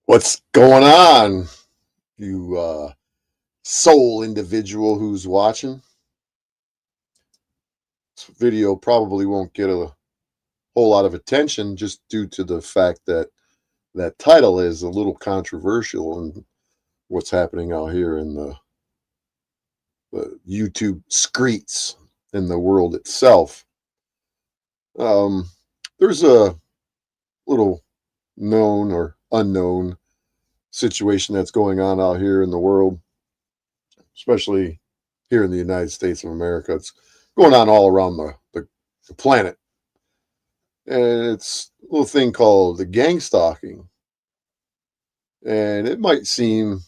What's going on, you soul individual who's watching? This video probably won't get a whole lot of attention just due to the fact that that title is a little controversial and what's happening out here in the YouTube streets in the world itself. Um, there's a little known or unknown situation that's going on out here in the world, especially here in the United States of America. It's going on all around the planet. And it's a little thing called the gang stalking. And it might seem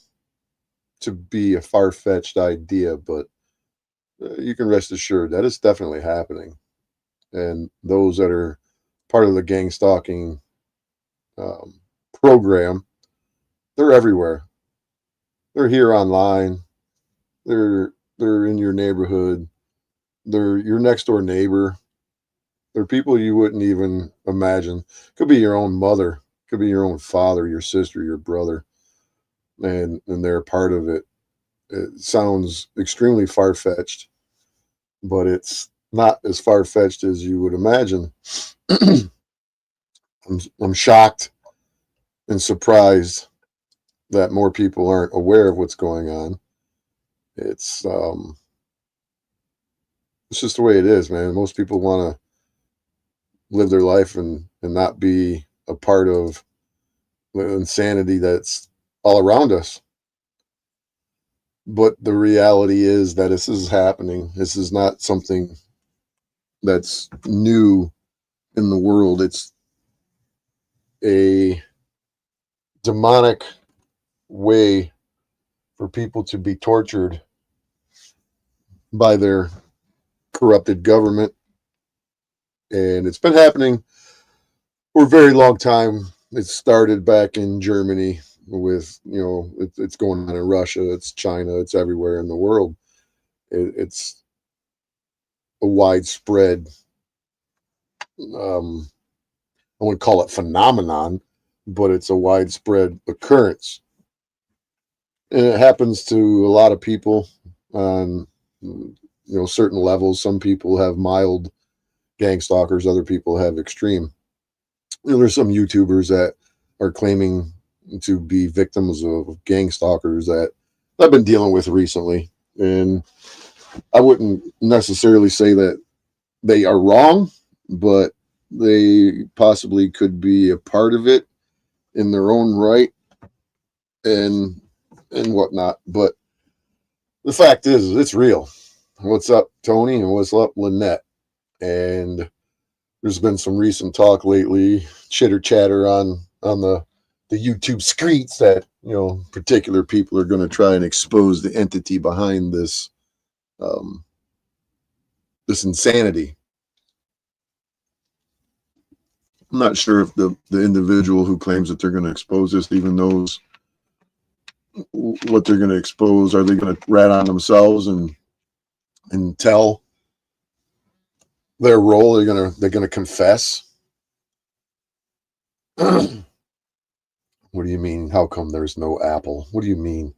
to be a far fetched idea, but you can rest assured that it's definitely happening. And those that are part of the gang stalking um, program, they're everywhere. They're here online. They're in your neighborhood. They're your next door neighbor. They're people you wouldn't even imagine. Could be your own mother, could be your own father, your sister, your brother, and they're part of it. It sounds extremely far fetched, but it's not as far fetched as you would imagine. I'm shocked and surprised that more people aren't aware of what's going on. It's um, it's just the way it is, man. Most people want to live their life and not be a part of the insanity that's all around us. But the reality is that this is happening. This is not something that's new in the world. It's a demonic way for people to be tortured by their corrupted government. And it's been happening for a very long time. It started back in Germany with, it's going on in Russia, it's China, it's everywhere in the world. It's a widespread, um, I wouldn't call it phenomenon, but it's a widespread occurrence. And it happens to a lot of people on, certain levels. Some people have mild gang stalkers, other people have extreme. There's some YouTubers that are claiming to be victims of gang stalkers that I've been dealing with recently. And I wouldn't necessarily say that they are wrong, but they possibly could be a part of it in their own right and whatnot. But the fact is, it's real. What's up, Tony? And what's up, Lynette? And there's been some recent talk lately, chitter chatter on the YouTube streets that particular people are going to try and expose the entity behind um, this insanity. I'm not sure if the individual who claims that they're going to expose this even knows what they're going to expose. Are they going to rat on themselves and tell their role? They're gonna confess. What do you mean? How come there's no apple? What do you mean?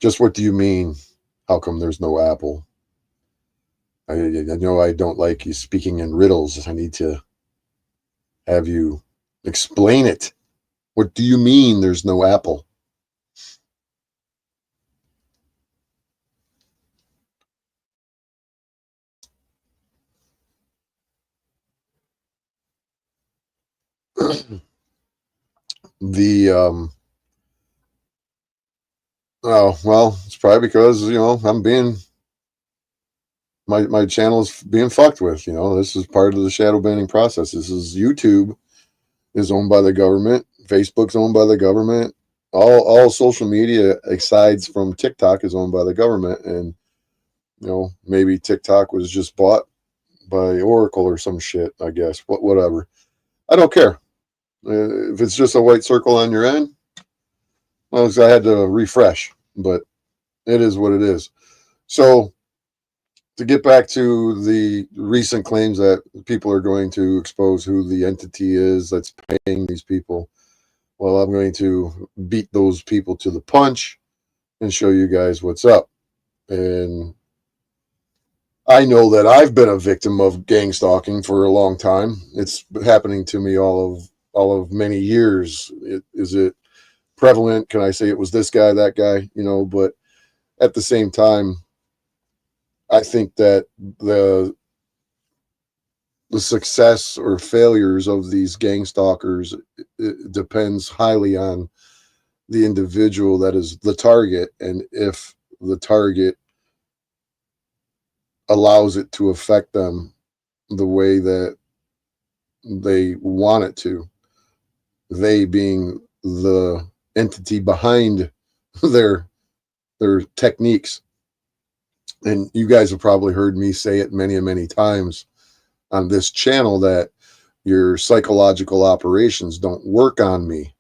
Just what do you mean? How come there's no apple? I know I don't like you speaking in riddles. I need to have you explain it. What do you mean there's no apple? the Oh, well, it's probably because I'm being my channel is being fucked with. This is part of the shadow banning process. This is YouTube is owned by the government. Facebook's owned by the government. All social media, aside from TikTok, is owned by the government. And maybe TikTok was just bought by Oracle or some shit. I guess whatever. I don't care if it's just a white circle on your end. Well, I had to refresh, but it is what it is. So to get back to the recent claims that people are going to expose who the entity is that's paying these people. Well, I'm going to beat those people to the punch and show you guys what's up. And I know that I've been a victim of gang stalking for a long time. It's happening to me all of many years. Is it prevalent? Can I say it was this guy, that guy? But at the same time, I think that the the success or failures of these gang stalkers, it depends highly on the individual that is the target, and if the target allows it to affect them the way that they want it to, they being the entity behind their their techniques. And you guys have probably heard me say it many and many times on this channel that your psychological operations don't work on me.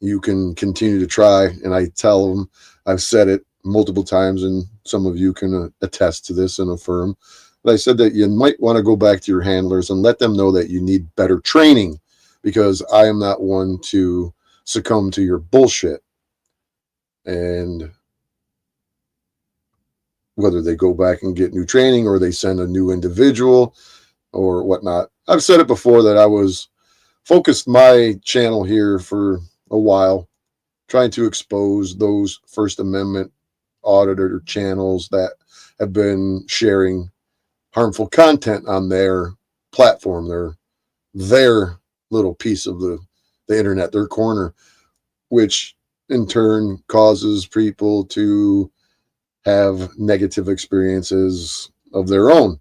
You can continue to try, and I tell them, I've said it multiple times, and some of you can attest to this and affirm. But I said that you might want to go back to your handlers and let them know that you need better training, because I am not one to succumb to your bullshit. And whether they go back and get new training or they send a new individual or whatnot. I've said it before that I was focused my channel here for a while, trying to expose those First Amendment auditor channels that have been sharing harmful content on their platform, their little piece of the internet, their corner, which in turn causes people to have negative experiences of their own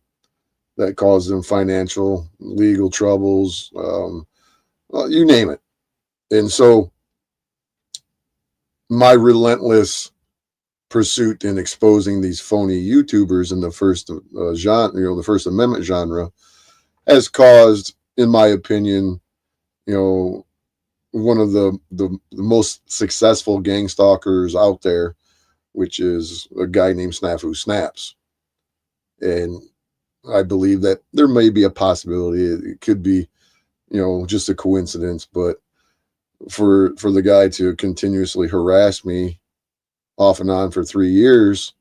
that cause them financial, legal troubles, well, you name it. And so my relentless pursuit in exposing these phony YouTubers in the first genre, the First Amendment genre, has caused, in my opinion, one of the most successful gang stalkers out there, which is a guy named Snafu Snaps. And I believe that there may be a possibility it could be, just a coincidence, but for the guy to continuously harass me off and on for 3 years,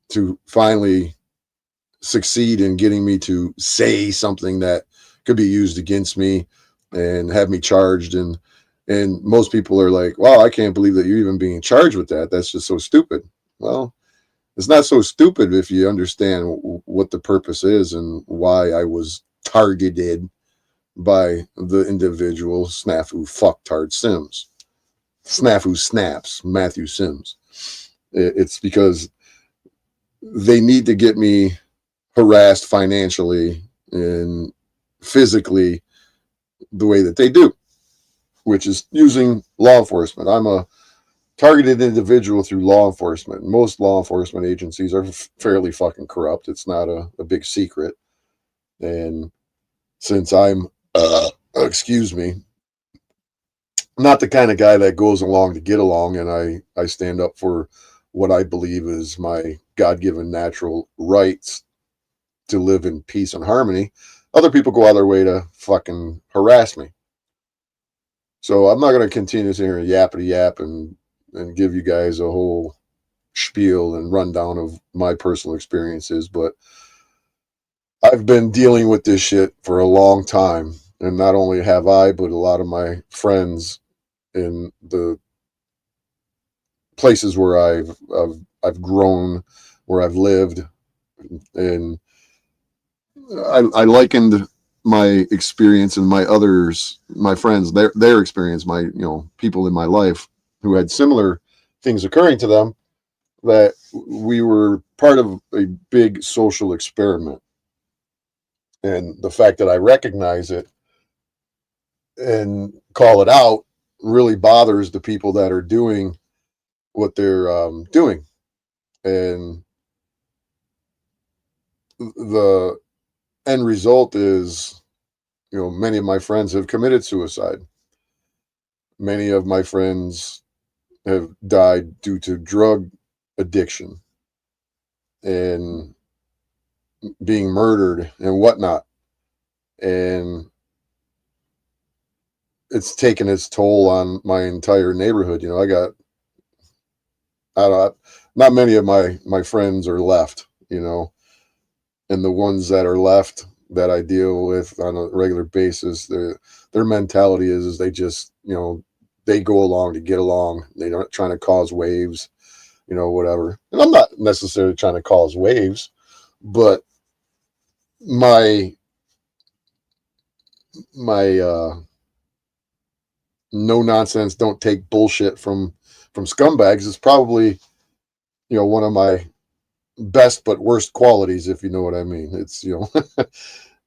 to finally succeed in getting me to say something that could be used against me and have me charged, and most people are like, wow, I can't believe that you're even being charged with that. That's just so stupid. Well, it's not so stupid if you understand what the purpose is and why I was targeted by the individual Snafu Fucktard Sims. Snafu Snaps, Matthew Sims. It's because they need to get me harassed financially and physically the way that they do, which is using law enforcement. I'm a targeted individual through law enforcement. Most law enforcement agencies are fairly fucking corrupt. It's not a big secret. And since I'm, excuse me, not the kind of guy that goes along to get along, and I stand up for what I believe is my God-given natural rights to live in peace and harmony, other people go out of their way to fucking harass me. So I'm not going to continue to sit here and yappity yap and give you guys a whole spiel and rundown of my personal experiences, but I've been dealing with this shit for a long time. And not only have I, but a lot of my friends in the places where I've grown, where I've lived, and I likened my experience and my friends, their experience, my people in my life who had similar things occurring to them, that we were part of a big social experiment. And the fact that I recognize it and call it out really bothers the people that are doing what they're doing. And the end result is, many of my friends have committed suicide. Many of my friends have died due to drug addiction and being murdered and whatnot. And it's taken its toll on my entire neighborhood. You know, I don't, not many of my friends are left, you know, and the ones that are left that I deal with on a regular basis, their mentality is they just, you know, they go along to get along. They don't trying to cause waves, you know, whatever. And I'm not necessarily trying to cause waves, but my my no nonsense, don't take bullshit from scumbags is probably, you know, one of my best but worst qualities, if you know what I mean. It's, you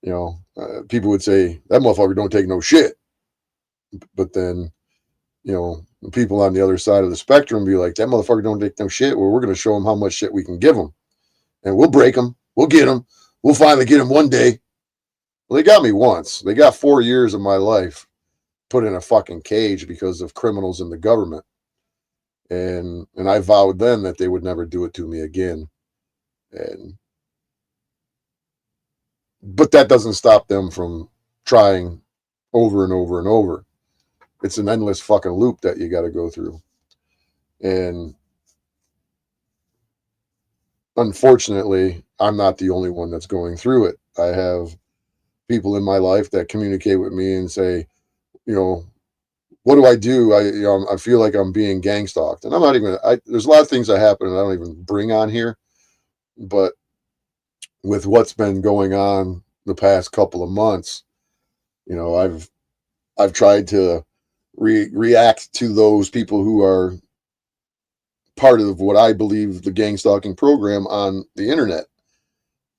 know, people would say that motherfucker don't take no shit, but then, you know, people on the other side of the spectrum be like, that motherfucker don't take no shit. Well, we're going to show him how much shit we can give him, and we'll break him, we'll get him, we'll finally get him one day. Well, they got me once. They got 4 years of my life put in a fucking cage because of criminals in the government, and I vowed then that they would never do it to me again. And but that doesn't stop them from trying over and over and over. It's an endless fucking loop that you got to go through. And unfortunately, I'm not the only one that's going through it. I have people in my life that communicate with me and say, you know, what do I do? I feel like I'm being gang stalked, and I'm not even. There's a lot of things that happen, and I don't even bring on here. But with what's been going on the past couple of months, you know, I've tried to react to those people who are part of what I believe the gang stalking program on the internet,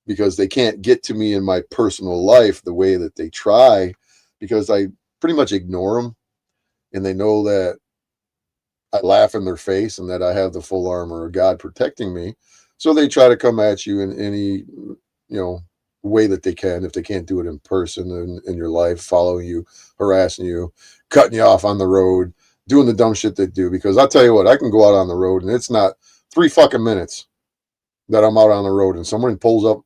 because they can't get to me in my personal life the way that they try, because I pretty much ignore them, and they know that I laugh in their face and that I have the full armor of God protecting me. So they try to come at you in any, you know, way that they can. If they can't do it in person in your life, following you, harassing you, cutting you off on the road, doing the dumb shit they do. Because I'll tell you what, I can go out on the road and it's not 3 fucking minutes that I'm out on the road and someone pulls up,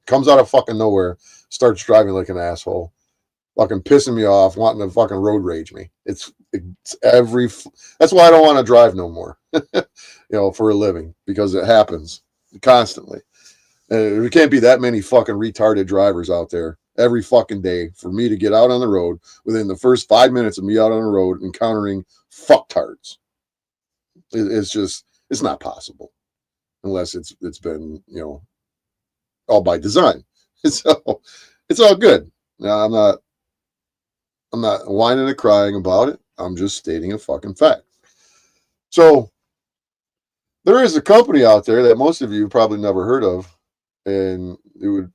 comes out of fucking nowhere, starts driving like an asshole, fucking pissing me off, wanting to fucking road rage me. It's that's why I don't want to drive no more, you know, for a living, because it happens constantly. And there can't be that many fucking retarded drivers out there every fucking day for me to get out on the road within the first 5 minutes of me out on the road encountering fucktards. It's just, it's not possible unless it's been, you know, all by design. So it's all good. Now, I'm not whining and crying about it. I'm just stating a fucking fact. So there is a company out there that most of you probably never heard of, and it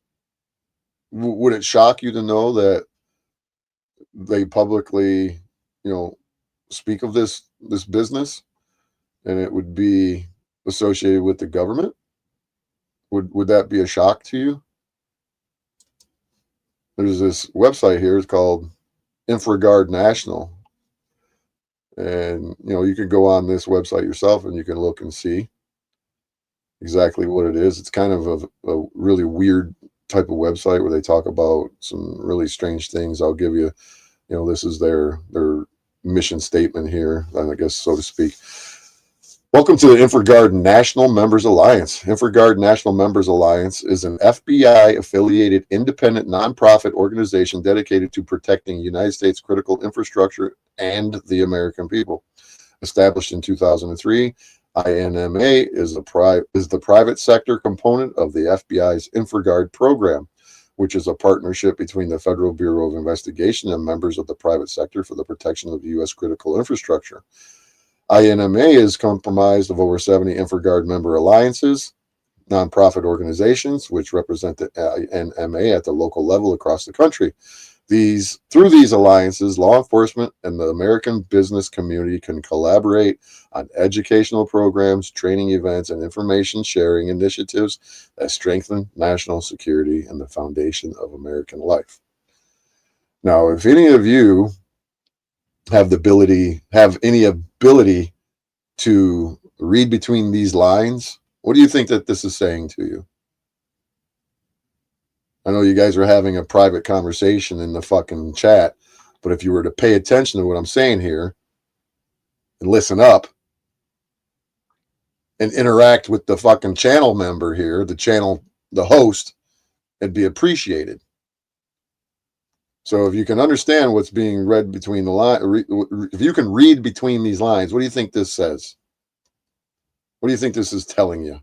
would it shock you to know that they publicly, you know, speak of this business, and it would be associated with the government? Would that be a shock to you? There's this website here. It's called Infragard National, and you know, you can go on this website yourself and you can look and see exactly what it is. It's kind of a really weird type of website where they talk about some really strange things. I'll give you, you know, this is their mission statement here, I guess, so to speak. Welcome to the Infragard National Members Alliance. Infragard National Members Alliance is an FBI-affiliated independent nonprofit organization dedicated to protecting United States critical infrastructure and the American people. Established in 2003, INMA is the private sector component of the FBI's Infragard program, which is a partnership between the Federal Bureau of Investigation and members of the private sector for the protection of U.S. critical infrastructure. INMA is comprised of over 70 Infragard member alliances, nonprofit organizations, which represent the INMA at the local level across the country. Through these alliances, law enforcement and the American business community can collaborate on educational programs, training events, and information sharing initiatives that strengthen national security and the foundation of American life. Now, if any of you have any ability to read between these lines, what do you think that this is saying to you? I know you guys are having a private conversation in the fucking chat, But if you were to pay attention to what I'm saying here and listen up and interact with the fucking channel member here, the host, it'd be appreciated. So if you can understand what's being read between the lines, if you can read between these lines, what do you think this says? What do you think this is telling you?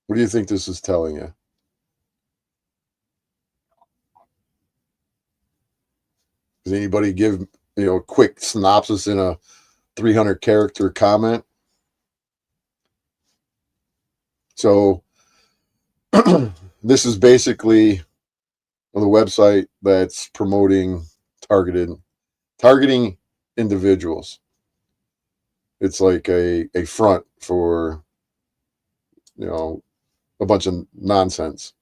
What do you think this is telling you? Does anybody give, a quick synopsis in a 300 character comment? So this is basically the website that's promoting targeting individuals. It's like a front for, a bunch of nonsense.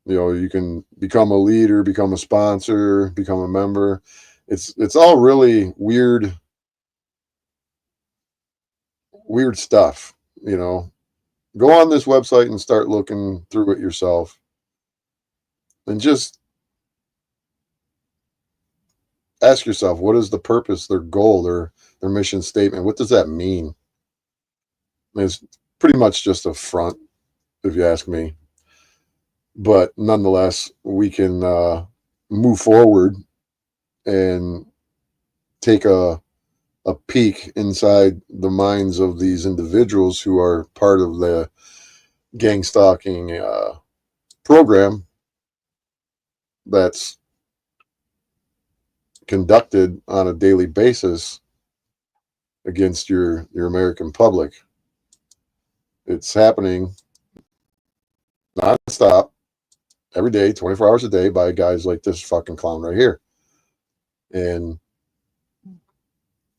You can become a leader, become a sponsor, become a member. It's all really weird stuff. Go on this website and start looking through it yourself, and just ask yourself, what is the purpose, their goal, their mission statement? What does that mean? It's pretty much just a front, if you ask me. But nonetheless, we can move forward and take a peek inside the minds of these individuals who are part of the gang stalking program that's conducted on a daily basis against your American public. It's happening nonstop, every day, 24 hours a day, by guys like this fucking clown right here. And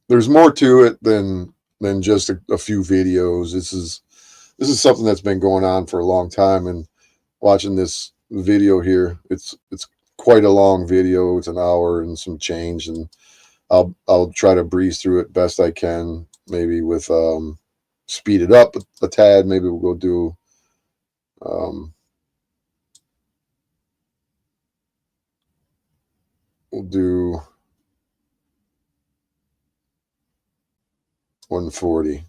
there's more to it than just a few videos. This is something that's been going on for a long time. And watching this video here, it's quite a long video. It's an hour and some change, and I'll try to breeze through it best I can. Maybe with speed it up a tad. Maybe we'll go do we'll do 140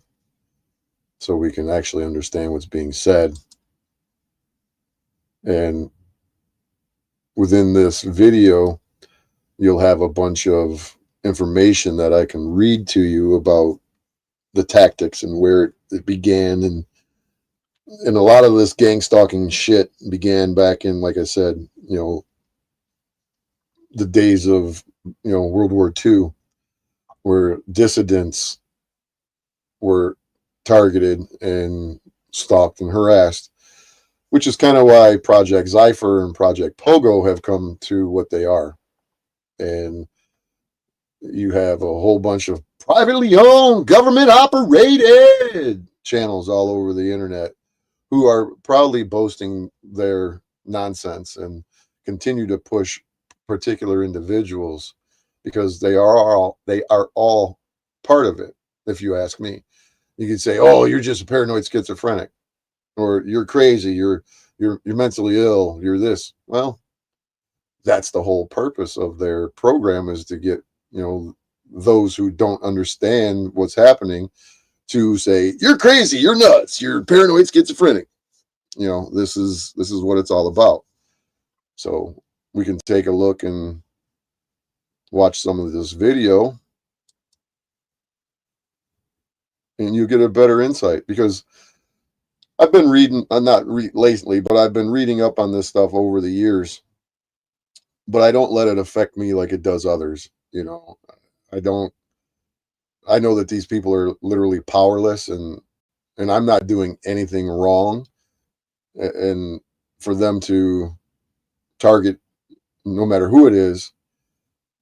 so we can actually understand what's being said. And within this video, you'll have a bunch of information that I can read to you about the tactics and where it began. And a lot of this gang stalking shit began back in, like I said, the days of, World War II, where dissidents were targeted and stalked and harassed, which is kind of why Project Zypher and Project Pogo have come to what they are. And you have a whole bunch of privately owned, government operated channels all over the internet who are proudly boasting their nonsense and continue to push particular individuals because they are all part of it. If you ask me, you could say, "Oh, you're just a paranoid schizophrenic," or "You're crazy. You're mentally ill. You're this." Well, that's the whole purpose of their program, is to get those who don't understand what's happening to say, "You're crazy. You're nuts. You're paranoid schizophrenic." This is what it's all about. So we can take a look and watch some of this video, and you get a better insight, because I've been reading, not lately, but I've been reading up on this stuff over the years, but I don't let it affect me like it does others. I don't, I know that these people are literally powerless, and I'm not doing anything wrong. And for them to target, no matter who it is,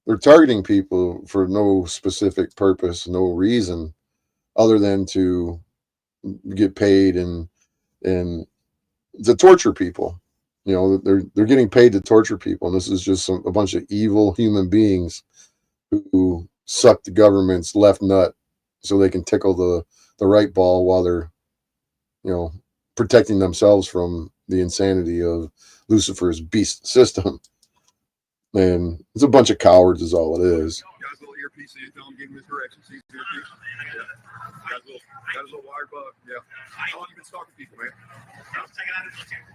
they're targeting people for no specific purpose, no reason other than to get paid and to torture people. They're getting paid to torture people, and this is just a bunch of evil human beings who suck the government's left nut so they can tickle the right ball while they're protecting themselves from the insanity of Lucifer's beast system. And it's a bunch of cowards is all it is. Got his little earpiece in, tell him, give him his directions. He's earpiece. Yeah. Got his little wire bug. Yeah. How long you been stalking people, man?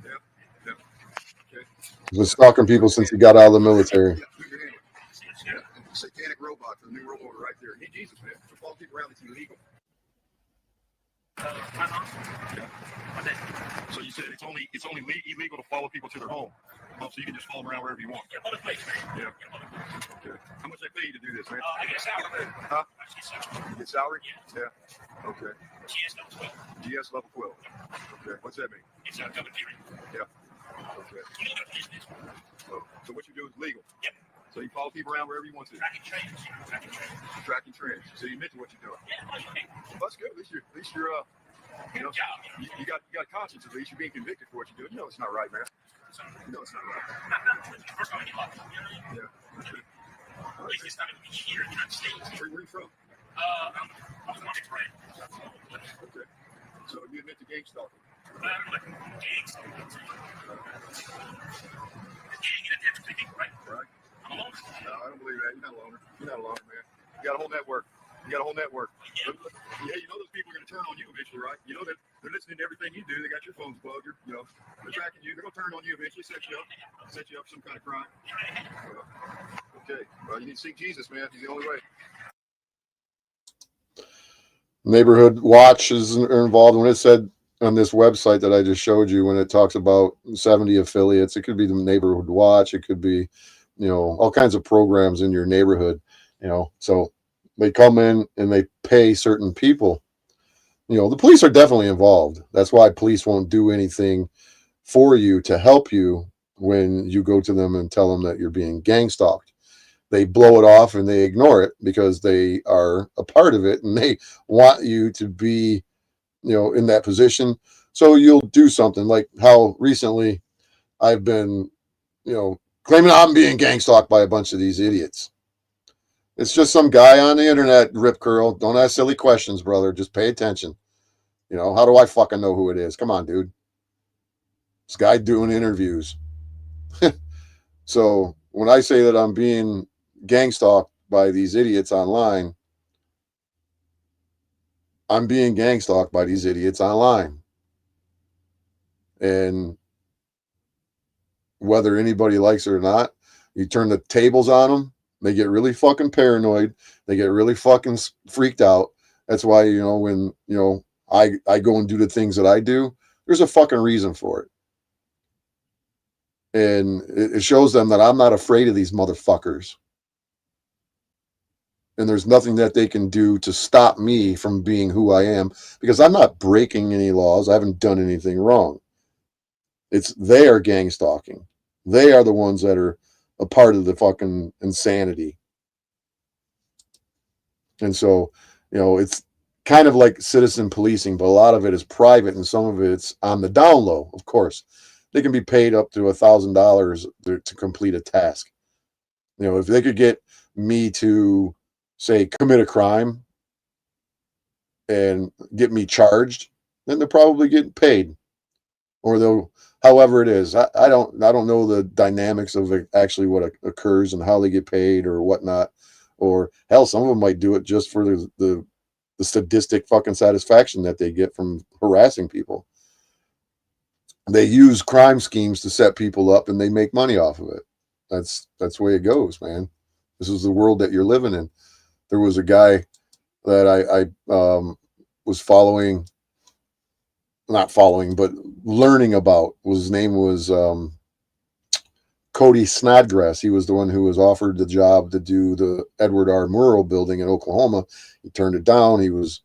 Yeah. Yeah. Okay. He's been stalking people since he got out of the military. Yeah. Satanic robot, the new world order right there. Hey, Jesus, man. So follow people around, it's illegal. Yeah. So you said it's only illegal to follow people to their home. So you can just follow them around wherever you want. Yeah. Okay. How much they pay you to do this, man? I get a salary. Huh? You get salary? Yeah. Okay. GS level 12. Okay. What's that mean? It's a government theory. Yeah. Okay. So what you do is legal. Yep. So you follow people around wherever you want to. Tracking trends. Tracking trends. So you admit to what you're doing. Yeah, well, that's good. At least you're you got conscience. At least you're being convicted for what you're doing. You know it's not right, man. You know it's not right. First time I get lost. Yeah. At least it's not going to be here in the United States. Where are you from? I'm from Detroit. Okay. So you admit to gang stalking? I'm like gang stalking. Gang in a different thing, right? Right. I'm a loner. No, I don't believe that. You're not a loner. You're not a loner, man. You got a whole network. Yeah, you know those people are going to turn on you eventually, right? You know that they're listening to everything you do. They got your phones bugged. They're tracking you. They're going to turn on you eventually, set you up for some kind of crime. Okay. Well, you need to seek Jesus, man. He's the only way. Neighborhood Watch is involved. When it said on this website that I just showed you, when it talks about 70 affiliates, it could be the Neighborhood Watch. It could be, all kinds of programs in your neighborhood, so they come in and they pay certain people. The police are definitely involved. That's why police won't do anything for you to help you when you go to them and tell them that you're being gang stalked. They blow it off and they ignore it because they are a part of it and they want you to be, in that position. So you'll do something like how recently I've been, claiming I'm being gang stalked by a bunch of these idiots. It's just some guy on the internet, Rip Curl. Don't ask silly questions, brother. Just pay attention. How do I fucking know who it is? Come on, dude. This guy doing interviews. So when I say that I'm being gang stalked by these idiots online, I'm being gang stalked by these idiots online. And whether anybody likes it or not, you turn the tables on them. They get really fucking paranoid. They get really fucking freaked out. That's why, when, I go and do the things that I do, there's a fucking reason for it. And it shows them that I'm not afraid of these motherfuckers. And there's nothing that they can do to stop me from being who I am because I'm not breaking any laws. I haven't done anything wrong. They are gang stalking. They are the ones that are a part of the fucking insanity. And so, it's kind of like citizen policing, but a lot of it is private and some of it's on the down low, of course. They can be paid up to $1,000 to complete a task. If they could get me to, say, commit a crime and get me charged, then they're probably getting paid. Or they'll, however it is. I don't know the dynamics of actually what occurs and how they get paid or whatnot. Or hell, some of them might do it just for the sadistic fucking satisfaction that they get from harassing people. They use crime schemes to set people up and they make money off of it. That's the way it goes, man. This is the world that you're living in. There was a guy that I was but learning about. His name was Cody Snodgrass. He was the one who was offered the job to do the Edward R. Murrow building in Oklahoma. He turned it down. He was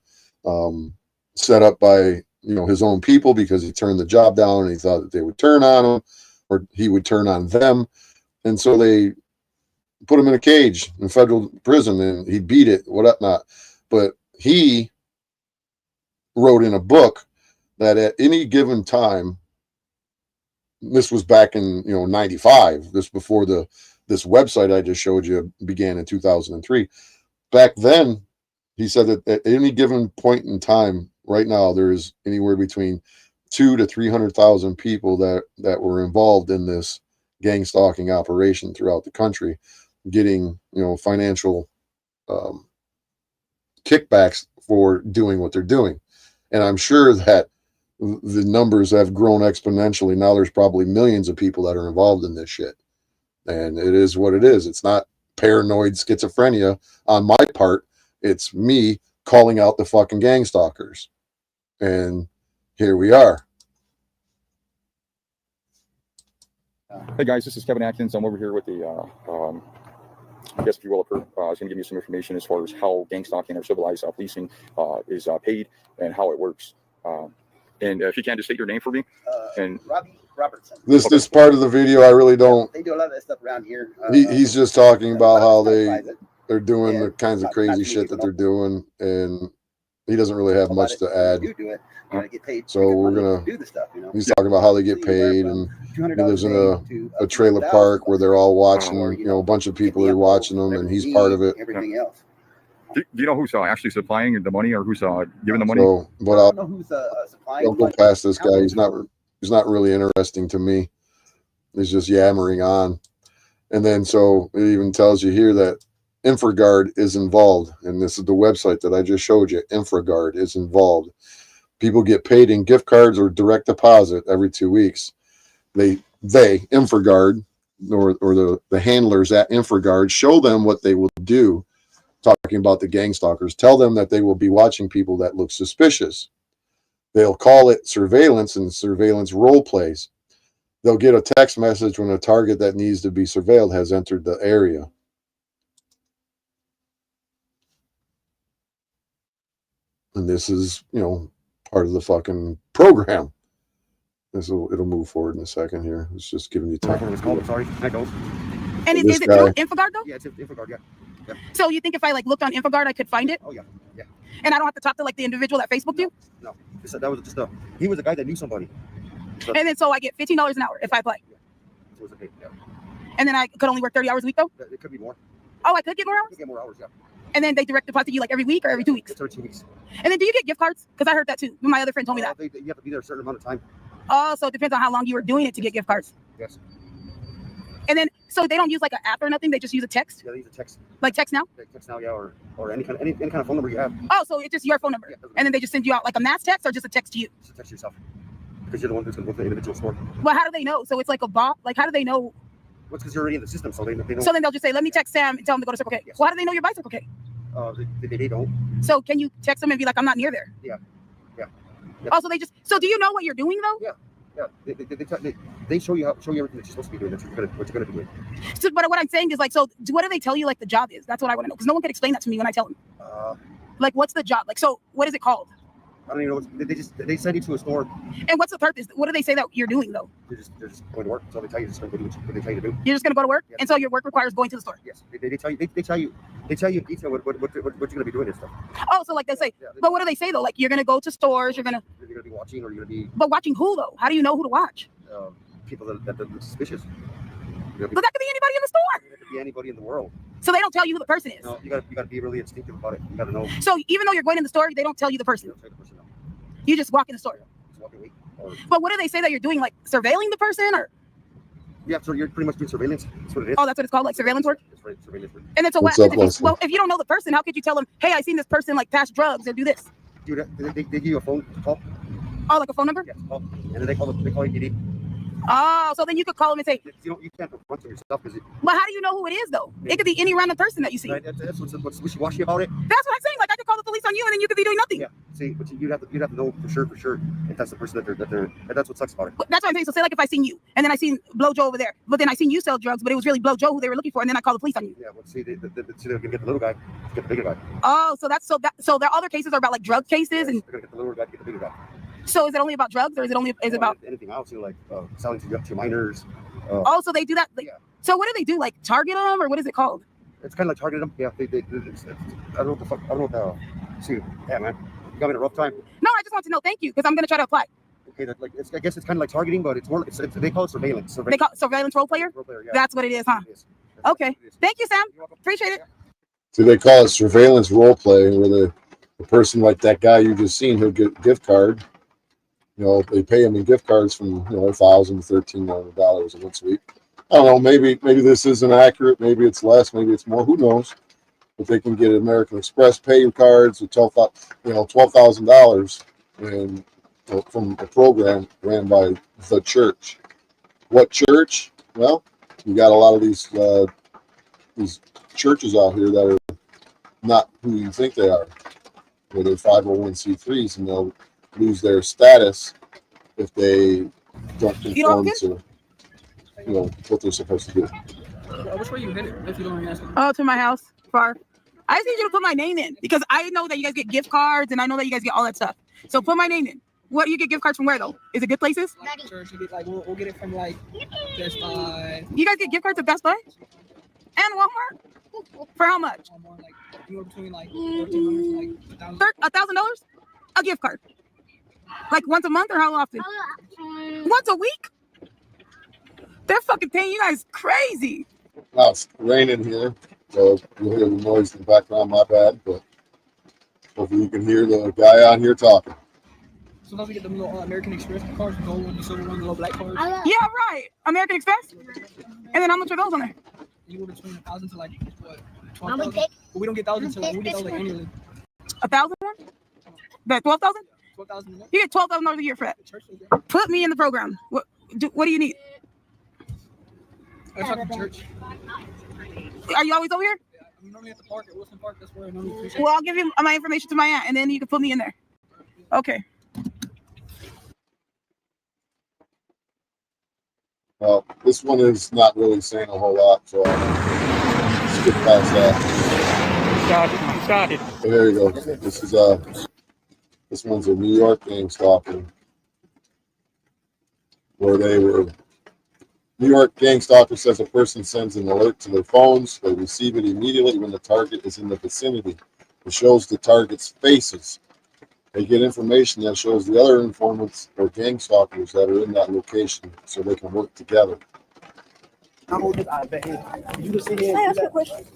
set up by his own people because he turned the job down and he thought that they would turn on him or he would turn on them. And so they put him in a cage in federal prison and he beat it, whatnot. But he wrote in a book that at any given time, this was back in 95, this before this website I just showed you began in 2003. Back then, he said that at any given point in time, right now there's anywhere between 200,000 to 300,000 people that were involved in this gang stalking operation throughout the country, getting financial kickbacks for doing what they're doing. And I'm sure that the numbers have grown exponentially. Now there's probably millions of people that are involved in this shit. And it is what it is. It's not paranoid schizophrenia on my part. It's me calling out the fucking gang stalkers. And here we are. Hey guys, this is Kevin Atkins. I'm over here with the I guess if you will, is going to give you some information as far as how gang stalking or civilized policing is paid and how it works. And if you can, just state your name for me. And Robbie Robertson. This part of the video, I really don't. They do a lot of that stuff around here. He's just talking about how they're doing the kinds of not crazy me, shit that you they're doing, and he doesn't really have much to add. You do it. You're gonna get paid. So we're gonna do the stuff. He's talking about how they get paid, and he lives in a trailer park where they're all watching. A bunch of people are watching them, and he's part of it. Everything else. do you know who's actually supplying the money, or who's giving the money? So, but I don't know who's supplying. I'll go past this guy. He's not really interesting to me. He's just yammering on. And then so it even tells you here that Infragard is involved. And this is the website that I just showed you. Infragard is involved. People get paid in gift cards or direct deposit every 2 weeks. They Infragard, or the handlers at Infragard, show them what they will do, talking about the gang stalkers. Tell them that they will be watching people that look suspicious. They'll call it surveillance and surveillance role plays. They'll get a text message when a target that needs to be surveilled has entered the area. And this is, part of the fucking program. It'll move forward in a second here. It's just giving you time. Sorry, that goes. And is it through Infragard though? Yeah, it's Infragard, yeah. So you think if I looked on Infragard, I could find it? Oh yeah. And I don't have to talk to the individual that Facebooked you? No. That was just he was a guy that knew somebody. And then so I get $15 an hour if I apply. It was okay, yeah. And then I could only work 30 hours a week though? It could be more. Oh, I could get more hours? You get more hours, yeah. And then they direct deposit you like every week or every 2 weeks? It's every 2 weeks. And then do you get gift cards? Because I heard that too. My other friend told me that. You have to be there a certain amount of time. Oh, so it depends on how long you were doing it to get gift cards. Yes. And then, so they don't use like an app or nothing? They just use a text? Yeah, they use a text. Like text now? Text now, yeah, or any kind of phone number you have. Oh, so it's just your phone number? Yeah, and then they just send you out like a mass text or just a text to you? Just text yourself. Because you're the one who's going to go to the individual store. Well, how do they know? So it's like a bot? Like, how do they know? Well, it's because you're already in the system, so they know. So then they'll just say, let me text Sam and tell him to go to Circle K. Yes. Well, how do they know you're by Circle K? They don't. So can you text them and be like, I'm not near there? Yeah. Oh, so do you know what you're doing though? Yeah. They show you everything that you're supposed to be doing, what you're gonna be doing. So, but what I'm saying is like, so what do they tell you like the job is? That's what I want to know, because no one can explain that to me when I tell them. Like, what's the job? Like, so what is it called? I don't even know. They send you to a store. And what's the purpose? What do they say that you're doing though? They're just going to work. So they tell you just going to do what they tell you to do. You're just gonna go to work, Yes. and so your work requires going to the store. Yes. They tell you in detail what you're gonna be doing and stuff. Oh, so like they say, Yeah, but what do they say though? Like you're gonna go to stores, you're gonna be watching, or you're gonna be but watching who though? How do you know who to watch? people that look suspicious. But that could be anybody in the store. It could be anybody in the world. So they don't tell you who the person is. No, you gotta be really instinctive about it. You gotta know. So even though you're going in the store, they don't tell you the person. You don't tell the person no. You just walk in the store. Just walk away. Or, But what do they say that you're doing? Like surveilling the person, or yeah, so you're pretty much doing surveillance. That's what it is. oh, that's what it's called, like surveillance work. It's right, surveillance work. And then so what? What's up, If you, Leslie? well, if you don't know the person, how could you tell them, hey, I seen this person like pass drugs or do this? Dude, they give you a phone call. Oh, like a phone number? Yeah, call. And then they call you DD. Oh, so then you could call them and say, You can't confront them yourself because well, how do you know who it is though? It could be any random person that you see. right, that's what's wishy-washy about it. That's what I'm saying. Like I could call the police on you and then you could be doing nothing. Yeah. See, but you'd have to know for sure if that's the person that they're and that's what sucks about it. But that's what I'm saying. So say like if I seen you and then I seen Blow Joe over there, but then I seen you sell drugs, but it was really Blow Joe who they were looking for, and then I call the police on you. Yeah, well, see, they're gonna get the little guy to get the bigger guy. Oh, so so their other cases are about like drug cases, and They're gonna get the little guy to get the bigger guy. so is it only about drugs, or is it about? Anything else? Like selling to minors. Oh, so they do that. Like, Yeah. So what do they do? Like target them, or what is it called? It's kind of like targeting them. Yeah, I don't know what the fuck. I don't know what the. See, yeah, man, you got me in a rough time. No, I just want to know. Thank you, because I'm gonna try to apply. Okay, I guess it's kind of like targeting, but it's more. They call it surveillance. They call it surveillance role player. Role player, yeah. That's what it is, huh? It is. That's Okay. what it is. Thank you, Sam. You're welcome. Appreciate it. See, they call it surveillance role play, where a person like that guy you just seen, he'll get a gift card. You know, they pay him in gift cards from $1,000 to $1,300 once a week. I don't know. Maybe this isn't accurate. Maybe it's less. Maybe it's more. Who knows? But they can get American Express pay cards with $12,000, and from a program ran by the church. What church? Well, you got a lot of these churches out here that are not who you think they are. Where they're 501c3s, and they'll lose their status if they don't conform to what they're supposed to do. Which way you headed, if you don't mind asking? Oh, to my house. Far. I just need you to put my name in because I know that you guys get gift cards and I know that you guys get all that stuff. So put my name in. What you get gift cards from where though? Is it good places? Church, we'll get it from like Best Buy. You guys get gift cards at Best Buy and Walmart for how much? Walmart, like anywhere between like $1,300 to like $1,000 a gift card. Like once a month or how often? Once a week? They're fucking paying you guys crazy. Now it's raining here, so you'll hear the noise in the background. My bad, but hopefully you can hear the guy on here talking. Sometimes we get the little American Express cards, the gold one, the silver one, the little black cards. Yeah, right. American Express. And then how much are those on there? You go between 1,000 to like what? 12,000. But we don't get thousands until we get those like annually. 1,000 one? That 12,000? 12,000. You get $12,000 a year for that. Put me in the program. What do you need? I talk to church. Are you always over here? Yeah, I'm normally at the park at Wilson Park. That's where I normally. Well, I'll give you my information to my aunt, and then you can put me in there. Okay. Well, this one is not really saying a whole lot, so I'll skip past that. Got it. So there you go. This one's a New York gang stalking, where New York gang stalker says a person sends an alert to their phones. They receive it immediately when the target is in the vicinity. It shows the target's faces. They get information that shows the other informants or gang stalkers that are in that location so they can work together. Can I ask you a question?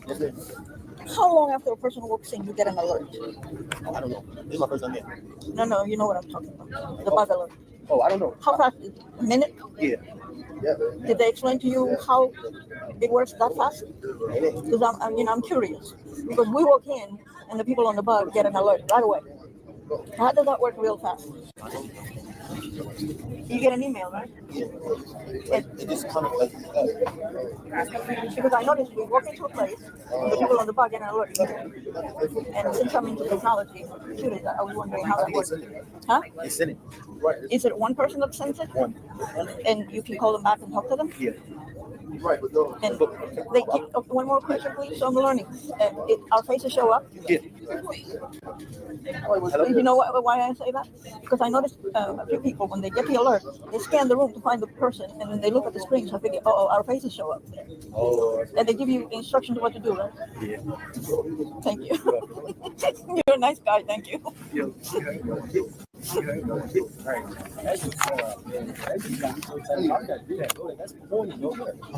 How long after a person walks in you get an alert? I don't know. This is my first time here. No, you know what I'm talking about. The bug alert. Oh, I don't know. How fast? A minute? Yeah. Did they explain to you how it works that fast? Because I'm curious. Because we walk in and the people on the bug get an alert right away. How does that work real fast? You get an email, right? It just kind of like because I noticed we walk into a place and the people on the bug get an alert. And since I'm into technology, I was wondering how that works. Huh? it's in it. Is it one person that sends it? One. And you can call them back and talk to them? Yeah. Right, but no. And they keep, one more question, please. So I'm learning. Our faces show up. Yeah. You know why I say that? Because I noticed a few people, when they get the alert, they scan the room to find the person, and then they look at the screen, so I figure, our faces show up. Oh. And they give you instructions what to do, right? Yeah. Thank you. You're a nice guy. Thank you.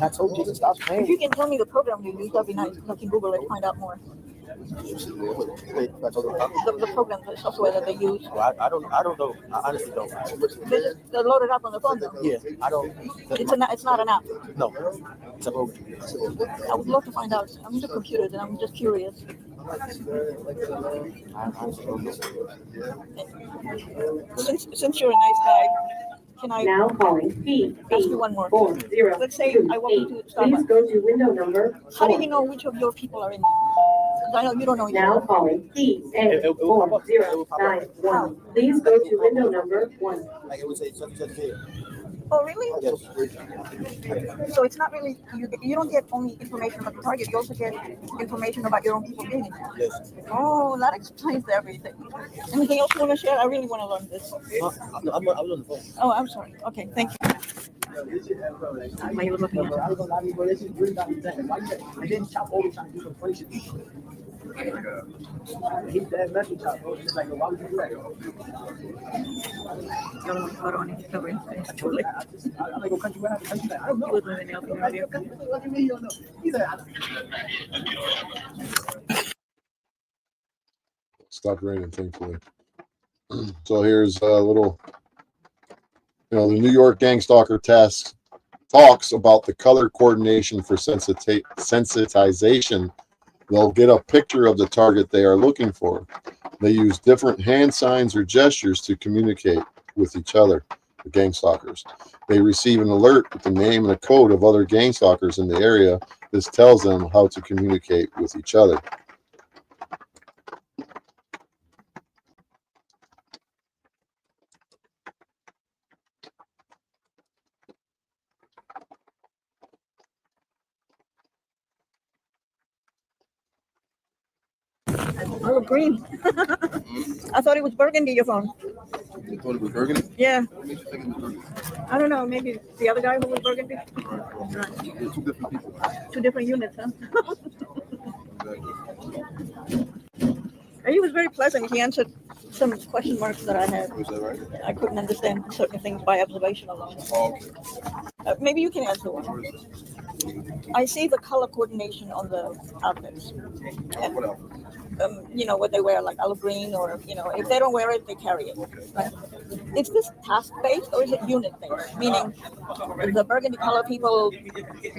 I told you to stop playing. If you can tell me the program you use, that'd be nice. I can Google it, find out more. The program, the software that they use. Well, I don't know. I honestly don't. They're loaded up on the phone, though. Yeah, I don't. It's not an app. No, it's a program. I would love to find out. I'm into computers and I'm just curious. Since you're a nice guy, can I Now calling ask you one more? 40. Let's say I walk into Please Starbucks. go to window number. How do you know which of your people are in there? 'Cause I know you don't know. Now calling PA4091. Please go to window number 1. Like it would say such and such here. Oh, really? Yes. So it's not really, you don't get only information about the target, you also get information about your own people being in there. Yes. Oh, that explains everything. Anything else you want to share? I really want to learn this. No, I was on the phone. Oh, I'm sorry. Okay, thank you. Why you looking at Stopped raining, thankfully. So here's a little, the New York Gang Stalker Task talks about the color coordination for sensitization. They'll get a picture of the target they are looking for. They use different hand signs or gestures to communicate with each other, the gang stalkers. They receive an alert with the name and a code of other gang stalkers in the area. This tells them how to communicate with each other. Olive green. I thought it was burgundy, your phone. You thought it was burgundy? Yeah. What makes you think it was burgundy? I don't know. Maybe the other guy who was burgundy. They're two different people. Two different units, huh? Exactly. He was very pleasant. He answered some question marks that I had. Was that right? I couldn't understand certain things by observation alone. Oh, okay. Maybe you can answer one. I see the color coordination on the outfits. And, What else? what they wear, like olive green, or, if they don't wear it, they carry it. Right? Is this task-based or is it unit-based? Meaning, the burgundy color people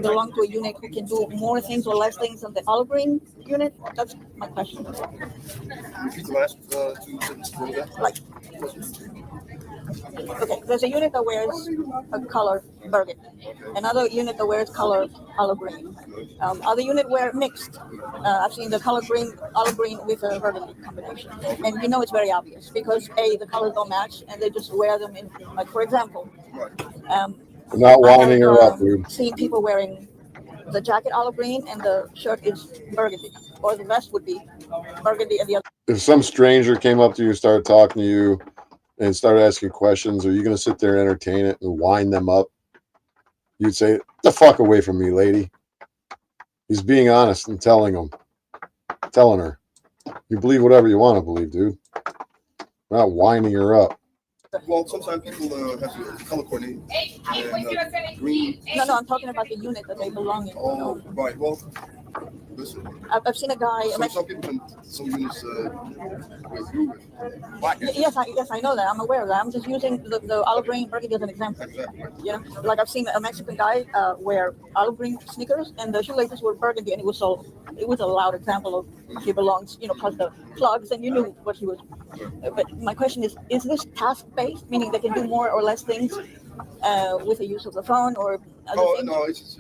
belong to a unit who can do more things or less things than the olive green unit? That's my question. Repeat the last 2 sentences. What was that? Like, okay, there's a unit that wears a color burgundy. Another unit that wears color olive green. Other unit wear mixed. I've seen the color green, olive green with a burgundy combination. And it's very obvious because the colors don't match and they just wear them in, like, for example, Not winding her up, dude. Seen people wearing the jacket olive green and the shirt is burgundy, or the vest would be burgundy and the other. If some stranger came up to you, started talking to you, and started asking questions, are you going to sit there and entertain it and wind them up? You'd say, "The fuck away from me, lady." He's being honest and telling her. You believe whatever you want to believe, dude. We're not winding her up. Well, sometimes people have to color coordinate. And, green. No, I'm talking about the unit that they belong in. Oh, right. Well, listen. I've seen a guy. Some people can, some units wear blue with black. Yes, I know that. I'm aware of that. I'm just using the olive green burgundy as an example. Exactly. Like I've seen a Mexican guy wear olive green sneakers and the shoelaces were burgundy, and it was a loud example of he belongs, plus the plugs, and you knew what he was. But my question is this task-based, meaning they can do more or less things with the use of the phone or other things? No, it's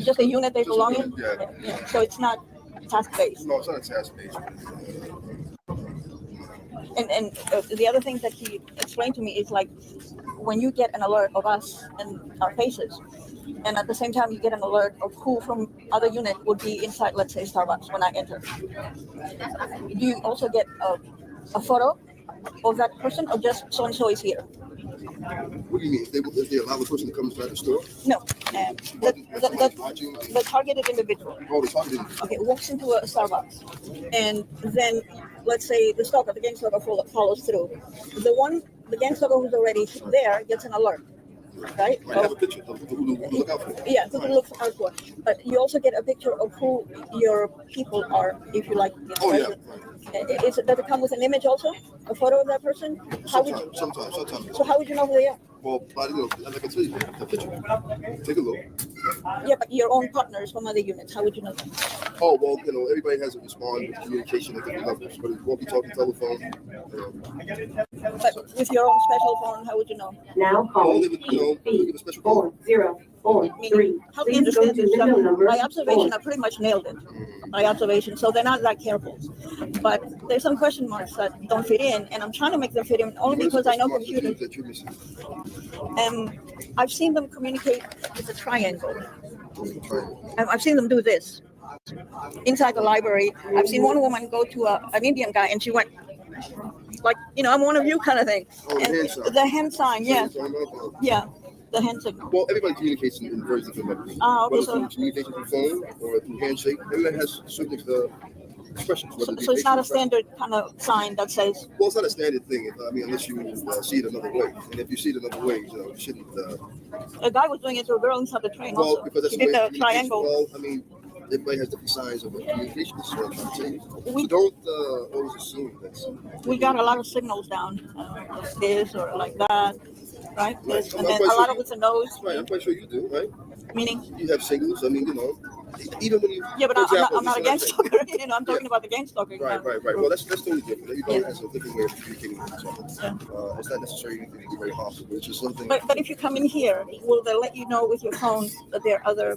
just a unit they belong in? Yeah. So it's not task-based. No, it's not task-based. And the other thing that he explained to me is like when you get an alert of us and our faces, and at the same time you get an alert of who from other unit would be inside, let's say Starbucks, when I enter. Do you also get a photo of that person, or just so and so is here? What do you mean? If they allow the person to come inside the store? No, the targeted individual. Oh, the targeted. Okay, walks into a Starbucks, and then let's say the stalker, the gang stalker follows through. The gang stalker who's already there gets an alert, right? I have a picture of who to look out for. Yeah, who to look out for. But you also get a picture of who your people are, if you like. Oh, yeah. Does it come with an image also? A photo of that person? Sometimes. So how would you know who they are? Well, like I tell you, the picture. Take a look. Yeah, but your own partners from other units, how would you know that? Oh, well, everybody has to respond with communication at different levels, but it's walkie-talkie, telephone. But with your own special phone, how would you know? Now call HB4043. Help me understand this stuff. By observation, I pretty much nailed it. By observation, so they're not that careful. But there's some question marks that don't fit in, and I'm trying to make them fit in only because I know computers. I've seen them communicate with a triangle. I've seen them do this. Inside the library, I've seen one woman go to an Indian guy, and she went, like, I'm one of you kind of thing. Oh, the hand sign, yeah. Yeah. The hand signal. Well, everybody communicates in very different methods. Okay. Whether through communication through phone or through handshake, everybody has certain expressions. So it's not a standard kind of sign that says. Well, it's not a standard thing. Unless you see it another way, and if you see it another way, you shouldn't. A guy was doing it to a girl inside the train. Well, also. because that's she did the triangle. Well, everybody has different signs of communication. So We don't always assume that. we got a lot of signals down, like this or like that, right? This, and then a lot of it's a nose. Right, I'm quite sure you do, right? Meaning? You have signals. I mean, even when you. Yeah, but I'm not a gang stalker. I'm talking about the gang stalking. Right. Well, that's totally different. Everybody has a different way of communicating with each other. Yeah. It's not necessarily anything that's very harmful, but it's just something. But if you come in here, will they let you know with your phone that there are other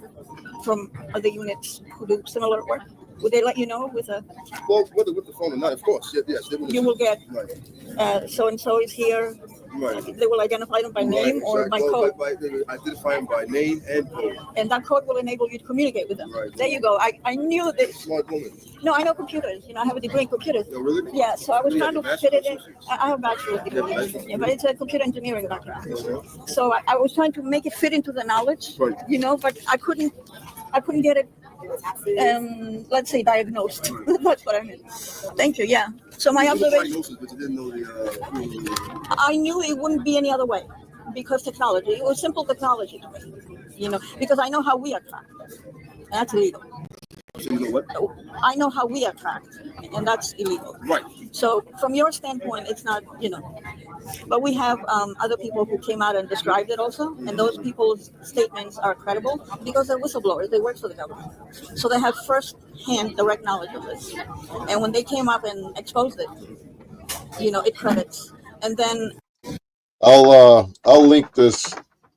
from other units who do similar work? Would they let you know with a? Well, whether with the phone or not, of course, yes. They will. You will get. Right. So and so is here. Right. They will identify them by name or by code. They will identify them by name and code. And that code will enable you to communicate with them. Right. There you go. I knew that. Smart woman. No, I know computers. I have a degree in computers. No, really? Yeah, so I was trying to fit it in. I have a bachelor's degree, but it's a computer engineering background. So I was trying to make it fit into the knowledge, but I couldn't get it. Let's say diagnosed. That's what I meant. Thank you. Yeah. So my observation. But you didn't know I knew it wouldn't be any other way because technology. It was simple technology to me. Because I know how we are tracked. That's illegal. So you know what? I know how we are tracked, and that's illegal. Right. So from your standpoint, it's not, but we have other people who came out and described it also, and those people's statements are credible because they're whistleblowers. They work for the government, so they have first-hand direct knowledge of this. And when they came up and exposed it, it credits. And then I'll link this,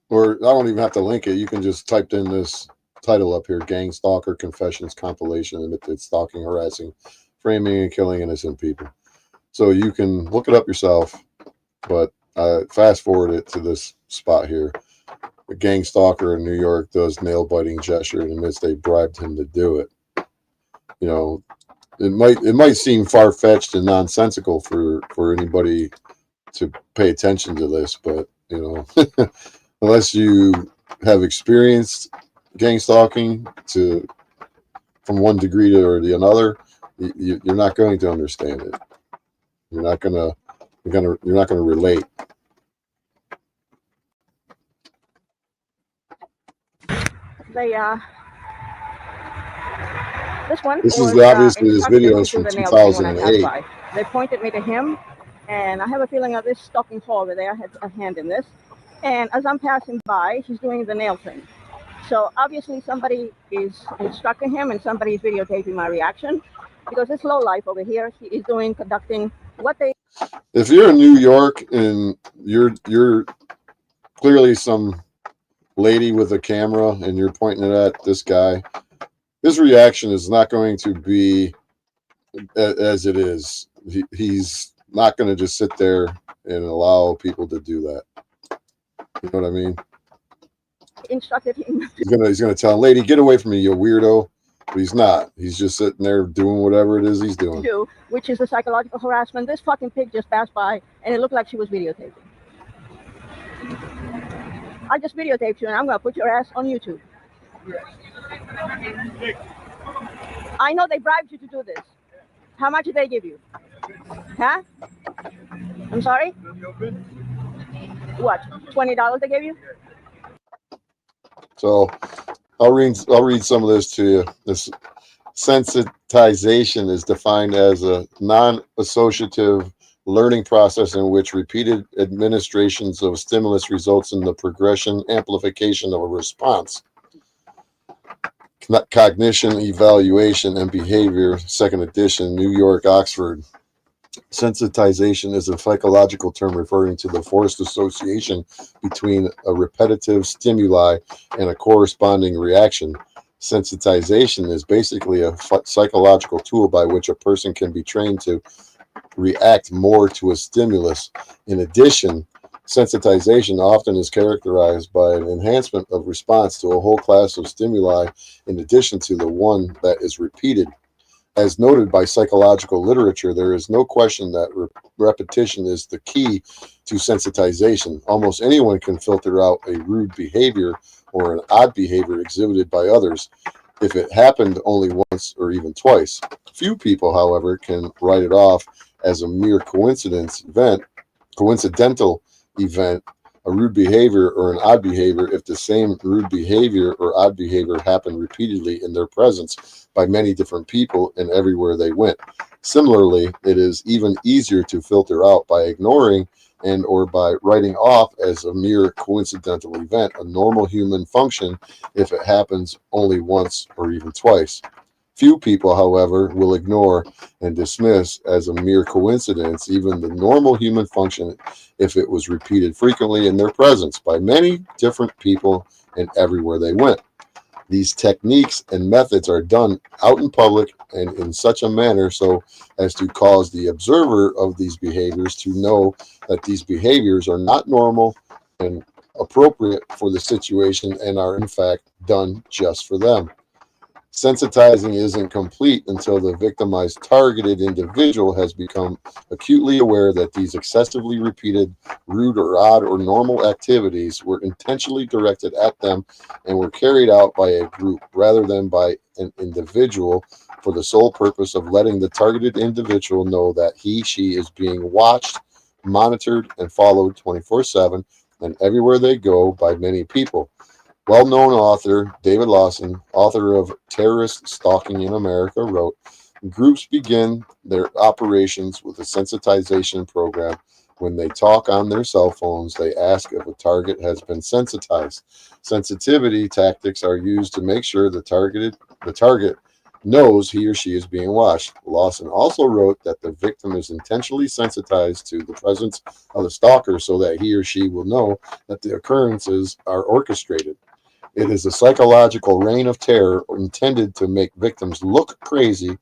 or I don't even have to link it. You can just type in this title up here: Gang Stalker Confessions Compilation, Admitted Stalking, Harassing, Framing, and Killing Innocent People. So you can look it up yourself, but fast forward it to this spot here. A gang stalker in New York does nail-biting gesture and admits they bribed him to do it. It might seem far-fetched and nonsensical for anybody to pay attention to this, but unless you have experienced gang stalking from one degree to the another, you're not going to understand it. You're not gonna relate. This is obviously this video is from 2008. They pointed me to him, and I have a feeling of this stalking over there has a hand in this. And as I'm passing by, he's doing the nail thing. So obviously somebody is instructing him and somebody is videotaping my reaction because this low life over here, he is conducting what they. If you're in New York and you're clearly some lady with a camera and you're pointing it at this guy, his reaction is not going to be as it is. He's not going to just sit there and allow people to do that. You know what I mean? Instructed him. He's gonna tell him, lady, get away from me, you weirdo. But he's not. He's just sitting there doing whatever it is he's doing. Which is a psychological harassment. This fucking pig just passed by and it looked like she was videotaping. I just videotaped you and I'm gonna put your ass on YouTube. I know they bribed you to do this. How much did they give you? Huh? I'm sorry? What? $20 they gave you? So I'll read some of this to you. This sensitization is defined as a non-associative learning process in which repeated administrations of stimulus results in the progression, amplification of a response. Cognition, Evaluation, and Behavior, 2nd edition, New York, Oxford. Sensitization is a psychological term referring to the forced association between a repetitive stimuli and a corresponding reaction. Sensitization is basically a psychological tool by which a person can be trained to react more to a stimulus. In addition, sensitization often is characterized by an enhancement of response to a whole class of stimuli in addition to the one that is repeated. As noted by psychological literature, there is no question that repetition is the key to sensitization. Almost anyone can filter out a rude behavior or an odd behavior exhibited by others if it happened only once or even twice. Few people, however, can write it off as a mere coincidental event a rude behavior or an odd behavior if the same rude behavior or odd behavior happened repeatedly in their presence by many different people and everywhere they went. Similarly, it is even easier to filter out by ignoring and or by writing off as a mere coincidental event a normal human function if it happens only once or even twice. Few people, however, will ignore and dismiss as a mere coincidence even the normal human function if it was repeated frequently in their presence by many different people and everywhere they went. These techniques and methods are done out in public and in such a manner so as to cause the observer of these behaviors to know that these behaviors are not normal and appropriate for the situation and are in fact done just for them. Sensitizing isn't complete until the victimized targeted individual has become acutely aware that these excessively repeated, rude or odd or normal activities were intentionally directed at them and were carried out by a group rather than by an individual for the sole purpose of letting the targeted individual know that she is being watched, monitored, and followed 24/7 and everywhere they go by many people. Well-known author David Lawson, author of Terrorist Stalking in America, wrote, "Groups begin their operations with a sensitization program. When they talk on their cell phones, they ask if a target has been sensitized. Sensitivity tactics are used to make sure the target knows he or she is being watched." Lawson also wrote that the victim is intentionally sensitized to the presence of the stalker so that he or she will know that the occurrences are orchestrated. It is a psychological reign of terror intended to make victims look crazy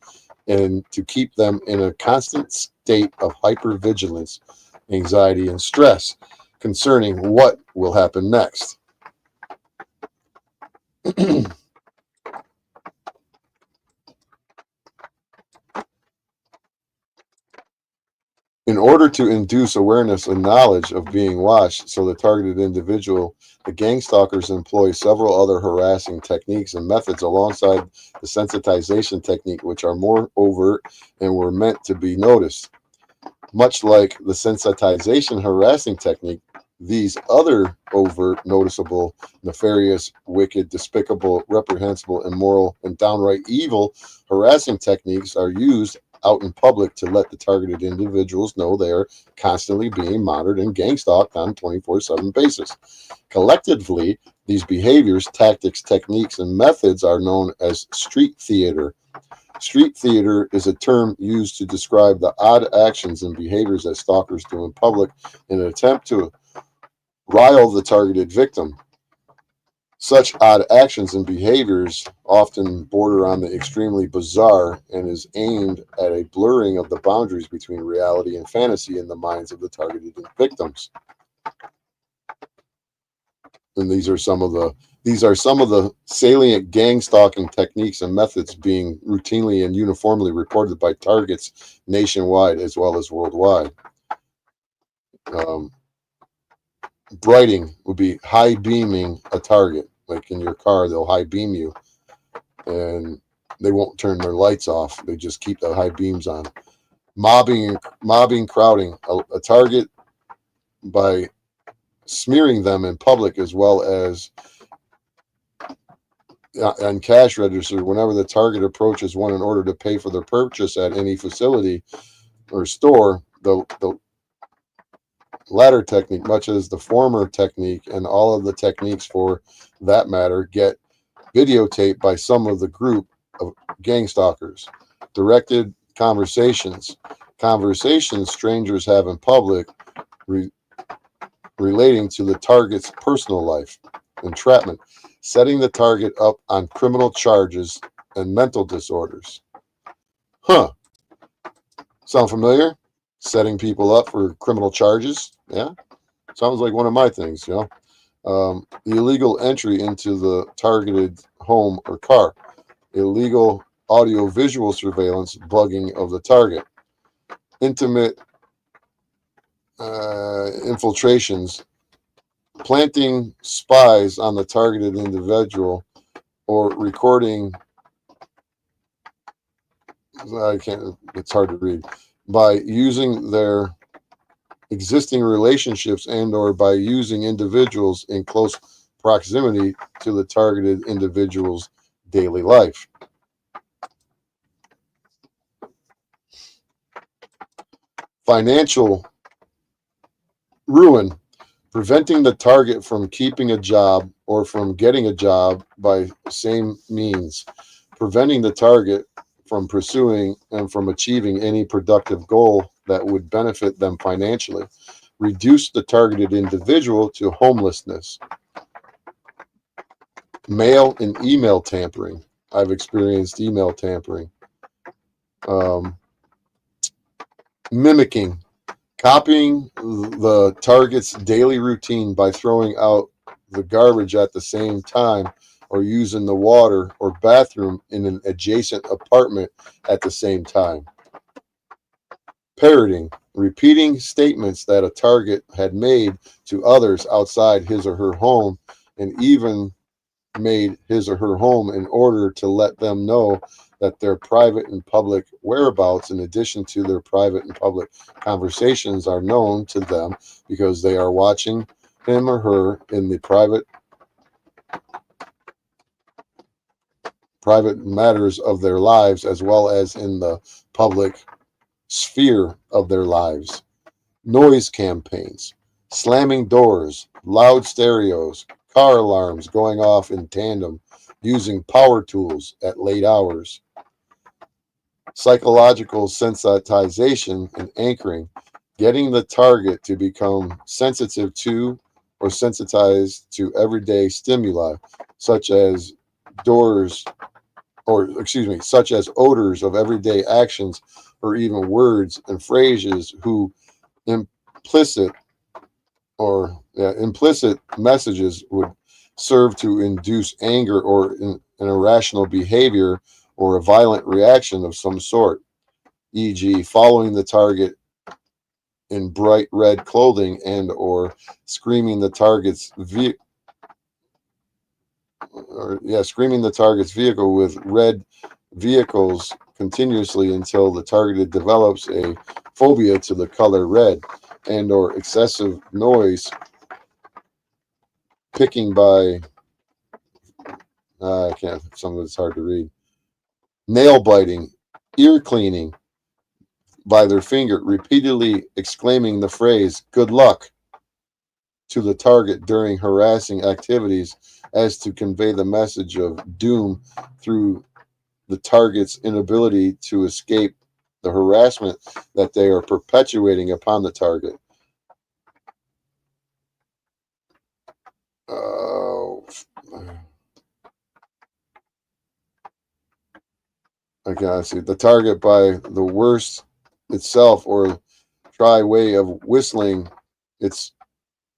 and to keep them in a constant state of hypervigilance, anxiety, and stress concerning what will happen next. In order to induce awareness and knowledge of being watched so the targeted individual, the gang stalkers employ several other harassing techniques and methods alongside the sensitization technique, which are more overt and were meant to be noticed. Much like the sensitization harassing technique, these other overt, noticeable, nefarious, wicked, despicable, reprehensible, immoral, and downright evil harassing techniques are used out in public to let the targeted individuals know they are constantly being monitored and gang stalked on a 24/7 basis. Collectively, these behaviors, tactics, techniques, and methods are known as street theater. Street theater is a term used to describe the odd actions and behaviors that stalkers do in public in an attempt to rile the targeted victim. Such odd actions and behaviors often border on the extremely bizarre and is aimed at a blurring of the boundaries between reality and fantasy in the minds of the targeted victims. And these are some of the salient gang stalking techniques and methods being routinely and uniformly reported by targets nationwide as well as worldwide. Brighting would be high beaming a target. Like in your car, they'll high beam you and they won't turn their lights off. They just keep the high beams on. Mobbing, crowding a target by smearing them in public as well as on cash register whenever the target approaches one in order to pay for their purchase at any facility or store. The latter technique, much as the former technique and all of the techniques for that matter, get videotaped by some of the group of gang stalkers. Directed conversations strangers have in public relating to the target's personal life. Entrapment, setting the target up on criminal charges and mental disorders. Sound familiar? Setting people up for criminal charges? Yeah, sounds like one of my things, you know. The illegal entry into the targeted home or car. Illegal audio-visual surveillance, bugging of the target. Intimate infiltrations, planting spies on the targeted individual or recording, it's hard to read, by using their existing relationships and or by using individuals in close proximity to the targeted individual's daily life. Financial ruin, preventing the target from keeping a job or from getting a job by same means, preventing the target from pursuing and from achieving any productive goal that would benefit them financially, reduce the targeted individual to homelessness. Mail and email tampering. I've experienced email tampering. Mimicking, copying the target's daily routine by throwing out the garbage at the same time or using the water or bathroom in an adjacent apartment at the same time. Parroting, repeating statements that a target had made to others outside his or her home, and even made his or her home in order to let them know that their private and public whereabouts, in addition to their private and public conversations, are known to them because they are watching him or her in the private matters of their lives, as well as in the public sphere of their lives. Noise campaigns, slamming doors, loud stereos, car alarms going off in tandem, using power tools at late hours. Psychological sensitization and anchoring, getting the target to become sensitive to or sensitized to everyday stimuli, such as such as odors of everyday actions, or even words and phrases who implicit messages would serve to induce anger or an irrational behavior or a violent reaction of some sort, e.g., following the target in bright red clothing and or screaming the target's vehicle with red vehicles continuously until the targeted develops a phobia to the color red, and or excessive noise picking by I can't, some of it's hard to read. Nail biting, ear cleaning by their finger, repeatedly exclaiming the phrase "good luck" to the target during harassing activities as to convey the message of doom through the target's inability to escape the harassment that they are perpetuating upon the target. Okay, I see. The target by the worst itself or try way of whistling its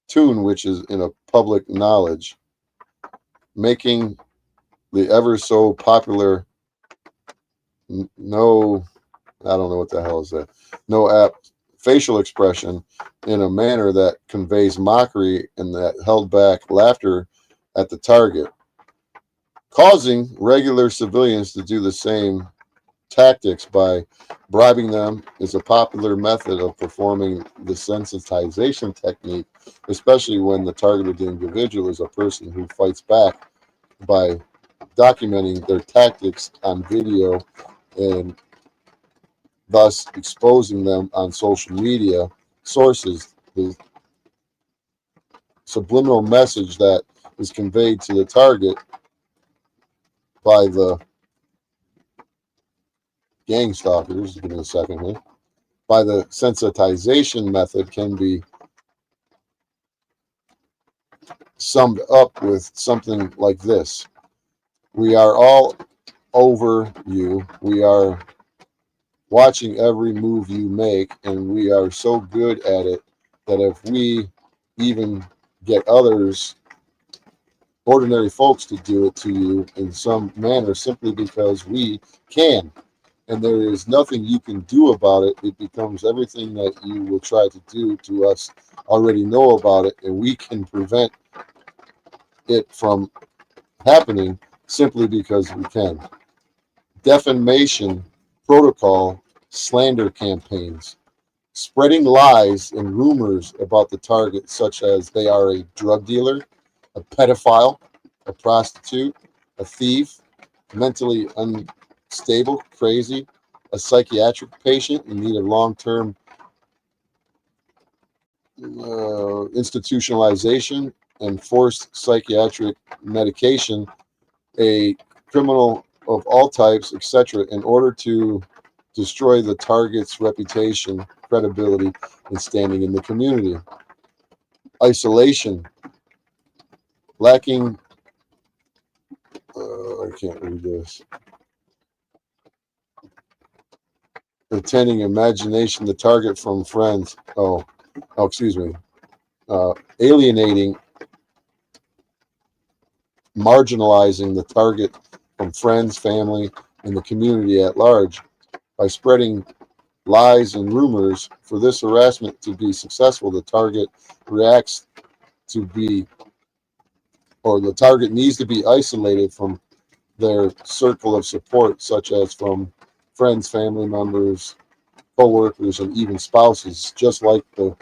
tune, which is in a public knowledge, making the ever so popular I don't know what the hell is that, facial expression in a manner that conveys mockery and that held back laughter at the target. Causing regular civilians to do the same tactics by bribing them is a popular method of performing the sensitization technique, especially when the targeted individual is a person who fights back by documenting their tactics on video and thus exposing them on social media sources. The subliminal message that is conveyed to the target by the gang stalkers, give me a second here, by the sensitization method can be summed up with something like this: we are all over you. We are watching every move you make, and we are so good at it that if we even get others, ordinary folks, to do it to you in some manner simply because we can, and there is nothing you can do about it, it becomes everything that you will try to do to us already know about it, and we can prevent it from happening simply because we can. Defamation protocol, slander campaigns, spreading lies and rumors about the target, such as they are a drug dealer, a pedophile, a prostitute, a thief, mentally unstable, crazy, a psychiatric patient in need of long-term institutionalization and forced psychiatric medication, a criminal of all types, etc., in order to destroy the target's reputation, credibility, and standing in the community. Isolation, lacking, I can't read this. Pretending imagination, the target from friends. Excuse me. Alienating, marginalizing the target from friends, family, and the community at large by spreading lies and rumors. For this harassment to be successful, the target reacts to be, or the target needs to be isolated from their circle of support, such as from friends, family members, co-workers, and even spouses, just like the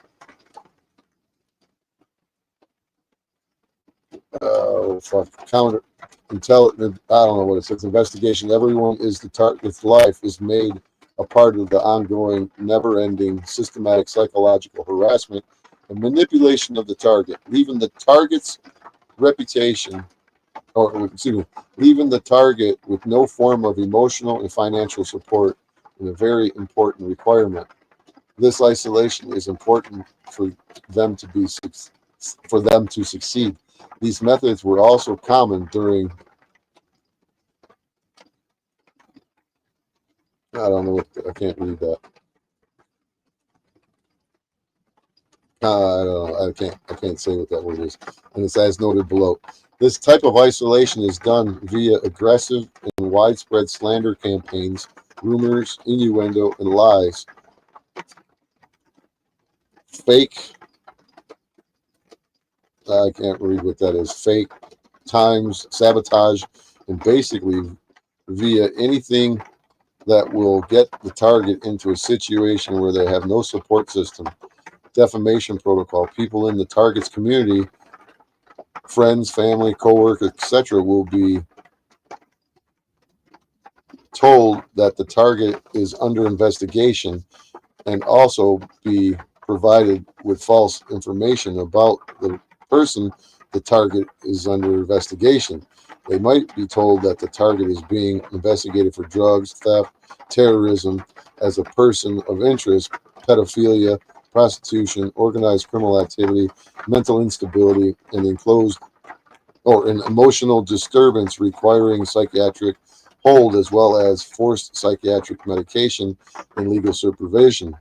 counter intelligence, I don't know what it says, investigation. Everyone is the target's life is made a part of the ongoing, never-ending, systematic psychological harassment and manipulation of the target, leaving the target's reputation, or excuse me, leaving the target with no form of emotional and financial support, is a very important requirement. This isolation is important for them to be succeed. These methods were also common during, I don't know what, I can't read that. I don't know. I can't say what that word is. And it's as noted below. This type of isolation is done via aggressive and widespread slander campaigns, rumors, innuendo, and lies. Fake, I can't read what that is. Fake times, sabotage, and basically via anything that will get the target into a situation where they have no support system. Defamation protocol. People in the target's community, friends, family, co-workers, etc., will be told that the target is under investigation and also be provided with false information about the person the target is under investigation. They might be told that the target is being investigated for drugs, theft, terrorism, as a person of interest, pedophilia, prostitution, organized criminal activity, mental instability, and enclosed or an emotional disturbance requiring psychiatric hold, as well as forced psychiatric medication and legal supervision.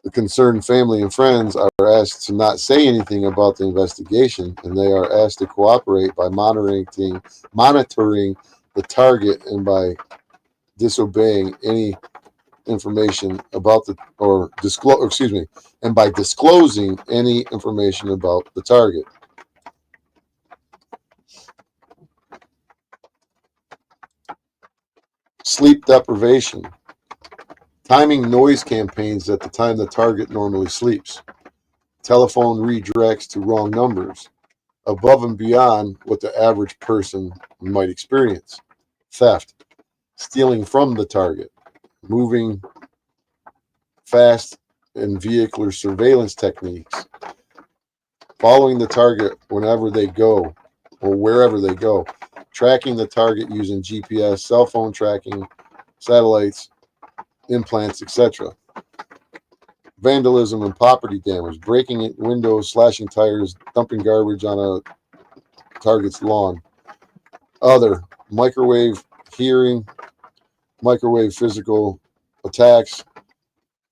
The concerned family and friends are asked to not say anything about the investigation, and they are asked to cooperate by monitoring the target and by disobeying any information about and by disclosing any information about the target. Sleep deprivation. Timing noise campaigns at the time the target normally sleeps. Telephone redirects to wrong numbers, above and beyond what the average person might experience. Theft. Stealing from the target. Moving fast and vehicular surveillance techniques. Following the target whenever they go or wherever they go. Tracking the target using GPS, cell phone tracking, satellites, implants, etc. Vandalism and property damage, breaking windows, slashing tires, dumping garbage on a target's lawn. Other, microwave hearing, microwave physical attacks,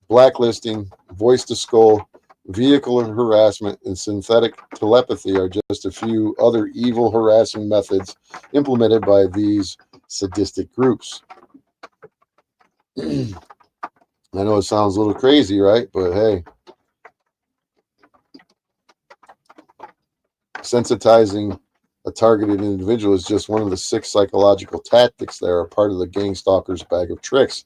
blacklisting, voice to skull, vehicle harassment, and synthetic telepathy are just a few other evil harassing methods implemented by these sadistic groups. I know it sounds a little crazy, right? But hey, sensitizing a targeted individual is just one of the 6 psychological tactics that are part of the gang stalker's bag of tricks.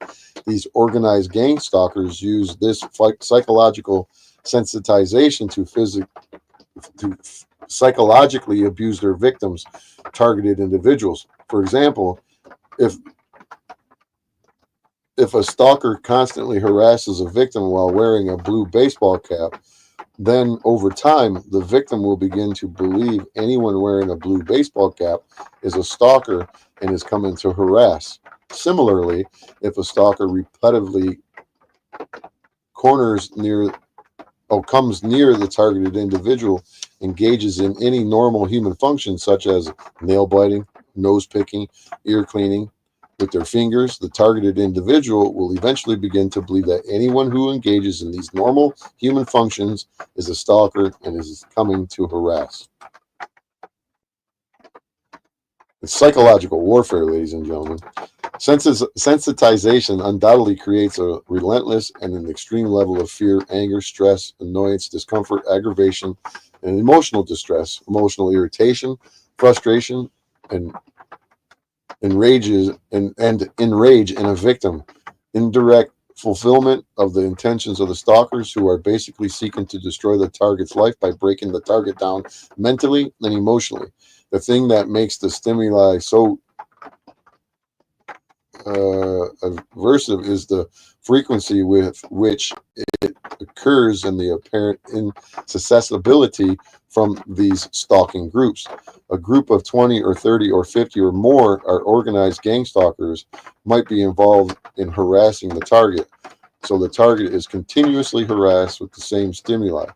These organized gang stalkers use this psychological sensitization to psychologically abuse their victims, targeted individuals. For example, if a stalker constantly harasses a victim while wearing a blue baseball cap, then over time, the victim will begin to believe anyone wearing a blue baseball cap is a stalker and is coming to harass. Similarly, if a stalker repetitively comes near the targeted individual, engages in any normal human function such as nail biting, nose picking, ear cleaning with their fingers, the targeted individual will eventually begin to believe that anyone who engages in these normal human functions is a stalker and is coming to harass. It's psychological warfare, ladies and gentlemen. Sensitization undoubtedly creates a relentless and an extreme level of fear, anger, stress, annoyance, discomfort, aggravation, and emotional distress, emotional irritation, frustration, and enrage in a victim. Indirect fulfillment of the intentions of the stalkers, who are basically seeking to destroy the target's life by breaking the target down mentally and emotionally. The thing that makes the stimuli so aversive is the frequency with which it occurs and the apparent inaccessibility from these stalking groups. A group of 20 or 30 or 50 or more are organized gang stalkers might be involved in harassing the target. So the target is continuously harassed with the same stimuli,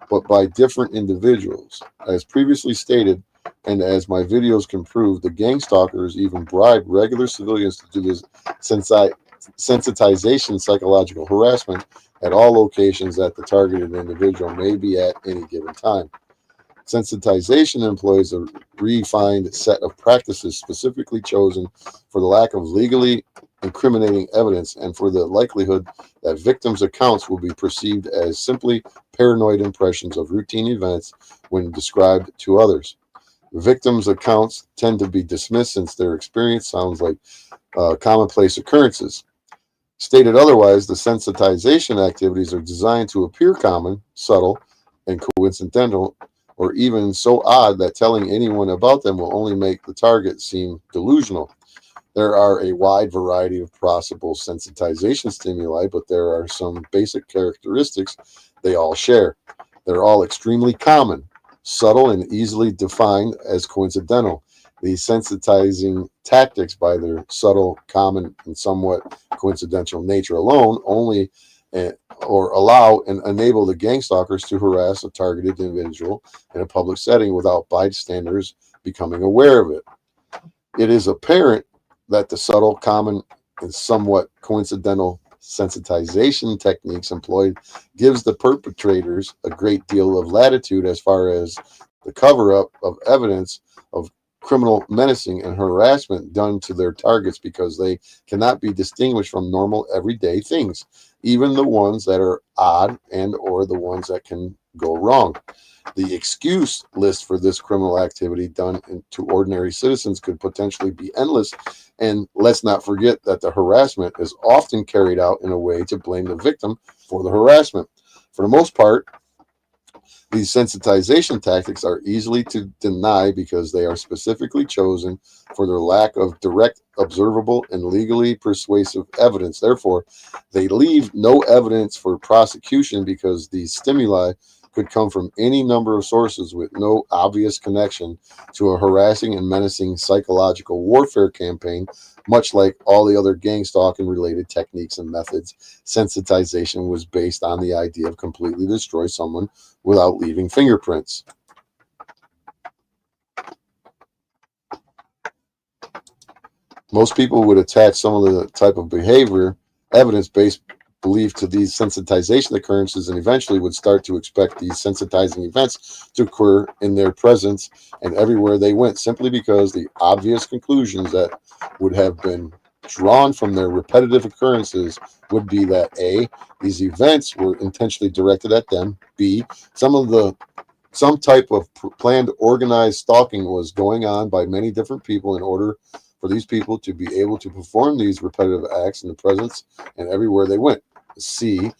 but by different individuals. As previously stated, and as my videos can prove, the gang stalkers even bribe regular civilians to do this sensitization psychological harassment at all locations that the targeted individual may be at any given time. Sensitization employs a refined set of practices specifically chosen for the lack of legally incriminating evidence and for the likelihood that victims' accounts will be perceived as simply paranoid impressions of routine events when described to others. Victims' accounts tend to be dismissed since their experience sounds like commonplace occurrences. Stated otherwise, the sensitization activities are designed to appear common, subtle, and coincidental, or even so odd that telling anyone about them will only make the target seem delusional. There are a wide variety of possible sensitization stimuli, but there are some basic characteristics they all share. They're all extremely common, subtle, and easily defined as coincidental. These sensitizing tactics, by their subtle, common, and somewhat coincidental nature alone, only or allow and enable the gang stalkers to harass a targeted individual in a public setting without bystanders becoming aware of it. It is apparent that the subtle, common, and somewhat coincidental sensitization techniques employed gives the perpetrators a great deal of latitude as far as the cover-up of evidence of criminal menacing and harassment done to their targets, because they cannot be distinguished from normal everyday things, even the ones that are odd and or the ones that can go wrong. The excuse list for this criminal activity done to ordinary citizens could potentially be endless, and let's not forget that the harassment is often carried out in a way to blame the victim for the harassment. For the most part, these sensitization tactics are easily to deny because they are specifically chosen for their lack of direct, observable, and legally persuasive evidence. Therefore, they leave no evidence for prosecution because these stimuli could come from any number of sources with no obvious connection to a harassing and menacing psychological warfare campaign. Much like all the other gang stalking related techniques and methods, sensitization was based on the idea of completely destroy someone without leaving fingerprints. Most people would attach some of the type of behavior, evidence-based belief to these sensitization occurrences, and eventually would start to expect these sensitizing events to occur in their presence and everywhere they went, simply because the obvious conclusions that would have been drawn from their repetitive occurrences would be that A, these events were intentionally directed at them, B, some of the Some type of planned organized stalking was going on by many different people in order for these people to be able to perform these repetitive acts in the presence and everywhere they went. C,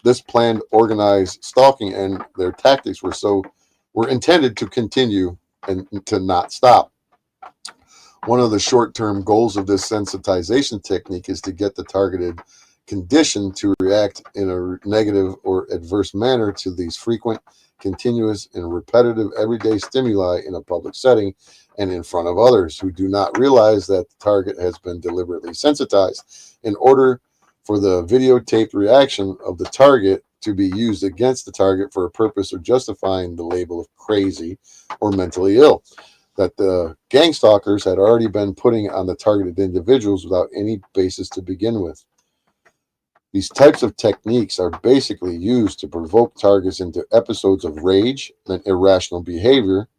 this planned organized stalking and their tactics were intended to continue and to not stop. One of the short-term goals of this sensitization technique is to get the targeted condition to react in a negative or adverse manner to these frequent, continuous, and repetitive everyday stimuli in a public setting and in front of others who do not realize that the target has been deliberately sensitized. In order for the videotaped reaction of the target to be used against the target for a purpose of justifying the label of crazy or mentally ill that the gang stalkers had already been putting on the targeted individuals without any basis to begin with. These types of techniques are basically used to provoke targets into episodes of rage and irrational behavior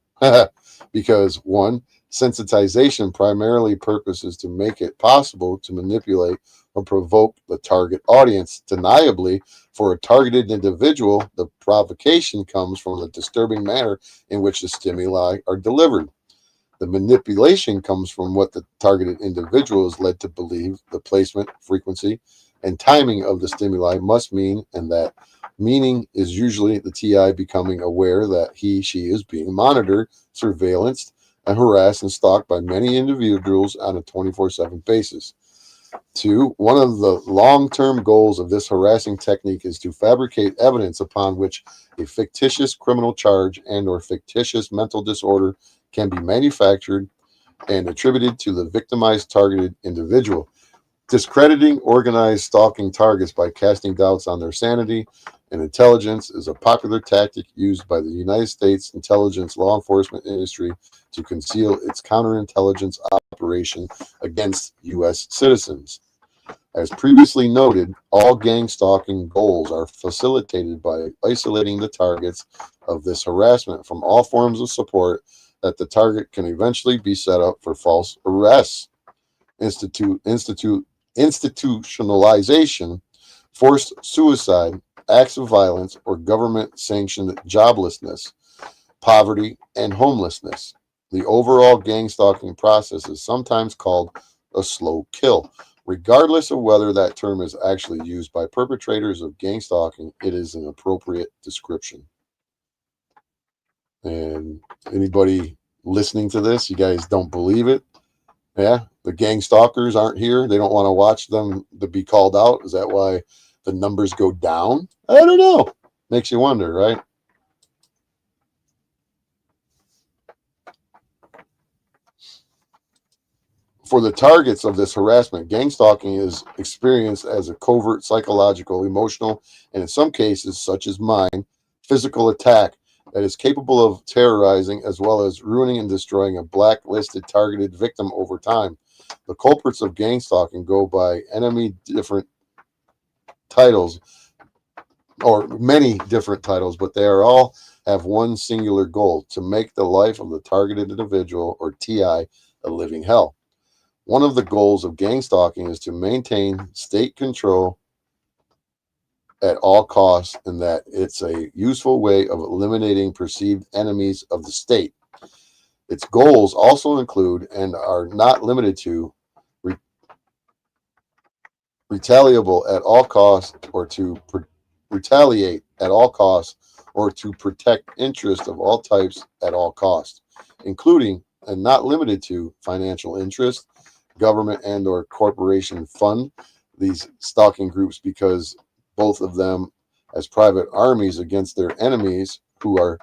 because, one, sensitization primarily purposes to make it possible to manipulate or provoke the target audience. Deniably, for a targeted individual, the provocation comes from the disturbing manner in which the stimuli are delivered. The manipulation comes from what the targeted individual is led to believe the placement, frequency, and timing of the stimuli must mean, and that meaning is usually the TI becoming aware that she is being monitored, surveillanced, and harassed and stalked by many individuals on a 24/7 basis. Two, one of the long-term goals of this harassing technique is to fabricate evidence upon which a fictitious criminal charge and or fictitious mental disorder can be manufactured and attributed to the victimized targeted individual. Discrediting organized stalking targets by casting doubts on their sanity and intelligence is a popular tactic used by the United States intelligence law enforcement industry to conceal its counterintelligence operation against U.S. citizens. As previously noted, all gang stalking goals are facilitated by isolating the targets of this harassment from all forms of support that the target can eventually be set up for false arrests. Institutionalization, forced suicide, acts of violence, or government-sanctioned joblessness, poverty, and homelessness. The overall gang stalking process is sometimes called a slow kill. Regardless of whether that term is actually used by perpetrators of gang stalking, it is an appropriate description. And anybody listening to this, you guys don't believe it? Yeah, the gang stalkers aren't here. They don't want to watch them to be called out. Is that why the numbers go down? I don't know. Makes you wonder, right? For the targets of this harassment, gang stalking is experienced as a covert psychological, emotional, and in some cases, such as mine, physical attack that is capable of terrorizing as well as ruining and destroying a blacklisted targeted victim over time. The culprits of gang stalking go by many different titles, but they are all have one singular goal: to make the life of the targeted individual, or TI, a living hell. One of the goals of gang stalking is to maintain state control at all costs, and that it's a useful way of eliminating perceived enemies of the state. Its goals also include and are not limited to retaliate at all costs, or to protect interests of all types at all costs, including and not limited to financial interest, government and or corporation fund these stalking groups, because both of them as private armies against their enemies, who are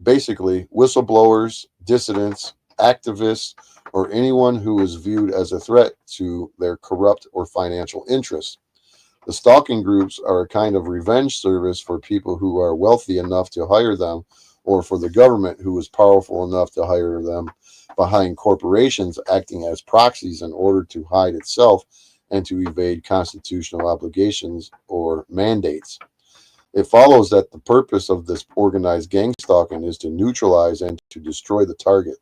basically whistleblowers, dissidents, activists, or anyone who is viewed as a threat to their corrupt or financial interests. The stalking groups are a kind of revenge service for people who are wealthy enough to hire them, or for the government who is powerful enough to hire them behind corporations acting as proxies in order to hide itself and to evade constitutional obligations or mandates. It follows that the purpose of this organized gang stalking is to neutralize and to destroy the target.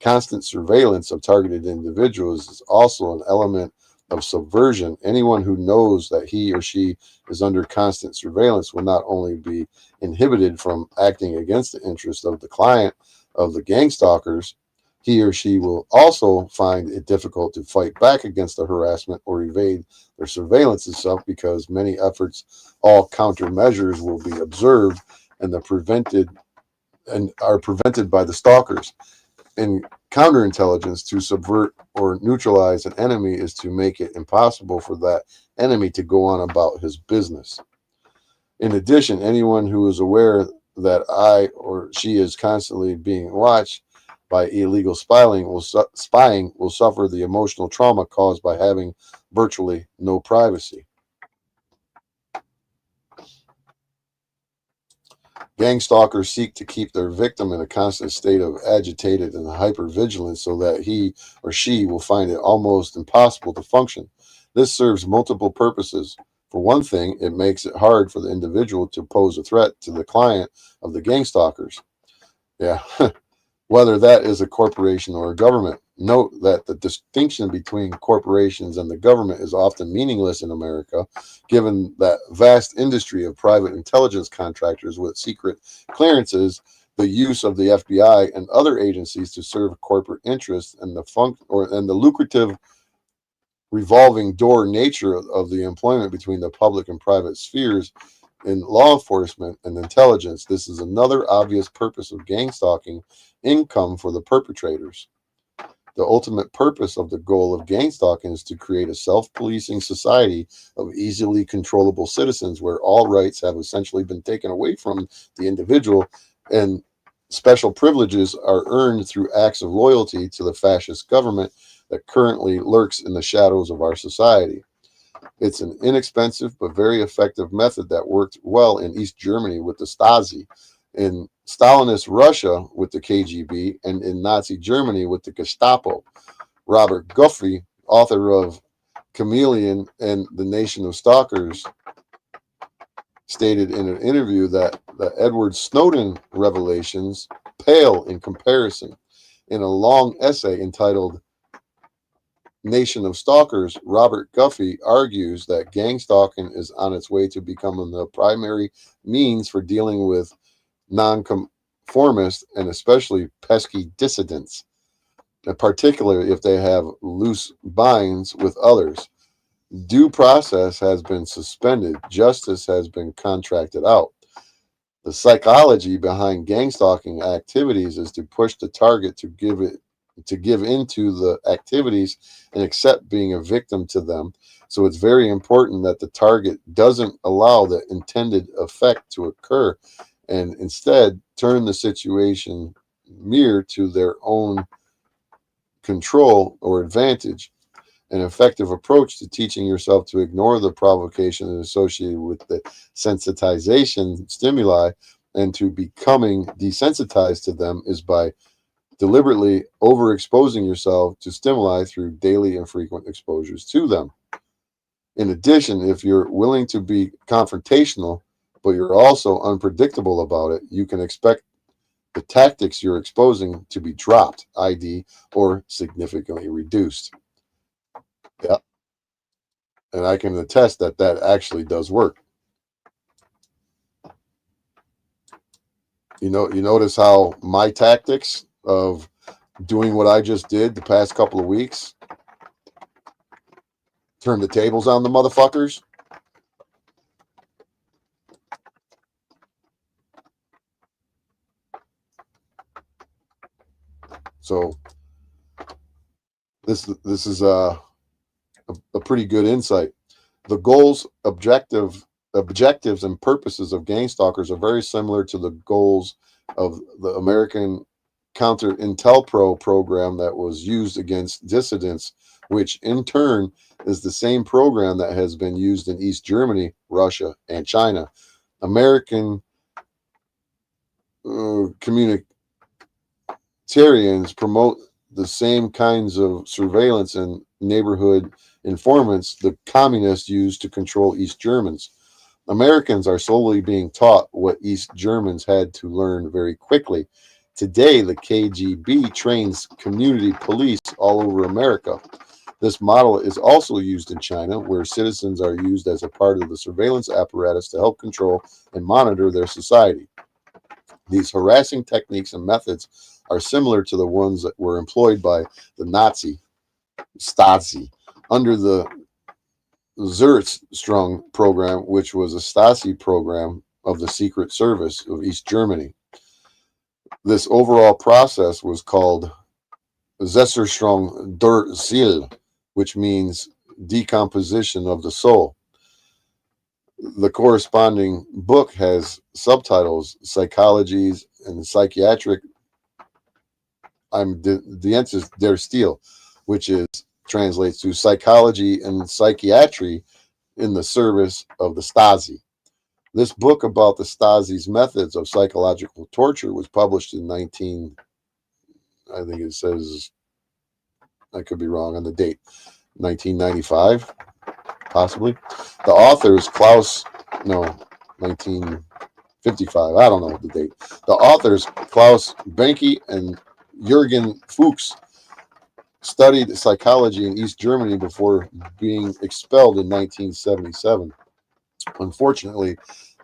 Constant surveillance of targeted individuals is also an element of subversion. Anyone who knows that he or she is under constant surveillance will not only be inhibited from acting against the interest of the client of the gang stalkers, he or she will also find it difficult to fight back against the harassment or evade their surveillance itself, because many efforts, all countermeasures, will be observed and are prevented by the stalkers. In counterintelligence, to subvert or neutralize an enemy is to make it impossible for that enemy to go on about his business. In addition, anyone who is aware that I or she is constantly being watched by illegal spying will suffer the emotional trauma caused by having virtually no privacy. Gang stalkers seek to keep their victim in a constant state of agitated and hypervigilance so that he or she will find it almost impossible to function. This serves multiple purposes. For one thing, it makes it hard for the individual to pose a threat to the client of the gang stalkers. Yeah, whether that is a corporation or a government. Note that the distinction between corporations and the government is often meaningless in America, given that vast industry of private intelligence contractors with secret clearances, the use of the FBI and other agencies to serve corporate interests, and the lucrative revolving door nature of the employment between the public and private spheres in law enforcement and intelligence. This is another obvious purpose of gang stalking: income for the perpetrators. The ultimate purpose of the goal of gang stalking is to create a self-policing society of easily controllable citizens where all rights have essentially been taken away from the individual and special privileges are earned through acts of loyalty to the fascist government that currently lurks in the shadows of our society. It's an inexpensive but very effective method that worked well in East Germany with the Stasi, in Stalinist Russia with the KGB, and in Nazi Germany with the Gestapo. Robert Guffey, author of Chameleon and the Nation of Stalkers, stated in an interview that the Edward Snowden revelations pale in comparison. In a long essay entitled Nation of Stalkers, Robert Guffey argues that gang stalking is on its way to becoming the primary means for dealing with nonconformists and especially pesky dissidents, and particularly if they have loose binds with others. Due process has been suspended. Justice has been contracted out. The psychology behind gang stalking activities is to push the target to give into the activities and accept being a victim to them. So it's very important that the target doesn't allow the intended effect to occur and instead turn the situation mirror to their own control or advantage. An effective approach to teaching yourself to ignore the provocation associated with the sensitization stimuli and to becoming desensitized to them is by deliberately overexposing yourself to stimuli through daily and frequent exposures to them. In addition, if you're willing to be confrontational, but you're also unpredictable about it, you can expect the tactics you're exposing to be dropped, i.e., or significantly reduced. Yeah. And I can attest that that actually does work. You notice how my tactics of doing what I just did the past couple of weeks turn the tables on the motherfuckers. So this is a pretty good insight. The goals, objectives, and purposes of gang stalkers are very similar to the goals of the American Counter-Intelpro program that was used against dissidents, which in turn is the same program that has been used in East Germany, Russia, and China. American communicarians promote the same kinds of surveillance and neighborhood informants the communists used to control East Germans. Americans are slowly being taught what East Germans had to learn very quickly. Today, the KGB trains community police all over America. This model is also used in China, where citizens are used as a part of the surveillance apparatus to help control and monitor their society. These harassing techniques and methods are similar to the ones that were employed by the Nazi Stasi under the Zerstrung program, which was a Stasi program of the Secret Service of East Germany. This overall process was called Zerstrung der Seele, which means decomposition of the soul. The corresponding book has subtitles, psychologies and psychiatric. The answer is der Stil, which translates to psychology and psychiatry in the service of the Stasi. This book about the Stasi's methods of psychological torture was published in I think it says, I could be wrong on the date, 1995, possibly. The author is 1955. I don't know the date. The authors, Klaus Benke and Jürgen Fuchs, studied psychology in East Germany before being expelled in 1977. Unfortunately,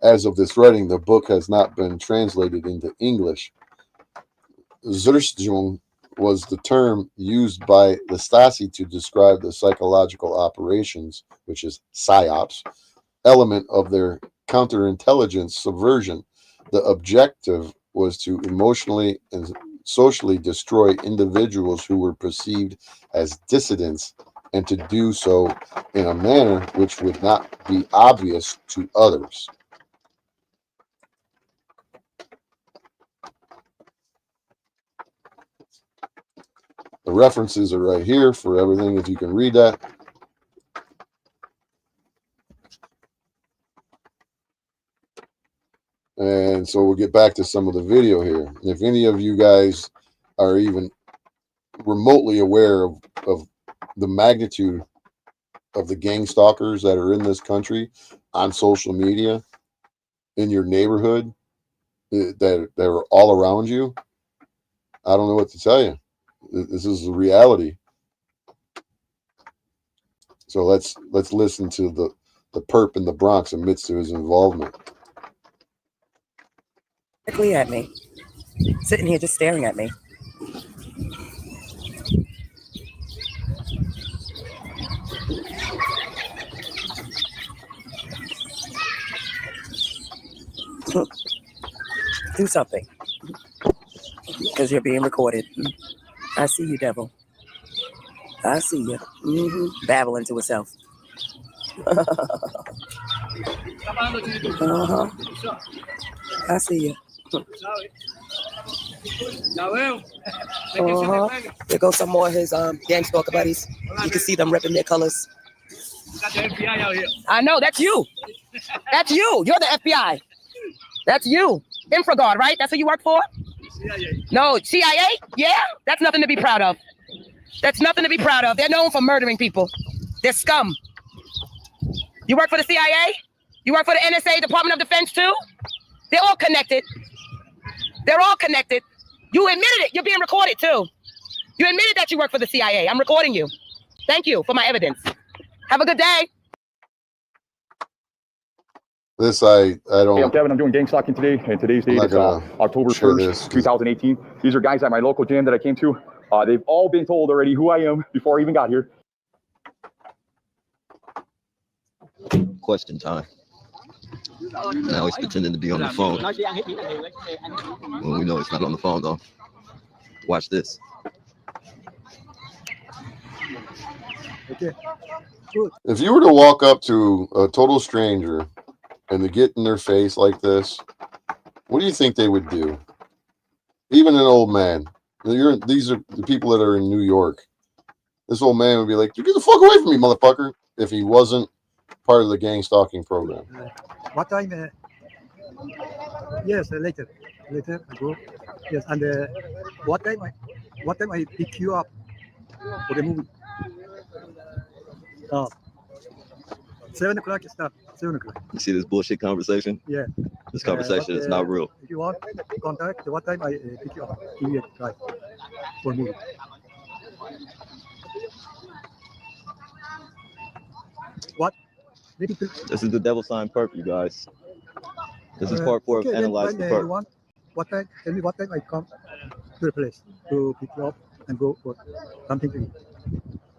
as of this writing, the book has not been translated into English. Zerstrung was the term used by the Stasi to describe the psychological operations, which is PSYOPs, element of their counterintelligence subversion. The objective was to emotionally and socially destroy individuals who were perceived as dissidents, and to do so in a manner which would not be obvious to others. The references are right here for everything, if you can read that. And so we'll get back to some of the video here. If any of you guys are even remotely aware of the magnitude of the gang stalkers that are in this country on social media, in your neighborhood, that are all around you, I don't know what to tell you. This is the reality. So let's listen to the perp in the Bronx admits to his involvement. At me, sitting here just staring at me. Do something, because you're being recorded. I see you, devil. I see you. Babbling to herself. I see you. There goes some more of his gang stalker buddies. You can see them repping their colors. Got the FBI out here. I know, that's you. That's you. You're the FBI. That's you. Infragard, right? That's who you work for? CIA. No, CIA? Yeah? That's nothing to be proud of. That's nothing to be proud of. They're known for murdering people. They're scum. You work for the CIA? You work for the NSA, Department of Defense, too? They're all connected. They're all connected. You admitted it. You're being recorded, too. You admitted that you work for the CIA. I'm recording you. Thank you for my evidence. Have a good day. This I don't. Hey, I'm Kevin. I'm doing gang stalking today, and today's date is October 1st, 2018. These are guys at my local gym that I came to. They've all been told already who I am before I even got here. Question time. Now he's pretending to be on the phone. Well, we know it's not on the phone, though. Watch this. Okay. If you were to walk up to a total stranger and to get in their face like this, what do you think they would do? Even an old man. These are the people that are in New York. This old man would be like, "Get the fuck away from me, motherfucker," if he wasn't part of the gang stalking program. What time? Yes, later ago. Yes, and what time I pick you up for the movie? 7 o'clock start. 7 o'clock. You see this bullshit conversation? Yeah. This conversation is not real. If you want contact, what time I pick you up? Immediate, right? For movie. What? Maybe to, This is the devil sign perp, you guys. This is part 4 okay, of then Analyze the when, you Perp. want, what time? Tell me what time I come to the place to pick you up and go for something to eat,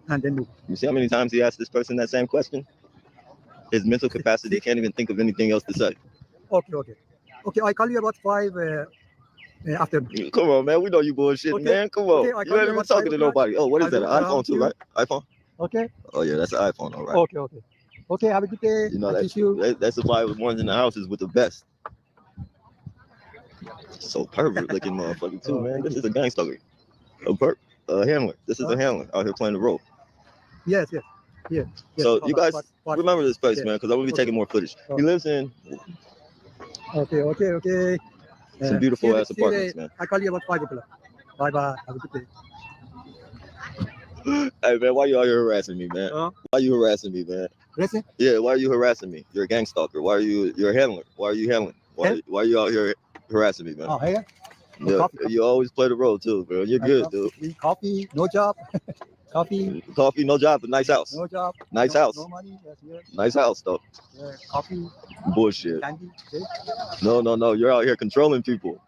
and then move. You see how many times he asked this person that same question? His mental capacity can't even think of anything else to say. Okay, okay, okay. I call you about 5 after. Come on, man. We know you bullshitting, Okay. man. Come on. Okay, I you call ain't you even about talking 5 to o'clock. nobody. Oh, what is I'll that? go An around iPhone too, you. right? iPhone? Okay. Oh, yeah, that's an iPhone, all right. Okay, okay. Okay, have a good day. You know, I kiss you. that's the 5 ones in the houses with the best. So pervert looking motherfucker, too, man. This is a gangster. A perp. A handler. This is a handler out here playing the role. Yes, yes. Yeah. Yes. So you guys What? remember this place, Yeah. man, because I'm gonna be taking more footage. Oh. He lives in Okay, okay, okay. some beautiful ass see you apartments, later. man. I call you about 5 o'clock. Bye bye. Have a good day. Hey man, why you out here harassing me, man? Why you harassing me, man? Listen. Yeah, why are you harassing me? You're a gang stalker. Why are you're a handler? Why are you handling? Why are you out here harassing me, man? Oh, hey. Yeah, Coffee. you always play the role too, bro. You're good, dude. Coffee, no job. Coffee. Coffee, no job, but nice house. No job. Nice no, house. No money. Yes, yes. Nice house, though. Yeah, coffee. Bullshit. Candy. Okay. No. You're out here controlling people.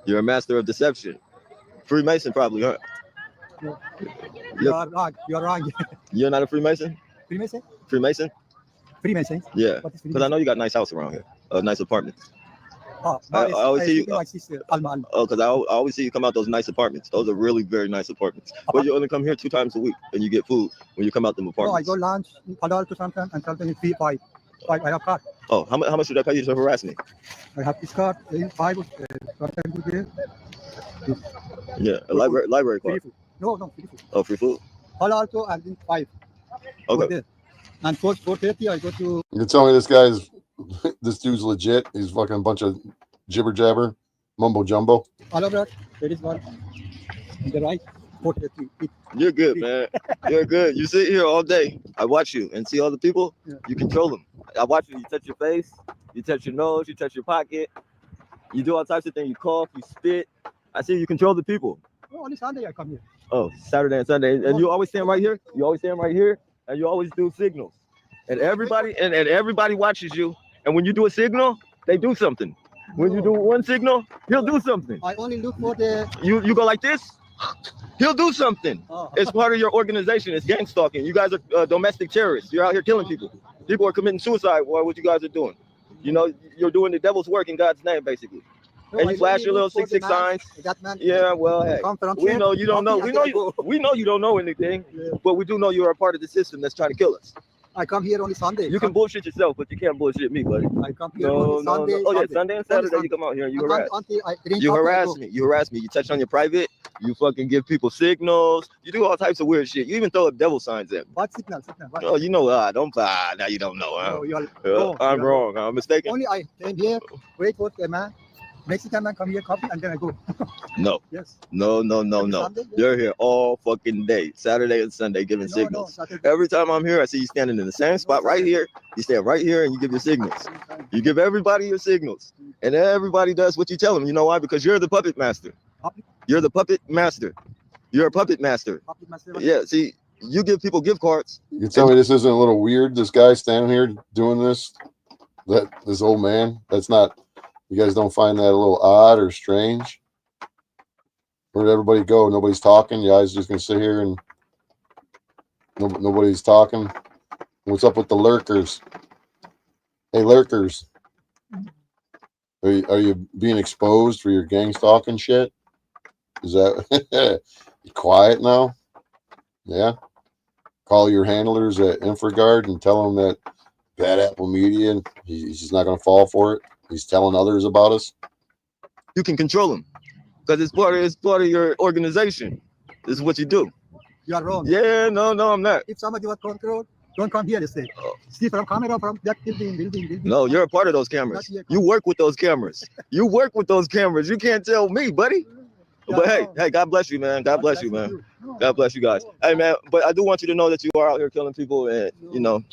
You're a master of deception. Freemason, probably, huh? No. You are wrong. You are wrong. You're not a Freemason? Freemason? Freemason? Freemason? Yeah. What is Because I know you got a nice house around here. A nice apartment. Oh, I always see you. My sister, Alma. Oh, because I always see you come out those nice apartments. Those are really very nice apartments. But you only come here 2 times a week, and you get food when you come out them No, I apartments. go lunch in Palo Alto sometimes, and sometimes in 5. I have car. Oh, how much should I pay you to harass me? I have this car in 5. Sometimes go there. Yeah, a library card. No, free food. Oh, free food. Palo Alto and in 5. Okay. There. And 4:30 I go to. You can tell me this dude's legit. He's fucking a bunch of jibber jabber, mumbo jumbo. Hello, brother. There is one. On the right. 4:30. You're good, man. You're good. You sit here all day. I watch you and see all the people. Yeah. You control them. I watch you. You touch your face. You touch your nose. You touch your pocket. You do all types of things. You cough. You spit. I see you control the people. Oh, only Sunday I come here. Oh, Saturday and Sunday. And you always stand right here. You always stand right here. And you always do signals. And everybody and everybody watches you. And when you do a signal, they do something. When you do one signal, he'll do something. I only look for the. You go like this. He'll do something. Oh. It's part of your organization. It's gang stalking. You guys are domestic terrorists. You're out here killing people. People are committing suicide while what you guys are doing. You know, you're doing the devil's work in God's name, basically. No, And you I flash only your little look for 666 the man, signs. That man. Yeah, well, hey, Come from we camp, know you don't know. coffee, We know and then I we know you don't know anything, but we do know you're a part of the system that's trying to kill us. I come here only Sunday. You can bullshit yourself, but you can't bullshit me, buddy. I come here No. only Sunday. Oh yeah, Sunday. Sunday and Only Saturday you come out here and you I harass. come until I drink You coffee, I harass go. me. You harass me. You touch on your private. You fucking give people signals. You do all types of weird shit. You even throw up devil signs at me. What signal? What? Oh, you know, don't. Now you don't know. Huh? No, you are I'm you are wrong. I'm mistaken. Only I came here, wait for the man, Mexican man come here, coffee, and then I go. No. Yes. No. Sunday, yeah. You're here all fucking day, Saturday and Sunday, giving No, signals. Saturday. Every time I'm here, I see you standing in the same spot right here. You stand right here and you give your signals. You give everybody your signals, and everybody does what you tell them. You know why? Because you're the puppet master. Puppet? You're the puppet master. You're a puppet master. Puppet master. Yeah. See, you give people gift cards. You can tell me this isn't a little weird. This guy standing here doing this. This old man. That's not. You guys don't find that a little odd or strange? Where'd everybody go? Nobody's talking. You guys just gonna sit here and nobody's talking. What's up with the lurkers? Hey, lurkers. Are you being exposed for your gang stalking shit? Is that you quiet now? Yeah. Call your handlers at Infragard and tell them that Bad Apple Media, he's just not going to fall for it. He's telling others about us. You can control them because it's part of your organization. This is what you do. You are wrong. Yeah, no, I'm not. If somebody was control, don't come here. They say, see from camera from that building. No, you're a part of those cameras. You work with those cameras. You work with those cameras. You can't tell me, buddy. But hey, God bless you, man. God bless you, man. God bless you guys. Hey, man, but I do want you to know that you are out here killing people, and you know,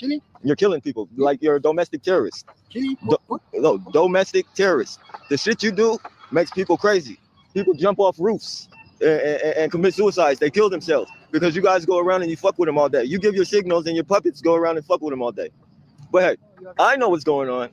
you're killing people like you're a domestic terrorist. Domestic terrorist. The shit you do makes people crazy. People jump off roofs. and commit suicides. They kill themselves because you guys go around and you fuck with them all day. You give your signals and your puppets go around and fuck with them all day. But hey, I know what's going on.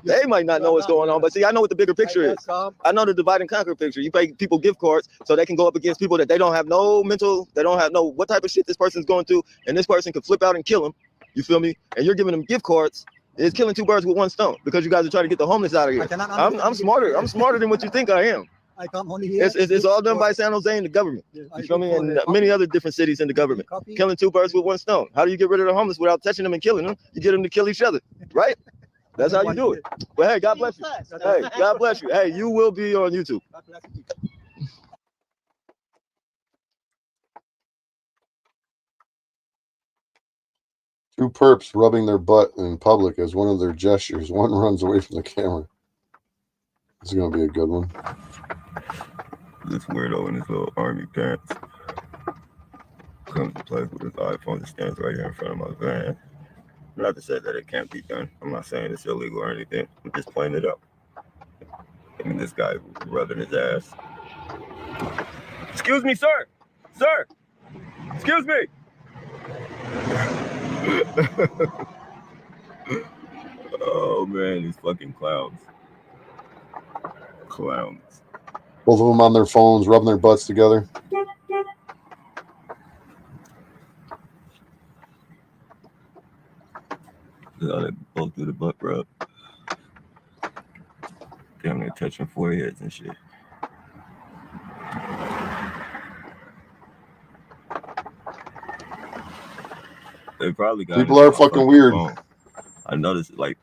They might not know what's going on, but see, I know what the bigger picture is. I know the divide and conquer picture. You pay people gift cards so they can go up against people that they don't have no mental, they don't have no what type of shit this person's going through, and this person could flip out and kill him. You feel me? And you're giving them gift cards. It's killing two birds with one stone because you guys are trying to get the homeless out of here. I'm smarter. I'm smarter than what you think I am. I come only here. It's all done by San Jose and the government. You feel me? And many other different cities in the government. Killing two birds with one stone. How do you get rid of the homeless without touching them and killing them? You get them to kill each other, right? That's how you do it. But hey, God bless you. Hey, God bless you. Hey, you will be on YouTube. Two perps rubbing their butt in public as one of their gestures. One runs away from the camera. This is going to be a good one. This weirdo in his little army pants comes to play with his iPhone and stands right here in front of my van. Not to say that it can't be done. I'm not saying it's illegal or anything. I'm just playing it up. And this guy rubbing his ass. Excuse me, sir. Sir. Excuse me. Oh, man, these fucking clowns. Clowns. Both of them on their phones, rubbing their butts together. They both do the butt rub. Damn, they're touching foreheads and shit. They probably got people are fucking weird. Phone. I noticed, like,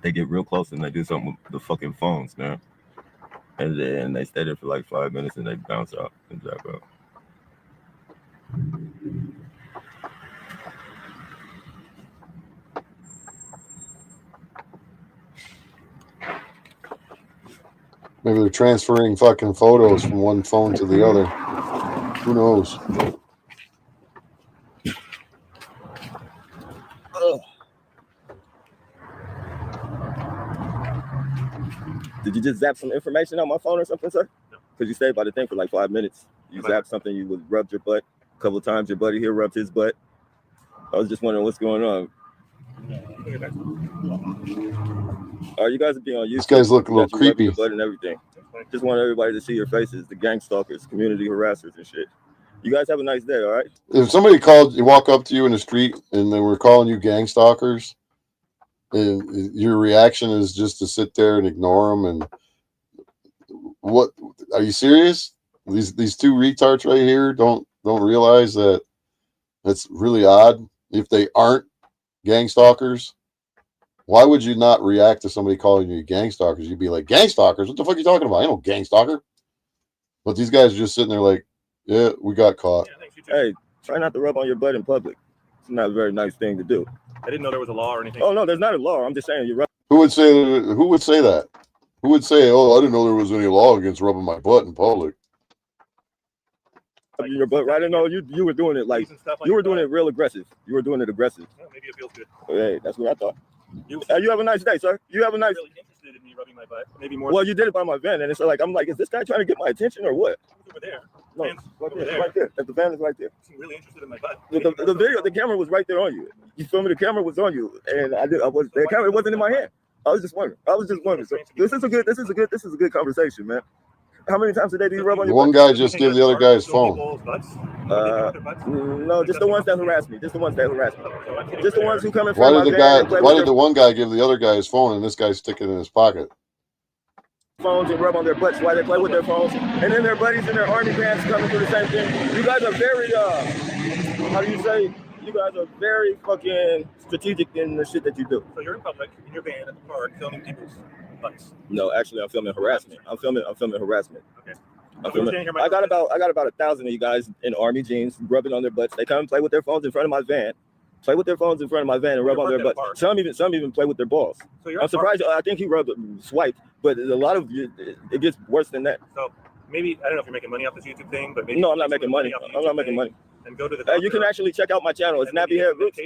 they get real close and they do something with the fucking phones, man. And then they stay there for like 5 minutes and they bounce out and drop out. Maybe they're transferring fucking photos from one phone to the other. Who knows? Did you just zap some information on my phone or something, sir? Because you stayed by the thing for like 5 minutes. You zapped something, you would rub your butt. A couple of times your buddy here rubbed his butt. I was just wondering what's going on. You guys are being on YouTube. These guys look a little creepy. Your butt and everything. Just want everybody to see your faces, the gang stalkers, community harassers and shit. You guys have a nice day, all right? If somebody called, you walk up to you in the street and they were calling you gang stalkers, and your reaction is just to sit there and ignore them, and what are you serious? These two retards right here don't realize that it's really odd if they aren't gang stalkers. Why would you not react to somebody calling you gang stalkers? You'd be like, gang stalkers? What the fuck are you talking about? I ain't no gang stalker. But these guys are just sitting there like, yeah, we got caught. Hey, try not to rub on your butt in public. It's not a very nice thing to do. I didn't know there was a law or anything. Oh, no, there's not a law. I'm just saying you're right. Who would say that? Who would say that? Who would say, oh, I didn't know there was any law against rubbing my butt in public? Your butt, right? I know you were doing it like you were doing it real aggressive. You were doing it aggressive. Yeah, maybe it feels good. Hey, that's what I thought. You have a nice day, sir. You have a nice. Really interested in me rubbing my butt, maybe more. Well, you did it by my van, and it's like I'm like, is this guy trying to get my attention or what? Over there. No, right there. The van is right there. I'm really interested in my butt. The video, the camera was right there on you. You feel me? The camera was on you, and the camera wasn't in my hand. I was just wondering. So this is a good conversation, man. How many times a day do you rub on your one butt? guy just gave the other guy his phone. No, just the ones that harass me. Just the ones Just the ones who come in front of my van. Why did the one guy give the other guy his phone and this guy stick it in his pocket? Phones and rub on their butts while they play with their phones, and then their buddies in their army pants coming through the same thing. You guys are very how do you say? You guys are very fucking strategic in the shit that you do. So you're in public in your van at the park filming people's butts. No, actually, I'm filming harassment. I'm filming harassment. Okay. I got about 1,000 of you guys in army jeans rubbing on their butts. They come and play with their phones in front of my van. And rub on their butts. Some even play with their balls. So I'm surprised. I think he swiped, but a lot of it gets worse than that. So maybe I don't know if you're making money off this YouTube thing, but maybe no, I'm not making money. I'm not making money. And go to the you can actually check out my channel. It's Nappy Hair Roots.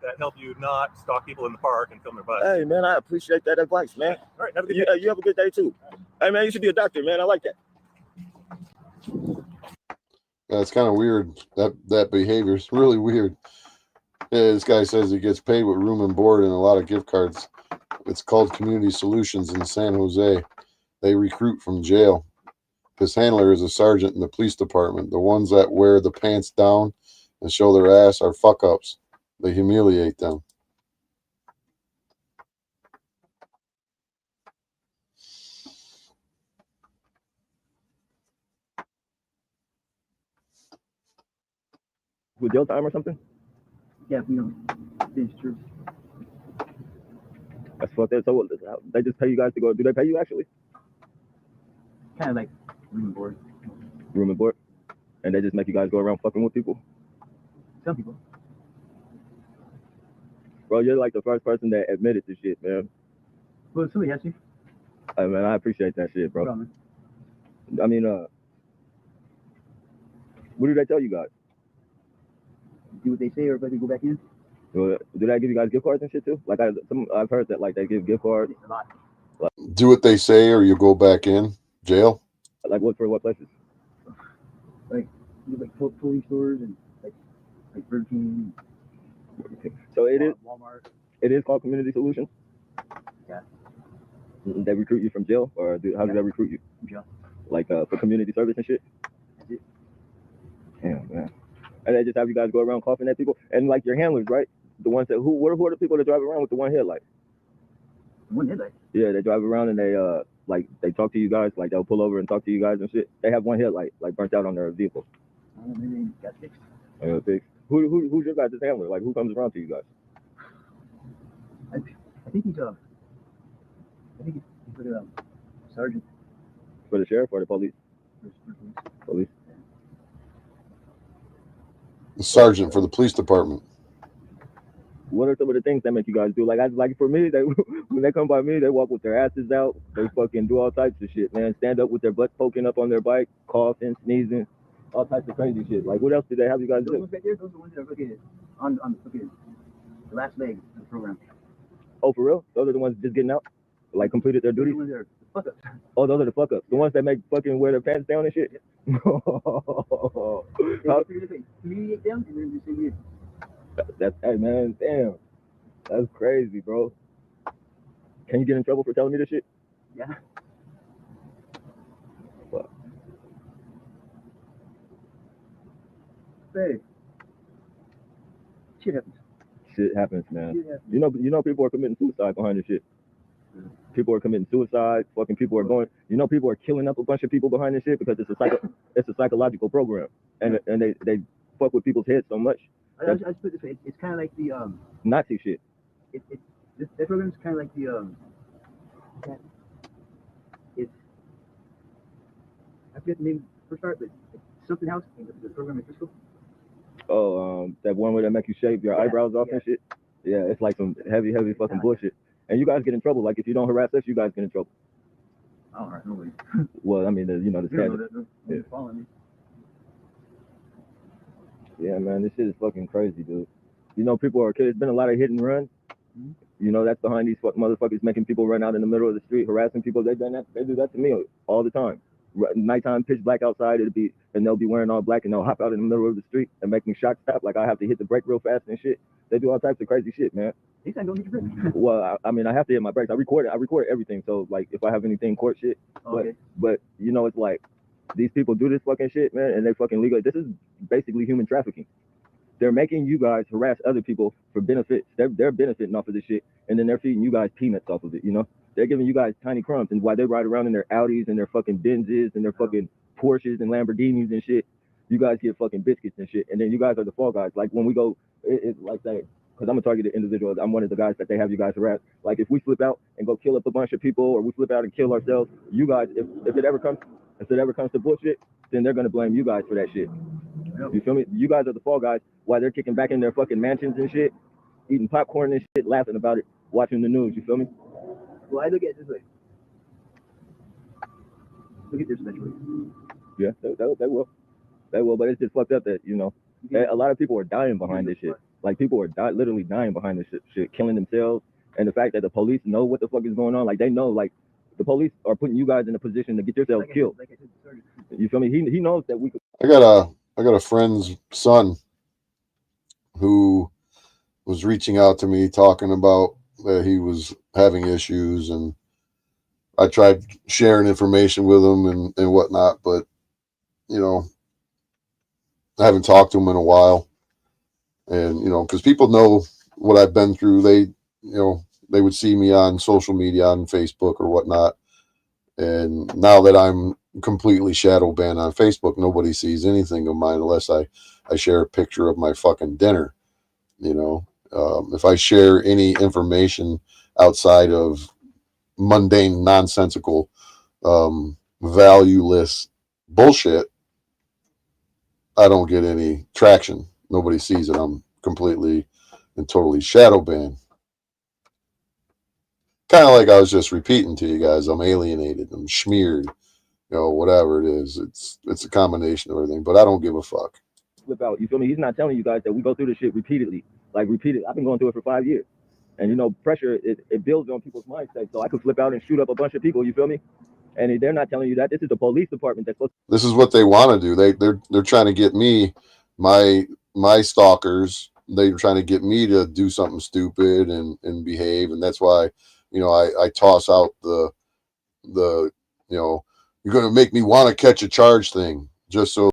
That help you not stalk people in the park and film their butts. Hey man, I appreciate that advice, man. All right, have a good day. You have a good day too. Hey man, you should be a doctor, man. I like that. That's kind of weird. That behavior is really weird. Yeah, this guy says he gets paid with room and board and a lot of gift cards. It's called Community Solutions in San Jose. They recruit from jail. His handler is a sergeant in the police department. The ones that wear the pants down and show their ass are fuck-ups. They humiliate them. With jail time or something? Yeah, we don't finish troops. That's what they so they just pay you guys to go. Do they pay you actually? Kind of like room and board. Room and board, and they just make you guys go around fucking with people. Some people. Bro, you're like the first person that admitted to shit, man. Well, somebody has to. I mean, I appreciate that shit, bro. Problem. I mean, what do they tell you guys? Do what they say, or everybody go back in. Do they give you guys gift cards and shit too? Like I've heard that like they give gift cards. A lot. Like, do what they say, or you go back in jail. Like what places? Like clothing stores and like Burger King. So it is Walmart. It is called Community Solutions. Yeah. They recruit you from jail, or how do they recruit you? From jail. Like for community service and shit. That's it. Damn, man. And they just have you guys go around coughing at people, and like your handlers, right? The ones that who are the people that drive around with the one headlight? One headlight. Yeah, they drive around and they talk to you guys, like they'll pull over and talk to you guys and shit. They have one headlight like burnt out on their vehicle. Maybe they got fixed. Fixed. Who's your guys' handler? Like who comes around to you guys? I think he's for the sergeant. For the sheriff or the police? Police. The sergeant for the police department. What are some of the things that make you guys do? Like for me, when they come by me, they walk with their asses out. They fucking do all types of shit, man. Stand up with their butt poking up on their bike, coughing, sneezing, all types of crazy shit. Like what else do they have you guys do? Those right there, those are the ones that are located on the last leg of the program. Oh, for real? Those are the ones just getting out? Like completed their duties? Those are the fuck ups. Oh, those are the fuck ups. The ones that make fucking wear their pants down and shit? Yep. They humiliate them and then they say weird. Hey man, damn. That's crazy, bro. Can you get in trouble for telling me this shit? Yeah. What? Hey. Shit happens. Shit happens, man. Shit happens. You know people are committing suicide behind this shit. People are committing suicide. Fucking people are going. You know people are killing up a bunch of people behind this shit because it's a psychological program, and they fuck with people's heads so much. I just put it this way. It's kind of like the Nazi shit. That program's kind of like the it's I forget the name for start, but something else. The program in Frisco. Oh, that one where they make you shave your eyebrows off and shit. Yeah, it's like some heavy fucking bullshit. And you guys get in trouble. Like if you don't harass us, you guys get in trouble. I don't harass nobody. Well, I mean, the standard. Yeah. Following me. Yeah, man, this shit is fucking crazy, dude. You know, there's been a lot of hit and run. Mm-hmm. You know, that's behind these fucking motherfuckers making people run out in the middle of the street, harassing people. They do that to me all the time. Nighttime, pitch black outside, and they'll be wearing all black and they'll hop out in the middle of the street and make me shock stop. Like I have to hit the brake real fast and shit. They do all types of crazy shit, man. These guys don't hit your brakes. Well, I mean, I have to hit my brakes. I record everything. So like, if I have anything court shit, Okay. but you know, it's like these people do this fucking shit, man, and they fucking legal. This is basically human trafficking. They're making you guys harass other people for benefits. They're benefiting off of this shit, and then they're feeding you guys peanuts off of it. You know, they're giving you guys tiny crumbs, and while they ride around in their Audis and their fucking Benzes and their fucking Porsches and Lamborghinis and shit, you guys get fucking biscuits and shit, and then you guys are the fall guys. Like when we go, it's like that. Because I'm a targeted individual. I'm one of the guys that they have you guys harass. Like if we flip out and go kill up a bunch of people, or we flip out and kill ourselves, you guys, if it ever comes to bullshit, then they're gonna blame you guys for that shit. You feel me? You guys are the fall guys while they're kicking back in their fucking mansions and shit, eating popcorn and shit, laughing about it, watching the news. You feel me? Well, I look at it this way. Look at this way. Yeah, they will, but it's just fucked up that, you know, a lot of people are dying behind this shit. Like people are literally dying behind this shit, killing themselves. And the fact that the police know what the fuck is going on, like they know, like The police are putting you guys in a position to get yourselves killed. You feel me? He knows that we could. I got a friend's son who was reaching out to me talking about that he was having issues, and I tried sharing information with him and whatnot, but you know, I haven't talked to him in a while. And you know, because people know what I've been through, they would see me on social media, on Facebook or whatnot. And now that I'm completely shadow banned on Facebook, nobody sees anything of mine unless I share a picture of my fucking dinner. You know, if I share any information outside of mundane, nonsensical, valueless bullshit, I don't get any traction. Nobody sees it. I'm completely and totally shadow banned. Kind of like I was just repeating to you guys, I'm alienated, I'm smeared, you know, whatever it is. It's a combination of everything, but I don't give a fuck. Flip out. You feel me? He's not telling you guys that we go through this shit repeatedly. Like repeated. I've been going through it for 5 years. And you know, pressure, it builds on people's mindsets. So I could flip out and shoot up a bunch of people, you feel me? And they're not telling you that. This is the police department that's supposed to. This is what they want to do. They're trying to get me, my stalkers, they're trying to get me to do something stupid and behave. And that's why, you know, I toss out the you know, you're going to make me want to catch a charge thing, just so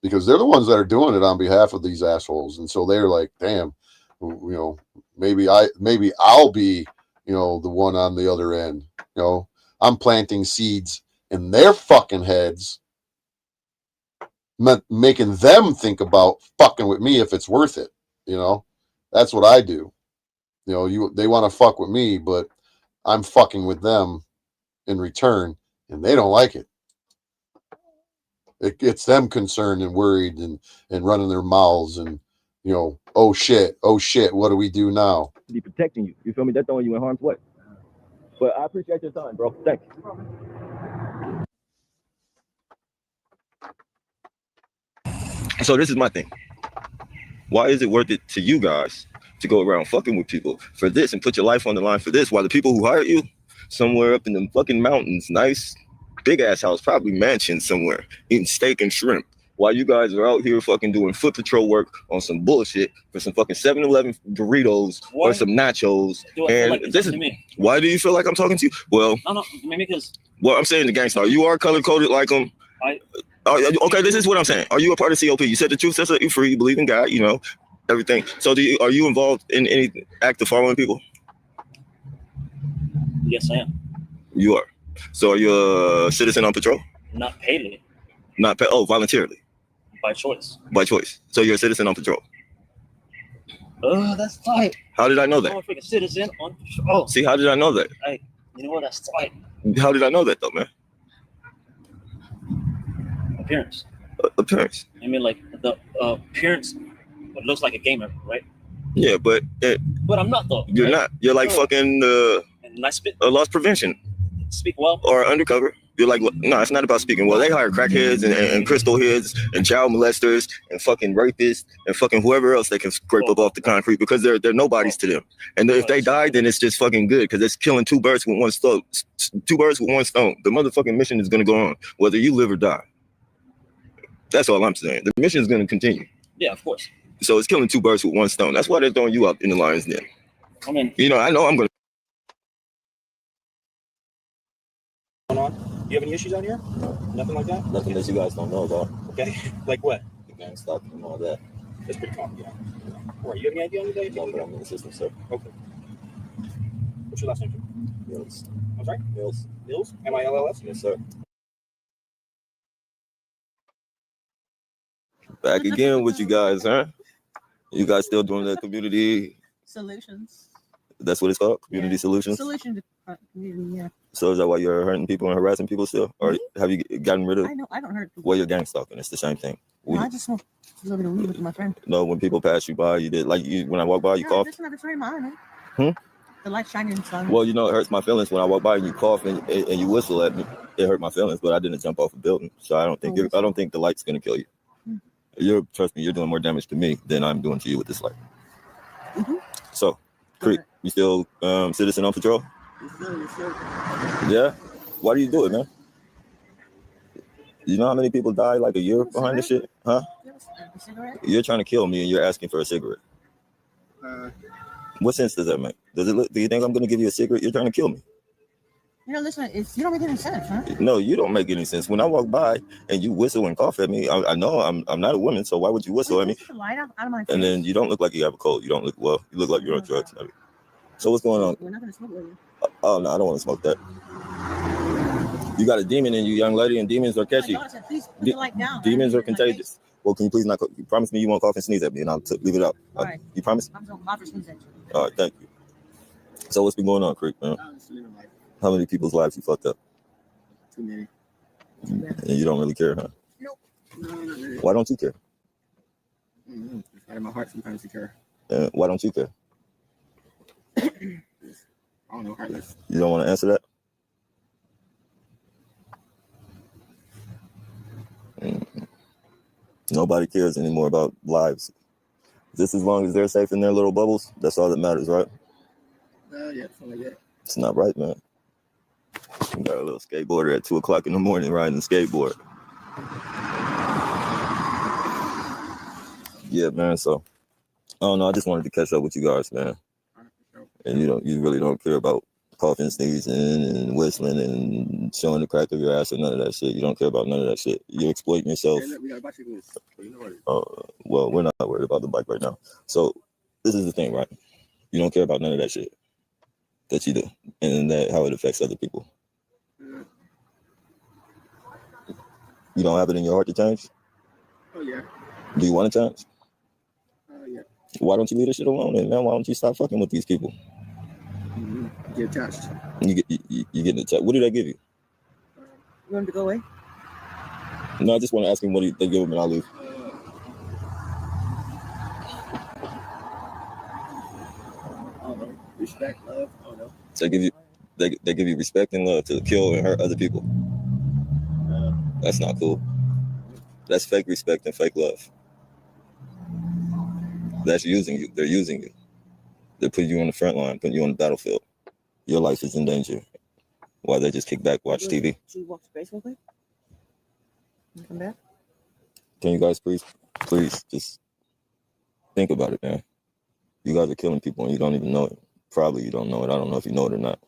because they're the ones that are doing it on behalf of these assholes. And so they're like, damn, you know, maybe I'll be, you know, the one on the other end. You know, I'm planting seeds in their fucking heads, making them think about fucking with me if it's worth it. You know, that's what I do. You know, they want to fuck with me, but I'm fucking with them in return, and they don't like it. It gets them concerned and worried and running their mouths and, you know, oh shit, what do we do now? Be protecting you. You feel me? They're throwing you in harm's way. But I appreciate your time, bro. Thanks. So this is my thing. Why is it worth it to you guys to go around fucking with people for this and put your life on the line for this, while the people who hired you somewhere up in the fucking mountains, nice big ass house, probably mansion somewhere, eating steak and shrimp, while you guys are out here fucking doing foot patrol work on some bullshit for some fucking 7-Eleven burritos or some nachos? And like this is why do you feel like I'm talking to you? Well, no, maybe because. Well, I'm saying the gangster. You are color coded like them. Okay, this is what I'm saying. Are you a part of COP? You said the truth sets you free. You believe in God. You know everything. So are you involved in any act of following people? Yes, I am. You are. So are you a citizen on patrol? Not paidly. Not pay. Oh, voluntarily. By choice. By choice. So you're a citizen on patrol. Oh, that's tight. How did I know that? I'm a freaking citizen on patrol. See, how did I know that? You know what? That's tight. How did I know that though, man? Appearance. Appearance. I mean, like the appearance, what looks like a gamer, right? Yeah, but I'm not though. You're not. You're like fucking and I spit. Loss prevention. Speak well. Or undercover. You're like, no, it's not about speaking well. They hire crackheads and crystal heads and child molesters and fucking rapists and fucking whoever else they can scrape up off the concrete because they're nobodies to them. And if they die, then it's just fucking good because it's killing two birds with one stone. The motherfucking mission is gonna go on whether you live or die. That's all I'm saying. The mission is gonna continue. Yeah, of course. So it's killing two birds with one stone. That's why they're throwing you out in the lion's den. I mean, you know I'm gonna. You have any issues out here? Nothing like that? Nothing that you guys don't know about. Okay. Like what? The gang stuff and all that. That's pretty common, yeah. All right, you have any idea on your day? No, but I'm in the system, sir. Okay. What's your last name, sir? Mills. I'm sorry? Mills. Mills? M-I-L-L-S? Yes, sir. Back again with you guys, huh? You guys still doing the community solutions? That's what it's called? Community solutions? Solution to community, yeah. So is that why you're hurting people and harassing people still? Or have you gotten rid of? I don't hurt people. Well, you're gang stalking. It's the same thing. No, I just smoke a little bit of weed with my friend. No, when people pass you by, you did when I walk by, you cough. That's another story, mine. Hmm? The light shining sun. Well, you know, it hurts my feelings when I walk by and you cough and you whistle at me. It hurt my feelings, but I didn't jump off a building, so I don't think the light's gonna kill you. Trust me, you're doing more damage to me than I'm doing to you with this light. So, Creek, you still citizen on patrol? Yeah? Why do you do it, man? You know how many people die like a year behind this shit? Huh? A cigarette? You're trying to kill me and you're asking for a cigarette. What sense does that make? Does it look, do you think I'm going to give you a cigarette? You're trying to kill me. You know, listen, you don't make any sense, huh? No, you don't make any sense. When I walk by and you whistle and cough at me, I know I'm not a woman, so why would you whistle at me? Take the light out of my face. And then you don't look like you have a cold. You don't look well. You look like you're on drugs. So what's going on? We're not going to smoke with you. Oh no, I don't want to smoke that. You got a demon in you, young lady, and demons are catchy. My daughter said, please put the light down. Demons are contagious. Well, can you please not? You promise me you won't cough and sneeze at me, and I'll leave it out. All right. You promise? I'm going to cough and sneeze at you. All right, thank you. So what's been going on, Creek, man? How many people's lives you fucked up? Too many. And you don't really care, huh? Nope. No, not really. Why don't you care? It's out of my heart sometimes to care. Why don't you care? I don't know, heartless. You don't want to answer that? Nobody cares anymore about lives. Just as long as they're safe in their little bubbles, that's all that matters, right? Yeah, something like that. It's not right, man. You got a little skateboarder at 2 o'clock in the morning riding a skateboard. Yeah, man. So I don't know. I just wanted to catch up with you guys, man. And you really don't care about coughing, sneezing, and whistling, and showing the crack of your ass, or none of that shit. You don't care about none of that shit. You're exploiting yourself. Hey, look, we got bicycles. Well, we're not worried about the bike right now. So this is the thing, right? You don't care about none of that shit that you do, and that how it affects other people. You don't have it in your heart to change? Oh, yeah. Do you want to change? Yeah. Why don't you leave this shit alone, then, man? Why don't you stop fucking with these people? Get attached. You get attached. What did I give you? You want him to go away? No, I just want to ask him what they give him, and I'll leave. I don't know. Respect, love. I don't know. They give you respect and love to kill and hurt other people. That's not cool. That's fake respect and fake love. That's using you. They're using you. They're putting you on the front line, putting you on the battlefield. Your life is in danger while they just kick back, watch TV. Should we walk to base real quick? Come back? Can you guys please just think about it, man? You guys are killing people and you don't even know it. Probably you don't know it. I don't know if you know it or not.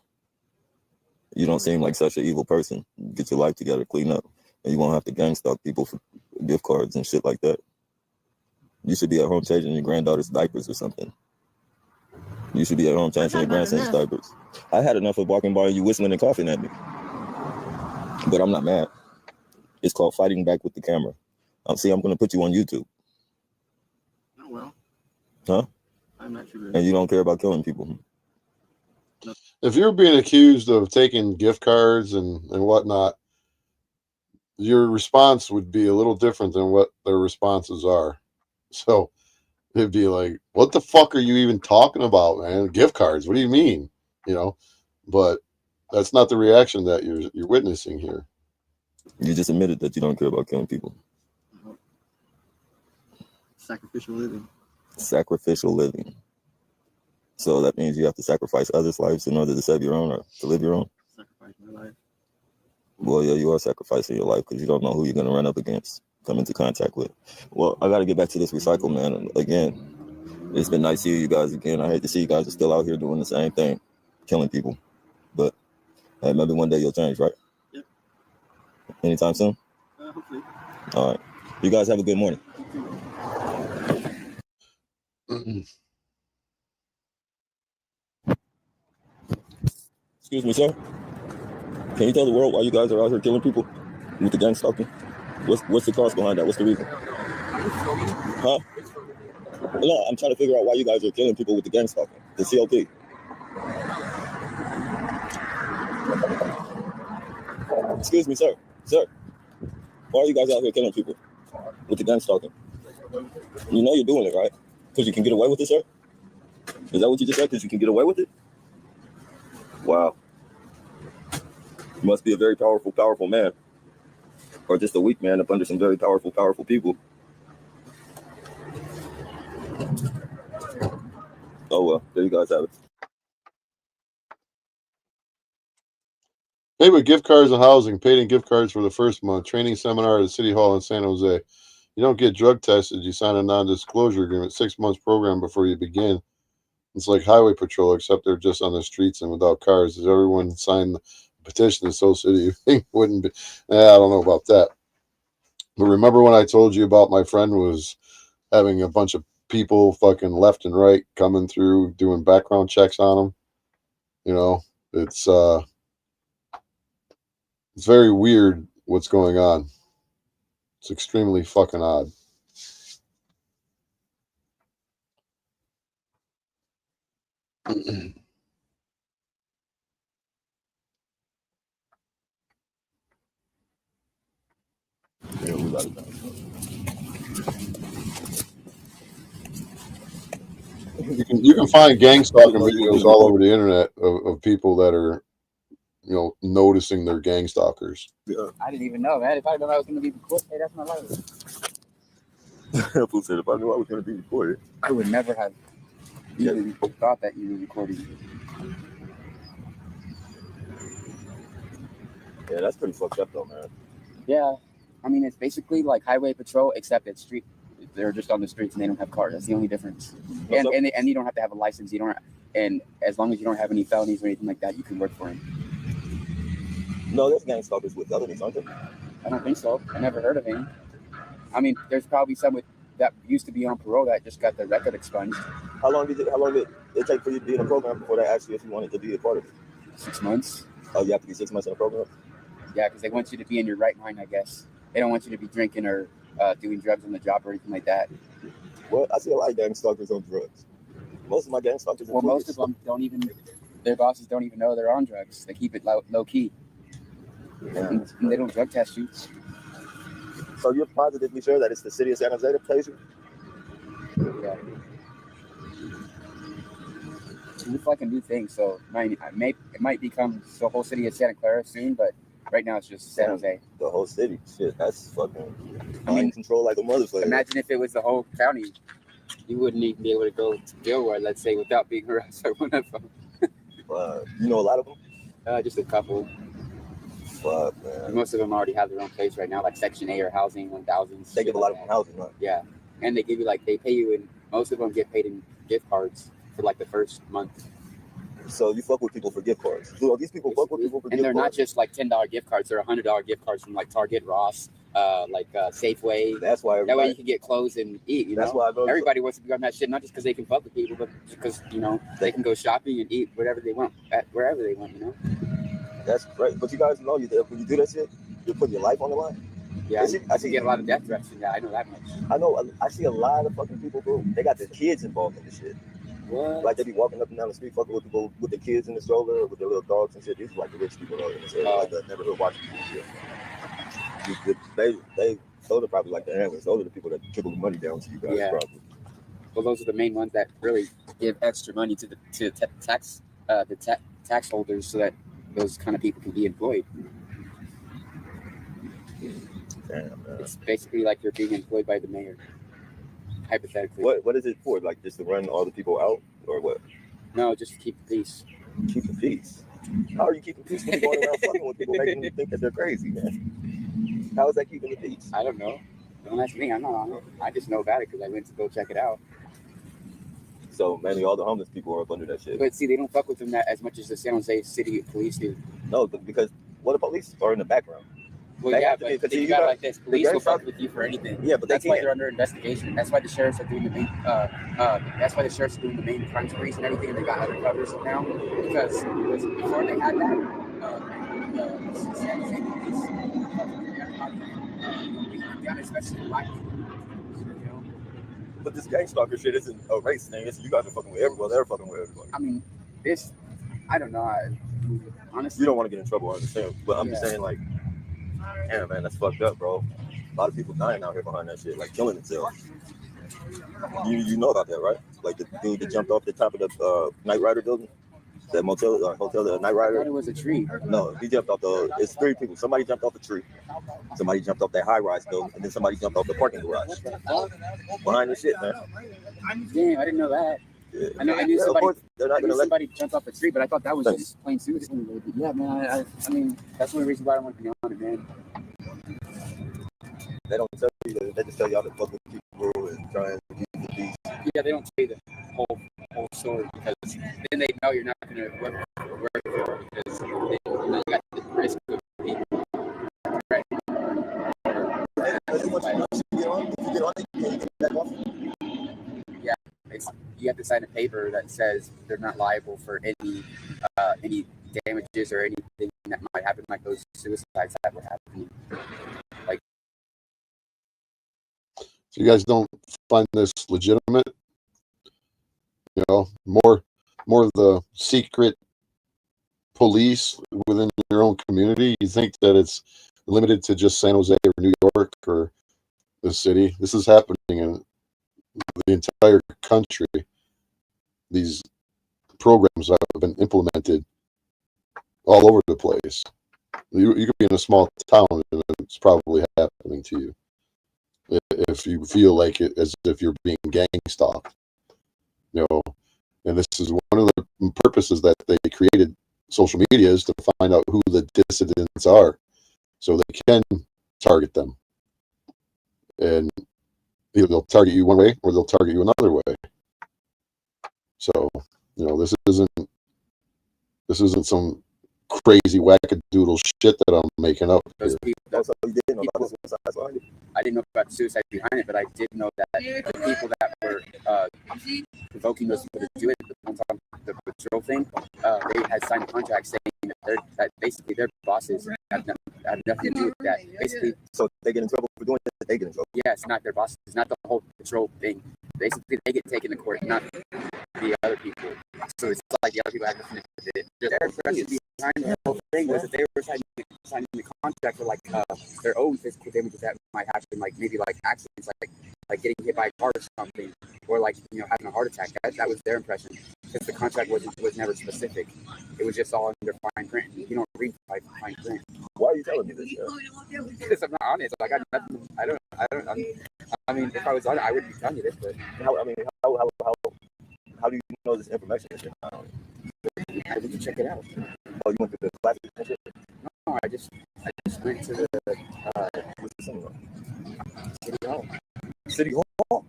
You don't seem like such an evil person. Get your life together, clean up, and you won't have to gang stalk people for gift cards and shit like that. You should be at home changing your granddaughter's diapers or something. You should be at home changing your grandson's diapers. I had enough of walking by and you whistling and coughing at me. But I'm not mad. It's called fighting back with the camera. See, I'm going to put you on YouTube. Oh, well. Huh? I'm not sure. And you don't care about killing people. If you're being accused of taking gift cards and whatnot, your response would be a little different than what their responses are. So it'd be like, what the fuck are you even talking about, man? Gift cards? What do you mean? You know, but that's not the reaction that you're witnessing here. You just admitted that you don't care about killing people. Sacrificial living. Sacrificial living. So that means you have to sacrifice others' lives in order to save your own or to live your own? Sacrifice my life. Well, yeah, you are sacrificing your life because you don't know who you're going to run up against, come into contact with. Well, I got to get back to this recycle, man. Again, it's been nice seeing you guys again. I hate to see you guys are still out here doing the same thing, killing people. But hey, maybe one day you'll change, right? Yep. Anytime soon? Hopefully. All right. You guys have a good morning. Excuse me, sir. Can you tell the world why you guys are out here killing people with the gang stalking? What's the cause behind that? What's the reason? Huh? No, I'm trying to figure out why you guys are killing people with the gang stalking. The CLP. Excuse me, sir. Sir, why are you guys out here killing people with the gang stalking? You know you're doing it, right? Because you can get away with it, sir? Is that what you just said? Because you can get away with it? Wow. You must be a very powerful man. Or just a weak man up under some very powerful people. Oh well, there you guys have it. Paid with gift cards and housing. Paid in gift cards for the first month. Training seminar at the City Hall in San Jose. You don't get drug tested. You sign a non-disclosure agreement. 6 months program before you begin. It's like highway patrol, except they're just on the streets and without cars. Does everyone sign the petition in Soul City? Wouldn't be. I don't know about that. But remember when I told you about my friend was having a bunch of people fucking left and right coming through doing background checks on him? You know, it's very weird what's going on. It's extremely fucking odd. You can find gang stalking videos all over the internet of people that are, you know, noticing they're gang stalkers. Yeah. I didn't even know, man. If I didn't know I was going to be recorded, hey, that's my life. Fool said, if I knew I was going to be recorded, I would never have even thought that you were recording. Yeah, that's pretty fucked up though, man. Yeah. I mean, it's basically like highway patrol, except it's street. They're just on the streets and they don't have cars. That's the only difference. And you don't have to have a license. You don't. And as long as you don't have any felonies or anything like that, you can work for him. No, there's gang stalkers with felonies, aren't there? I don't think so. I never heard of any. I mean, there's probably some that used to be on parole that just got their record expunged. How long did it take for you to be in a program before they asked you if you wanted to be a part of it? 6 months. Oh, you have to be 6 months in a program? Yeah, because they want you to be in your right mind, I guess. They don't want you to be drinking or doing drugs on the job or anything like that. Well, I see a lot of gang stalkers on drugs. Most of my gang stalkers. Well, most of them don't even. Their bosses don't even know they're on drugs. They keep it low key. Yeah. And they don't drug test you. So you're positively sure that it's the city of San Jose that pays you? Yeah. It's like a new thing, so it might become the whole city of Santa Clara soon, but right now it's just San Jose. The whole city? Shit, that's fucking mind control like a motherfucker. Imagine if it was the whole county. You wouldn't even be able to go to Gilroy, let's say, without being harassed by one of them. You know a lot of them? Just a couple. Fuck, man. Most of them already have their own place right now, like Section A or Housing 1000s. They give a lot of them housing, right? Yeah. And they give you, they pay you in, most of them get paid in gift cards for, the first month. So you fuck with people for gift cards. So these people fuck with people for gift cards? And they're not just, $10 gift cards. They're $100 gift cards from, Target, Ross, Safeway. That's why that way you can get clothes and eat, That's why everybody wants to be on that shit, not just because they can fuck with people, but because, they can go shopping and eat whatever they want, wherever they want, That's great. But you guys know when you do that shit, you're putting your life on the line. Yeah, I see get a lot of death threats from that. I know that much. I see a lot of fucking people, bro. They got their kids involved in this shit. What? Like they be walking up and down the street fucking with people with their kids in the stroller, with their little dogs and shit. These are the rich people in this area, like the neighborhood watching people and shit. Those are probably the analysts. Those are the people that trickle the money down to you guys, probably. Well, those are the main ones that really give extra money to the tax holders, so that those kind of people can be employed. Damn, man. It's basically like you're being employed by the mayor, hypothetically. What is it for? Just to run all the people out, or what? No, just to keep the peace. Keep the peace? How are you keeping peace when you're going around fucking with people, making them think that they're crazy, man? How is that keeping the peace? I don't know. Don't ask me. I'm not on it. I just know about it because I went to go check it out. So mainly all the homeless people are up under that shit. But see, they don't fuck with them that as much as the San Jose City Police do. No, but because the police are in the background. Well, yeah, but think about it like this: police will fuck with you for anything. Yeah, but that's why they're under investigation. That's why the sheriffs are doing the main. That's why the sheriffs are doing the main crime sprees and everything. And they got undercovers now because before they had that, San Jose police, especially black people. But this gang stalker shit isn't a race thing. It's you guys are fucking with everyone. They're fucking with everybody. I mean, I don't know. Honestly, you don't want to get in trouble, I understand. But I'm just saying, damn, man, that's fucked up, bro. A lot of people dying out here behind that shit, killing themselves. You know about that, right? The dude that jumped off the top of the Knight Rider building, that hotel, the Knight Rider. I thought it was a tree. No, he jumped off it's 3 people. Somebody jumped off a tree. Somebody jumped off that high-rise building, and then somebody jumped off the parking garage. Behind the shit, man. Damn, I didn't know that. I know. I knew Yeah, of somebody. course, they're not I knew gonna let. somebody jumped off a tree, but I thought that was Thanks. just plain suicide. Yeah, man. I mean, that's the only reason why I want to be on it, man. They don't tell you that. They just tell y'all to fuck with people and try and keep the peace. Yeah, they don't tell you the whole story because then they know you're not going to work for it because you got the risk of being right. Yeah, you have to sign a paper that says they're not liable for any damages or anything that might happen, like those suicides that were happening. Like, So you guys don't find this legitimate? You know, more of the secret police within your own community? You think that it's limited to just San Jose or New York or the city? This is happening in the entire country. These programs have been implemented all over the place. You could be in a small town and it's probably happening to you if you feel like it as if you're being gang stalked. You know, and this is one of the purposes that they created social media is to find out who the dissidents are so they can target them. And either they'll target you one way or they'll target you another way. So, you know, this isn't some crazy wackadoodle shit that I'm making up here. I didn't know about the suicide behind it, but I did know that the people that were provoking those people to do it, the patrol thing, they had signed a contract saying that basically their bosses have nothing to do with that. Basically, so they get in trouble for doing it. They get in trouble. Yeah, it's not their bosses. It's not the whole patrol thing. Basically, they get taken to court, not the other people. So it's like the other people have nothing to do with it. Their impression behind the whole thing was that they were signing the contract for like their own physical damages that might happen, like maybe like accidents, like getting hit by a car or something, or like having a heart attack. That was their impression, because the contract was never specific. It was just all under fine print. You don't read fine print. Why are you telling me this? Because I'm not honest. I got nothing. I mean, if I was on it, I wouldn't be telling you this. But how do you know this information? You can check it out. Oh, you went to the classes and shit? No, I just went to the City Hall. City Hall?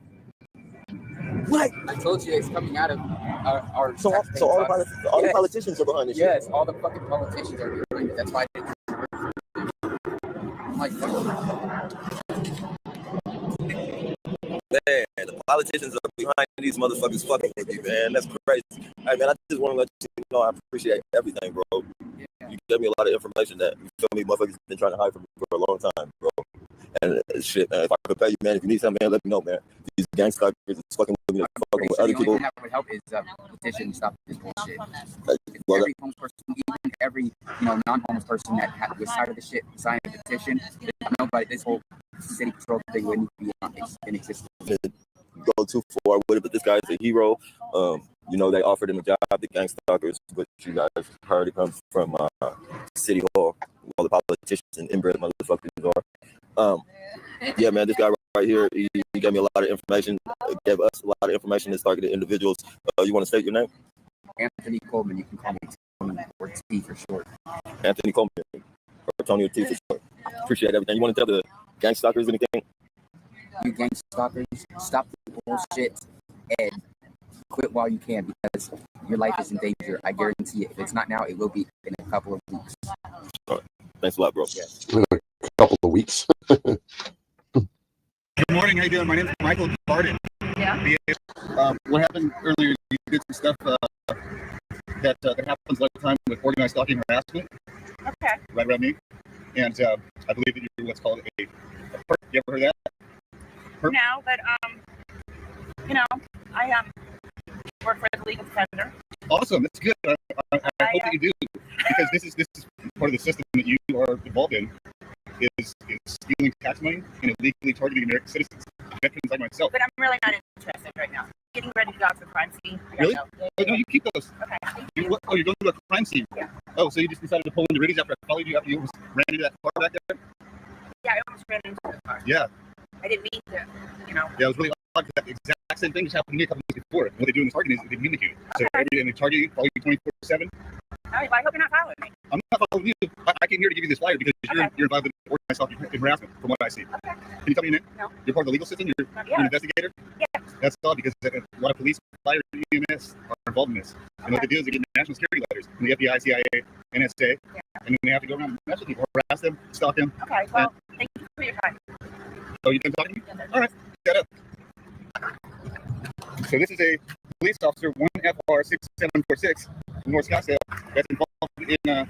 What? I told you it's coming out of our so all the politicians are behind this shit. Yes, all the fucking politicians are behind it. That's why I didn't. I'm like, Man, the politicians are behind these motherfuckers fucking with me, man. That's crazy. Hey, man, I just want to let you know I appreciate everything, bro. You gave me a lot of information that, you feel me, motherfuckers been trying to hide from me for a long time, bro. And shit, man, if I could pay you, man, if you need something, man, let me know, man. These gangsters is fucking with me, fucking with other people. The only thing that would help is petition to stop this bullshit. Every homeless person, even every non-homeless person that was tired of the shit, signed a petition. Nobody, this whole city patrol thing wouldn't be in existence. Go too far with it, but this guy's a hero. They offered him a job, the gang stalkers, but you guys heard it comes from City Hall, where all the politicians and inbred motherfuckers are. Yeah, man, this guy right here, he gave me a lot of information, gave us a lot of information that's targeted individuals. You want to state your name? Anthony Coleman, you can call me Tony, or T for short. Anthony Coleman, or Tony or T for short. Appreciate everything. You want to tell the gang stalkers anything? You gang stalkers, stop the bullshit and quit while you can, because your life is in danger. I guarantee it. If it's not now, it will be in a couple of weeks. All right. Thanks a lot, bro. Yes. In a couple of weeks. Good morning. How you doing? My name is Michael Barden. Yeah. What happened earlier? You did some stuff that happens all the time with organized stalking harassment. Okay. Right around me, and I believe that you're what's called a perp. You ever heard of that? Perp? No, but I work for the legal defender. Awesome. That's good. I hope that you do, because this is part of the system that you are involved in. Is stealing tax money and illegally targeting American citizens, veterans like myself. But I'm really not interested right now. Getting ready to go out to the crime scene. Really? Oh, no, you keep those. Okay. You're going to a crime scene? Yeah. Oh, so you just decided to pull into Riddies after I followed you after you ran into that car back there? Yeah, I almost ran into the car. Yeah. I didn't mean to, Yeah, it was really odd, because at the exact exact same thing just happened to me a couple months before. And what they do in this targeting is they mimic you. So they target you, follow you 24/7. All right, well, I hope you're not following me. I'm not following you. I came here to give you this flyer because you're involved in organized stalking harassment, from what I see. Okay. Can you tell me your name? No. You're part of the legal system? You're an investigator? Yeah. That's all, because a lot of police, fire, EMS are involved in this. And what they do is they get national security letters from the FBI, CIA, NSA, and then they have to go around and mess with people, harass them, stalk them. Okay, well, thank you for your time. Oh, you done talking to me? All right, shut up. So this is a police officer, 1FR6746 from North Scottsdale, that's involved in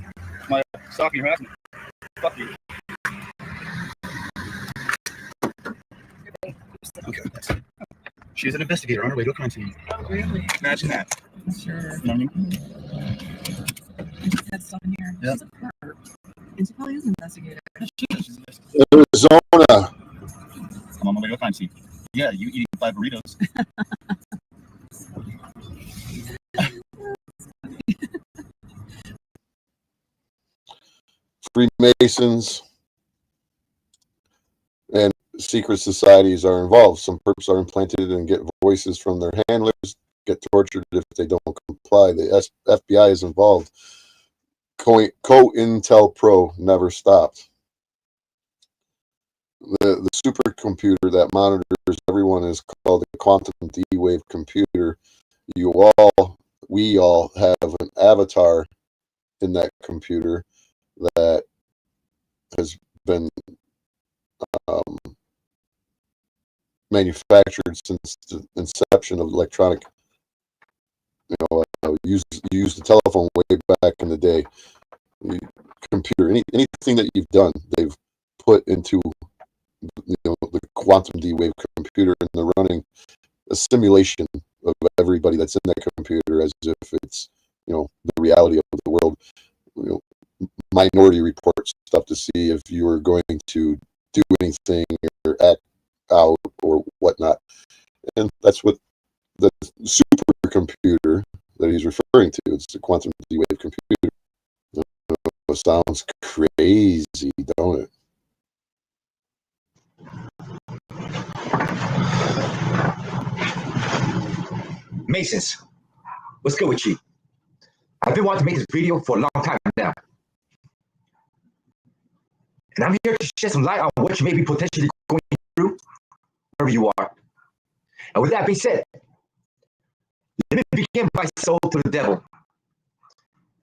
my stalking harassment. Fuck you. Okay. She's an investigator on her way to a crime scene. Oh, really? Imagine that. Sure. You know what I mean? That's stuff in here. Yeah. She's a pervert. And she probably is an investigator. Arizona. I'm on my way to a crime scene. Yeah, you eating 5 burritos. Freemasons and secret societies are involved. Some perps are implanted and get voices from their handlers, get tortured if they don't comply. The FBI is involved. COINTELPRO never stopped. The supercomputer that monitors everyone is called the quantum D-wave computer. We all have an avatar in that computer that has been manufactured since the inception of electronic. Use the telephone way back in the day. The computer, anything that you've done, they've put into the quantum D-wave computer, and they're running a simulation of everybody that's in that computer as if it's the reality of the world. Minority Report stuff to see if you are going to do anything or act out or whatnot, and that's what the supercomputer that he's referring to. It's the quantum D-wave computer. It sounds crazy, don't it? Masons, what's good with you? I've been wanting to make this video for a long time now. And I'm here to shed some light on what you may be potentially going through, wherever you are. And with that being said, let me begin by sold to the devil.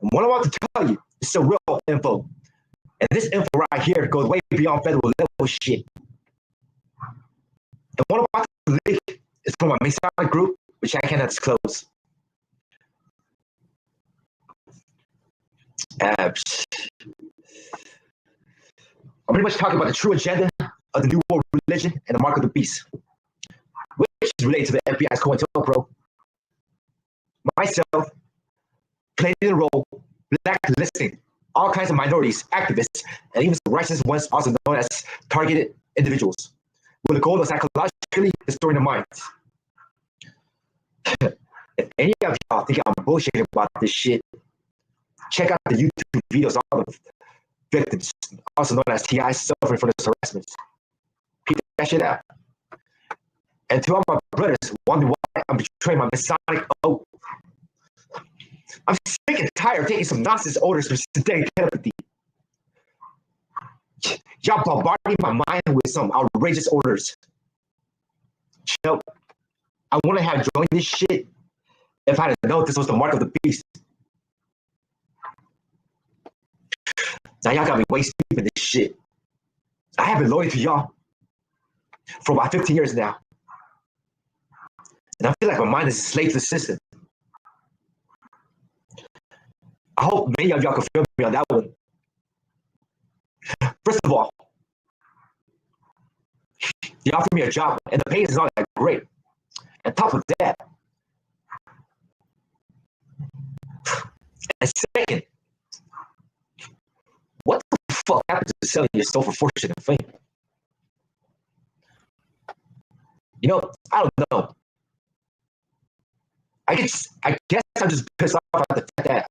And what I want to tell you is some real info. And this info right here goes way beyond federal level shit. And what I'm about to leak is from a Masonic group, which I cannot disclose. I'm pretty much talking about the true agenda of the New World Religion and the Mark of the Beast, which is related to the FBI's COINTELPRO. Myself, playing the role, blacklisting all kinds of minorities, activists, and even righteous ones, also known as targeted individuals, with the goal of psychologically destroying the minds. If any of y'all think I'm bullshitting about this shit, check out the YouTube videos of all the victims, also known as TI, suffering from this harassment. Keep that shit out. And to all my brothers wondering why I'm betraying my Masonic oath, I'm sick and tired of taking some nonsense orders for synthetic empathy. Y'all bombarding my mind with some outrageous orders. I wouldn't have joined this shit if I didn't know this was the Mark of the Beast. Now y'all got me waist deep in this shit. I have been loyal to y'all for about 15 years now. And I feel like my mind is a slave to the system. I hope many of y'all can feel me on that one. First of all, they offered me a job and the pay is not that great. On top of that, and second, what the fuck happened to selling your soul for fortune and fame? I don't know. I guess I'm just pissed off at the fact that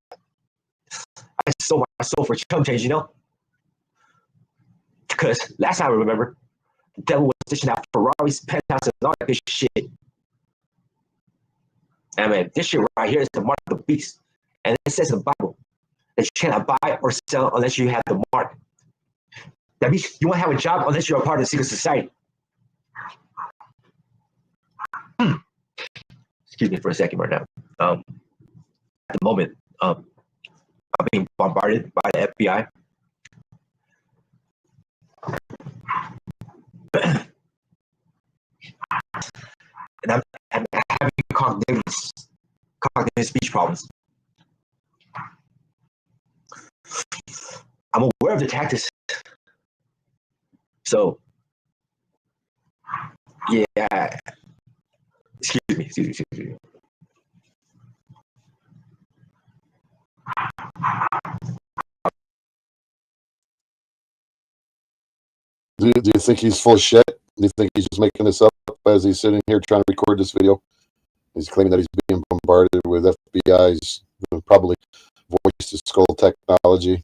I sold my soul for chump change, Because last time I remember, the devil was dishing out Ferraris, penthouses, and all that good shit. I mean, this shit right here is the mark of the beast. And it says in the Bible that you cannot buy or sell unless you have the mark. That means you won't have a job unless you're a part of the secret society. Excuse me for a second right now. At the moment, I'm being bombarded by the FBI. And I'm having cognitive speech problems. I'm aware of the tactics. So, yeah. Excuse me. Do you think he's full of shit? Do you think he's just making this up as he's sitting here trying to record this video? He's claiming that he's being bombarded with FBI's probably voice to skull technology.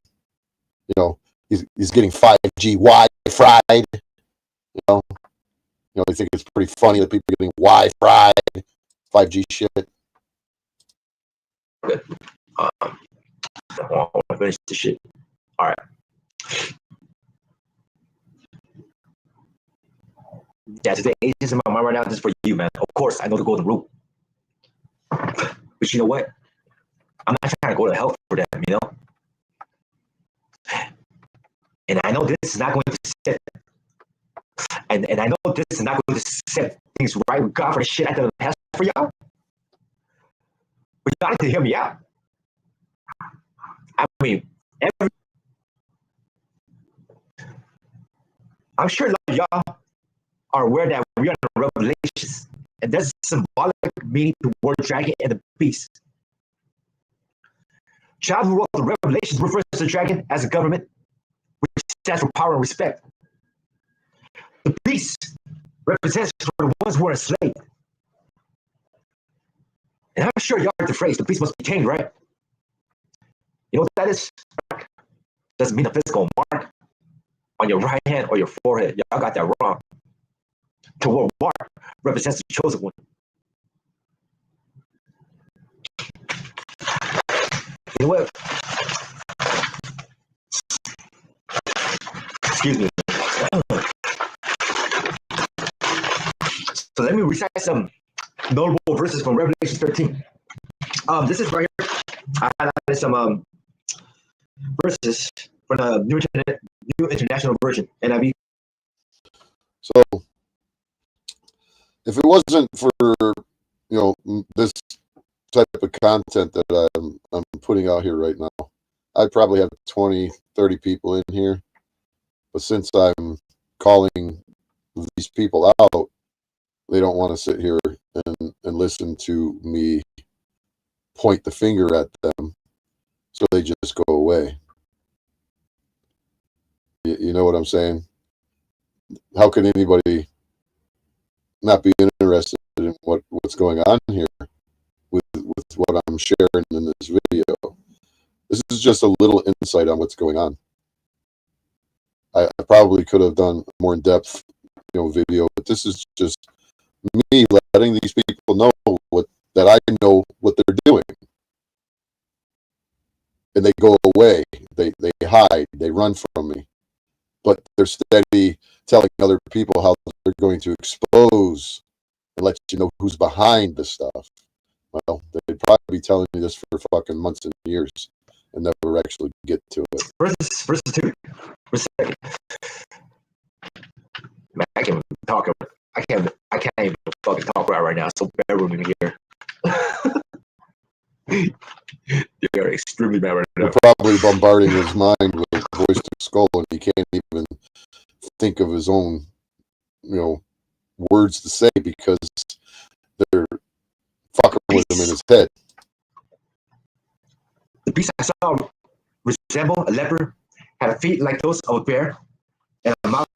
You know, he's getting 5G Wi-Fi. You know, I think it's pretty funny that people are getting Wi-Fi, 5G shit. Good. I want to finish this shit. All right. Yeah, today agents in my mind right now, this is for you, man. Of course, I know the golden rule. But you know what? I'm not trying to go to hell for them, you know? And I know this is not going to set, and I know this is not going to set things right with God for the shit I done in the past for y'all. But y'all need to hear me out. I mean, I'm sure a lot of y'all are aware that we are in Revelations, and there's a symbolic meaning to the word dragon and the beast. John, who wrote the Revelations, refers to the dragon as a government, which stands for power and respect. The beast represents for the ones who are enslaved. And I'm sure y'all heard the phrase, the beast must be tamed, right? You know what that is? Doesn't mean a physical mark on your right hand or your forehead. Y'all got that wrong. The word mark represents the chosen one. You know what? Excuse me. So let me recite some notable verses from Revelation 13. This is right here. I highlighted some verses from the New International Version, NIV. So, if it wasn't for this type of content that I'm putting out here right now, I'd probably have 20, 30 people in here. But since I'm calling these people out, they don't want to sit here and listen to me point the finger at them, so they just go away. You know what I'm saying? How can anybody not be interested in what's going on here with what I'm sharing in this video? This is just a little insight on what's going on. I probably could have done a more in-depth video, but this is just me letting these people know that I know what they're doing. And they go away, they hide, they run from me. But they're steady telling other people how they're going to expose and let you know who's behind the stuff. Well, they'd probably be telling me this for fucking months and years and never actually get to it. Verse 2. Verse 2. Man, I can't talk. I can't even fucking talk right now. So bear with me here. You're extremely bad right now. They're probably bombarding his mind with voice to skull, and he can't even think of his own, words to say because they're fucking with him in his head. The beast I saw resembled a leopard, had feet like those of a bear, and a mouth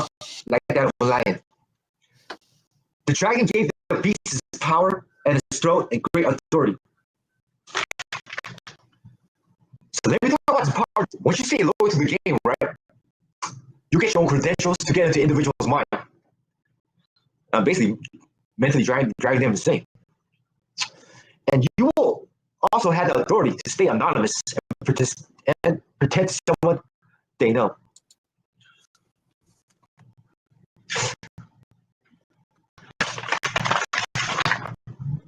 like that of a lion. The dragon gave the beast his power and his throat and great authority. So let me talk about his power. Once you say low to the game, right, you get your own credentials to get into the individual's mind. Basically, mentally driving them insane. And you will also have the authority to stay anonymous and protect someone they know.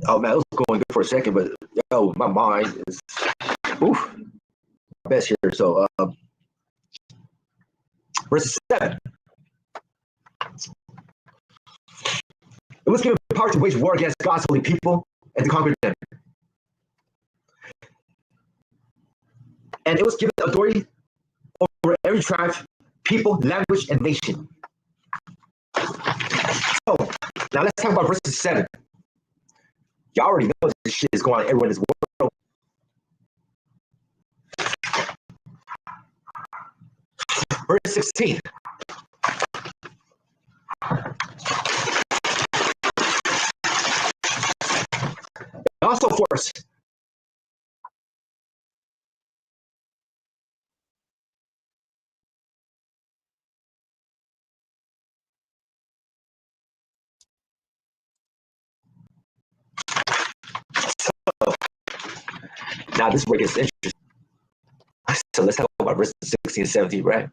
Oh man, it was going good for a second, but yo, my mind is oof, my best here. So verse 7. It was given power to wage war against God's holy people and to conquer them. And it was given authority over every tribe, people, language, and nation. So now let's talk about verse 7. You already know this shit is going on everywhere in this world. Verse 16. Also force. So, now this is where it gets interesting. So let's talk about verses 16 and 17, right?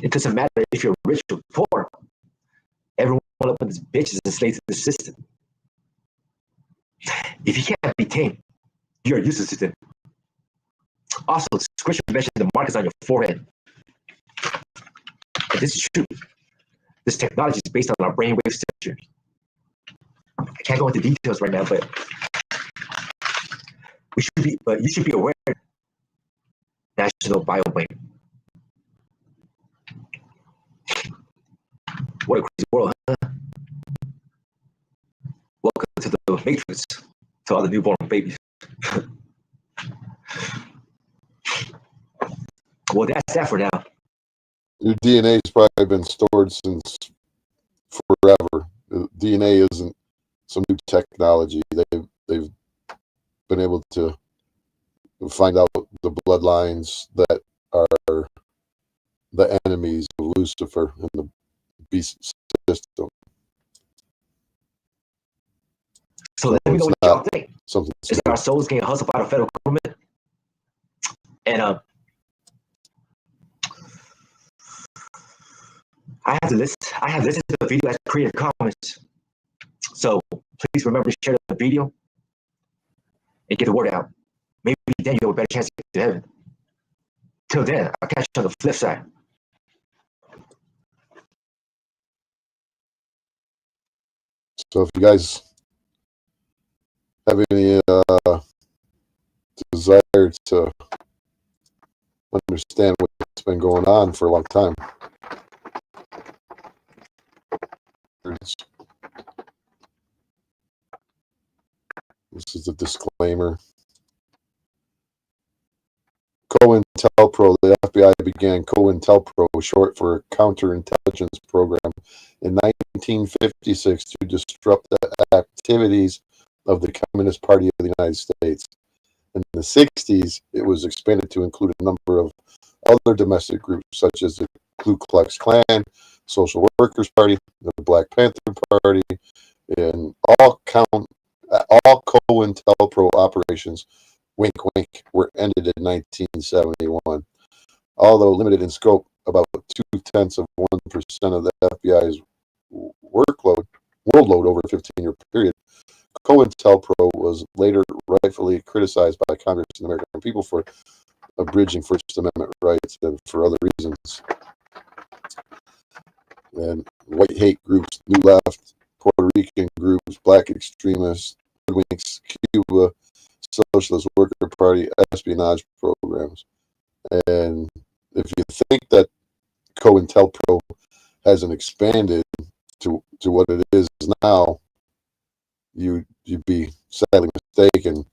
It doesn't matter if you're rich or poor. Everyone up in this bitch is enslaved to the system. If you can't be tamed, you're useless to them. Also, the scripture mentions the markers on your forehead. And this is true. This technology is based on our brainwave signatures. I can't go into details right now, but you should be aware. National Biobank. What a crazy world, huh? Welcome to the Matrix, to all the newborn babies. Well, that's that for now. Your DNA has probably been stored since forever. DNA isn't some new technology. They've been able to find out the bloodlines that are the enemies of Lucifer and the beast system. So let me know what y'all think. Is our souls getting hustled by the federal government? And I have listened to the video as creative comments. So please remember to share the video and get the word out. Maybe then you have a better chance to get to heaven. Till then, I'll catch you on the flip side. So if you guys have any desire to understand what's been going on for a long time, this is a disclaimer. COINTELPRO, the FBI began COINTELPRO, short for Counterintelligence Program, in 1956 to disrupt the activities of the Communist Party of the United States. In the 60s, it was expanded to include a number of other domestic groups, such as the Ku Klux Klan, Social Workers Party, the Black Panther Party, and all COINTELPRO operations, wink, wink, were ended in 1971. Although limited in scope, about 0.2% of the FBI's world load over a 15-year period, COINTELPRO was later rightfully criticized by Congress and the American people for abridging First Amendment rights and for other reasons. And white hate groups, New Left, Puerto Rican groups, black extremists, hoodwinks, Cuba, Socialist Worker Party, espionage programs. And if you think that COINTELPRO hasn't expanded to what it is now, you'd be sadly mistaken.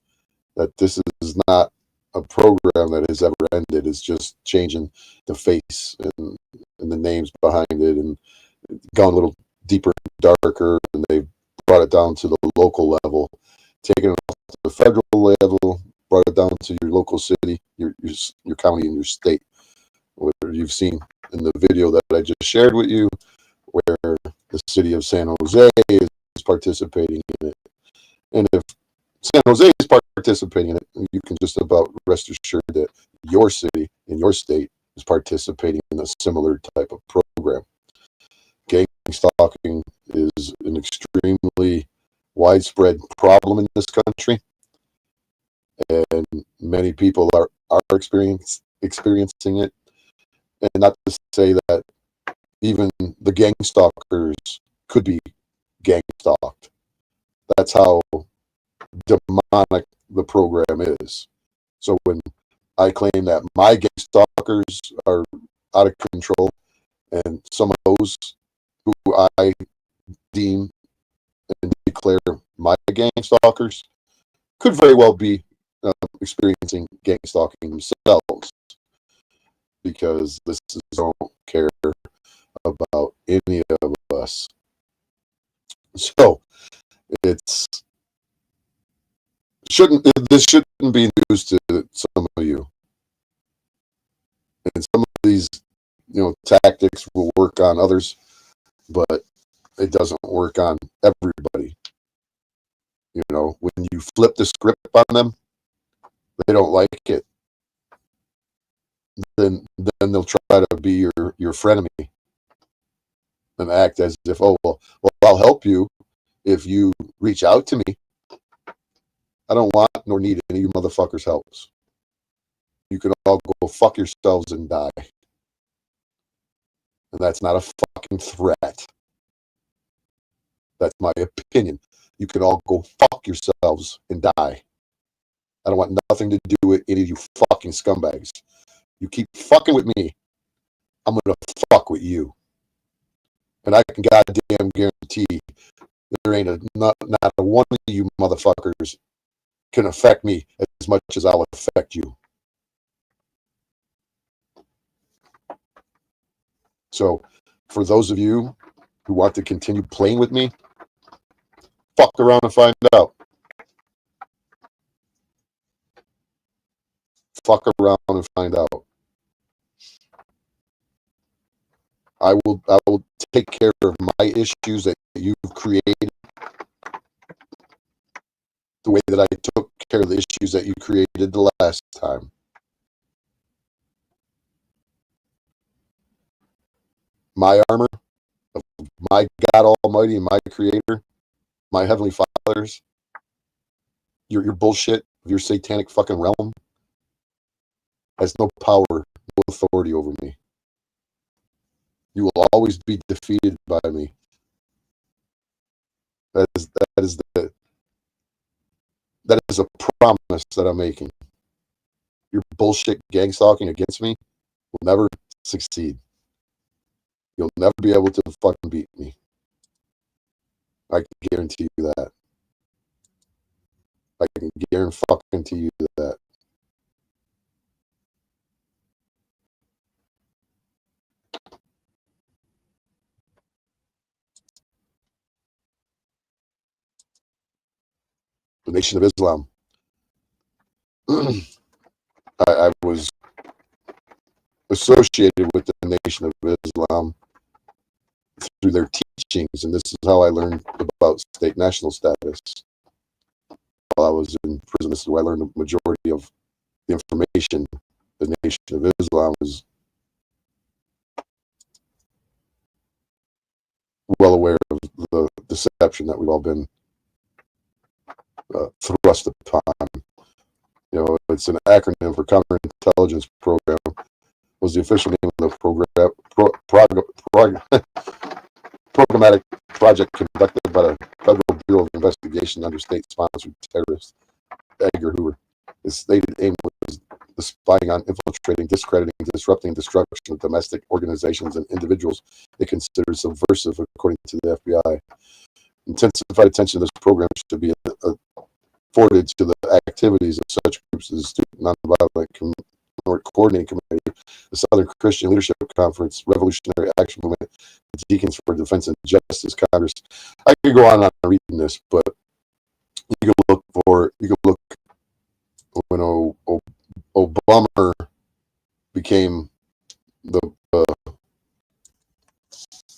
That this is not a program that has ever ended. It's just changing the face and the names behind it, and gone a little deeper and darker, and they've brought it down to the local level, taken it off to the federal level, brought it down to your local city, your county, and your state. What you've seen in the video that I just shared with you, where the city of San Jose is participating in it. And if San Jose is participating in it. You can just about rest assured that your city and your state is participating in a similar type of program. Gang stalking is an extremely widespread problem in this country, and many people are experiencing it. And not to say that even the gang stalkers could be gang stalked. That's how demonic the program is. So when I claim that my gang stalkers are out of control, and some of those who I deem and declare my gang stalkers could very well be experiencing gang stalking themselves, because this is don't care about any of us. So this shouldn't be news to some of you. And some of these, tactics will work on others, but it doesn't work on everybody. When you flip the script on them, they don't like it. Then they'll try to be your frenemy and act as if, oh, well, I'll help you if you reach out to me. I don't want nor need any of you motherfuckers' helps. You can all go fuck yourselves and die. And that's not a fucking threat. That's my opinion. You can all go fuck yourselves and die. I don't want nothing to do with any of you fucking scumbags. You keep fucking with me, I'm going to fuck with you. And I can goddamn guarantee there ain't not a one of you motherfuckers can affect me as much as I'll affect you. So for those of you who want to continue playing with me, fuck around and find out. Fuck around and find out. I will take care of my issues that you've created the way that I took care of the issues that you created the last time. My armor of my God Almighty and my Creator, my Heavenly Fathers, your bullshit of your satanic fucking realm has no power, no authority over me. You will always be defeated by me. That is a promise that I'm making. Your bullshit gang stalking against me will never succeed. You'll never be able to fucking beat me. I can guarantee you that. I can guarantee you that. The Nation of Islam. I was associated with the Nation of Islam through their teachings, and this is how I learned about state national status. While I was in prison, this is where I learned the majority of the information. The Nation of Islam is well aware of the deception that we've all been thrust upon. It's an acronym for Counterintelligence Program. Was the official name of the programmatic project conducted by the Federal Bureau of Investigation under state-sponsored terrorist Edgar Hoover. Its stated aim was the spying on, infiltrating, discrediting, disrupting, destruction of domestic organizations and individuals it considers subversive, according to the FBI. Intensified attention to this program should be afforded to the activities of such groups as the Student Nonviolent Coordinating Committee, the Southern Christian Leadership Conference, Revolutionary Action Movement, the Deacons for Defense and Justice Congress. I could go on reading this, but you can look when Obama became the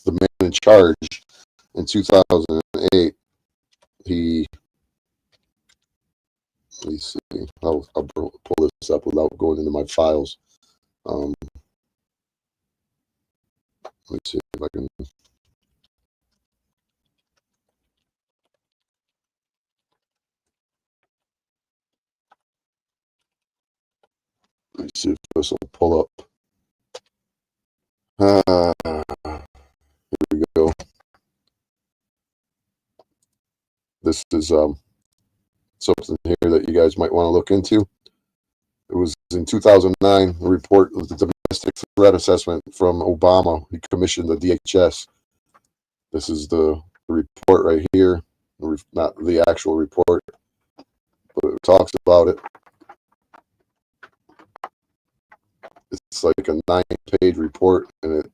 man in charge in 2008. He Let me see. I'll pull this up without going into my files. Let me see if I can. Let me see if this will pull up. Here we go. This is something here that you guys might want to look into. It was in 2009, a report of the domestic threat assessment from Obama. He commissioned the DHS. This is the report right here, not the actual report, but it talks about it. It's like a 9-page report, and it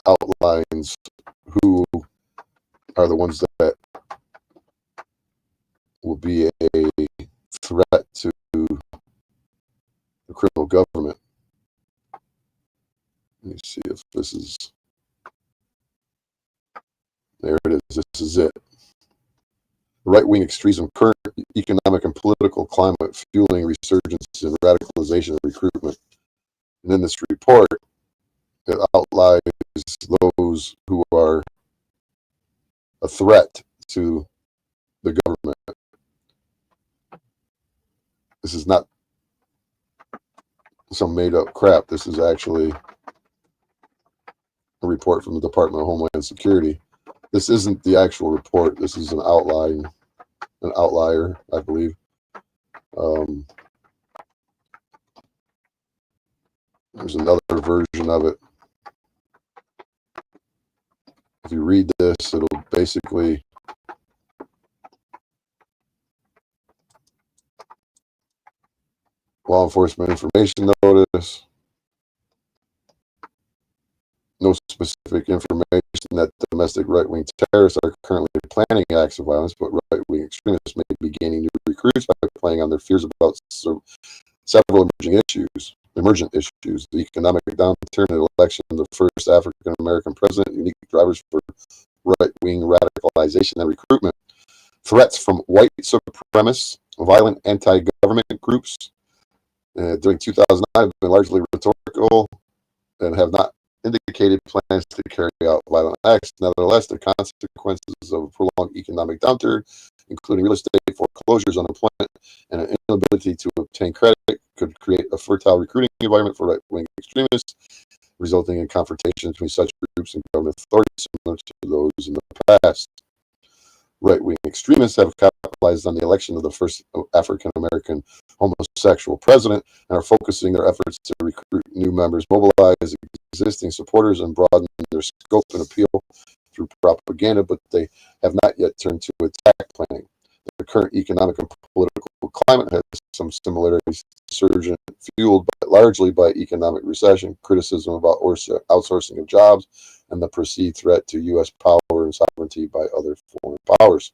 outlines who are the ones that will be a threat to the criminal government. Let me see if this is, there it is, this is it. Right-wing extremism, current economic and political climate fueling resurgence in radicalization and recruitment. And in this report, it outlines those who are a threat to the government. This is not some made-up crap. This is actually a report from the Department of Homeland Security. This isn't the actual report. This is an outlier, I believe. There's another version of it. If you read this, it'll basically law enforcement information notice. No specific information that domestic right-wing terrorists are currently planning acts of violence, but right-wing extremists may be gaining new recruits by playing on their fears about several emergent issues, the economic downturn, the election of the first African-American president, unique drivers for right-wing radicalization and recruitment, threats from white supremacists, violent anti-government groups. During 2009 have been largely rhetorical and have not indicated plans to carry out violent acts. Nevertheless, the consequences of a prolonged economic downturn, including real estate foreclosures, unemployment, and an inability to obtain credit, could create a fertile recruiting environment for right-wing extremists, resulting in confrontation between such groups and government authorities similar to those in the past. Right-wing extremists have capitalized on the election of the first African-American homosexual president and are focusing their efforts to recruit new members, mobilize existing supporters, and broaden their scope and appeal through propaganda, but they have not yet turned to attack planning. The current economic and political climate has some similarities to surge fueled largely by economic recession, criticism about outsourcing of jobs, and the perceived threat to U.S. power and sovereignty by other foreign powers.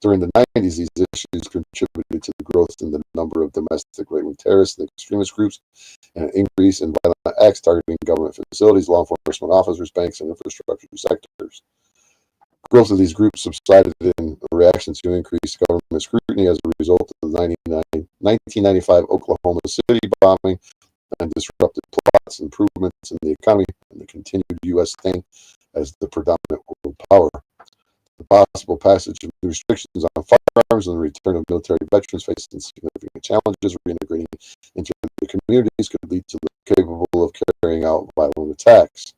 During the 90s, these issues contributed to the growth in the number of domestic right-wing terrorists and extremist groups, and an increase in violent acts targeting government facilities, law enforcement officers, banks, and infrastructure sectors. Growth of these groups subsided in reaction to increased government scrutiny as a result of the 1995 Oklahoma City bombing and disrupted plots, improvements in the economy, and the continued U.S. staying as the predominant world power. The possible passage of new restrictions on firearms and the return of military veterans facing significant challenges reintegrating into the communities could lead to those capable of carrying out violent attacks.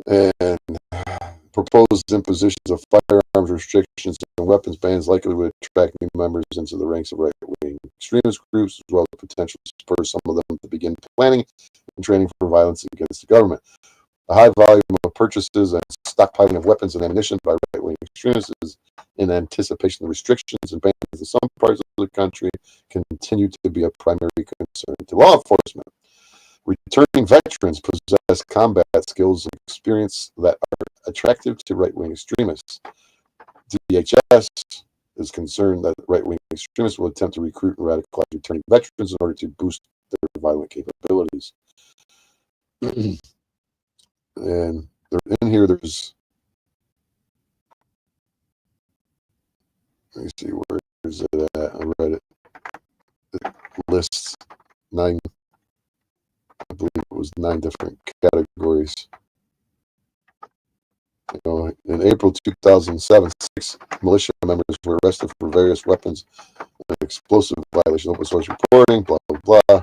And proposed impositions of firearms restrictions and weapons bans likely would attract new members into the ranks of right-wing extremist groups, as well as potentially spur some of them to begin planning and training for violence against the government. The high volume of purchases and stockpiling of weapons and ammunition by right-wing extremists is in anticipation of restrictions and bans in some parts of the country continue to be a primary concern to law enforcement. Returning veterans possess combat skills and experience that are attractive to right-wing extremists. DHS is concerned that right-wing extremists will attempt to recruit and radicalize returning veterans in order to boost their violent capabilities. And in here, there's Let me see, where is it at? I read it. It lists 9, I believe it was 9 different categories. You know, in April 2007, 6 militia members were arrested for various weapons and explosive violations, open source reporting, blah, blah, blah.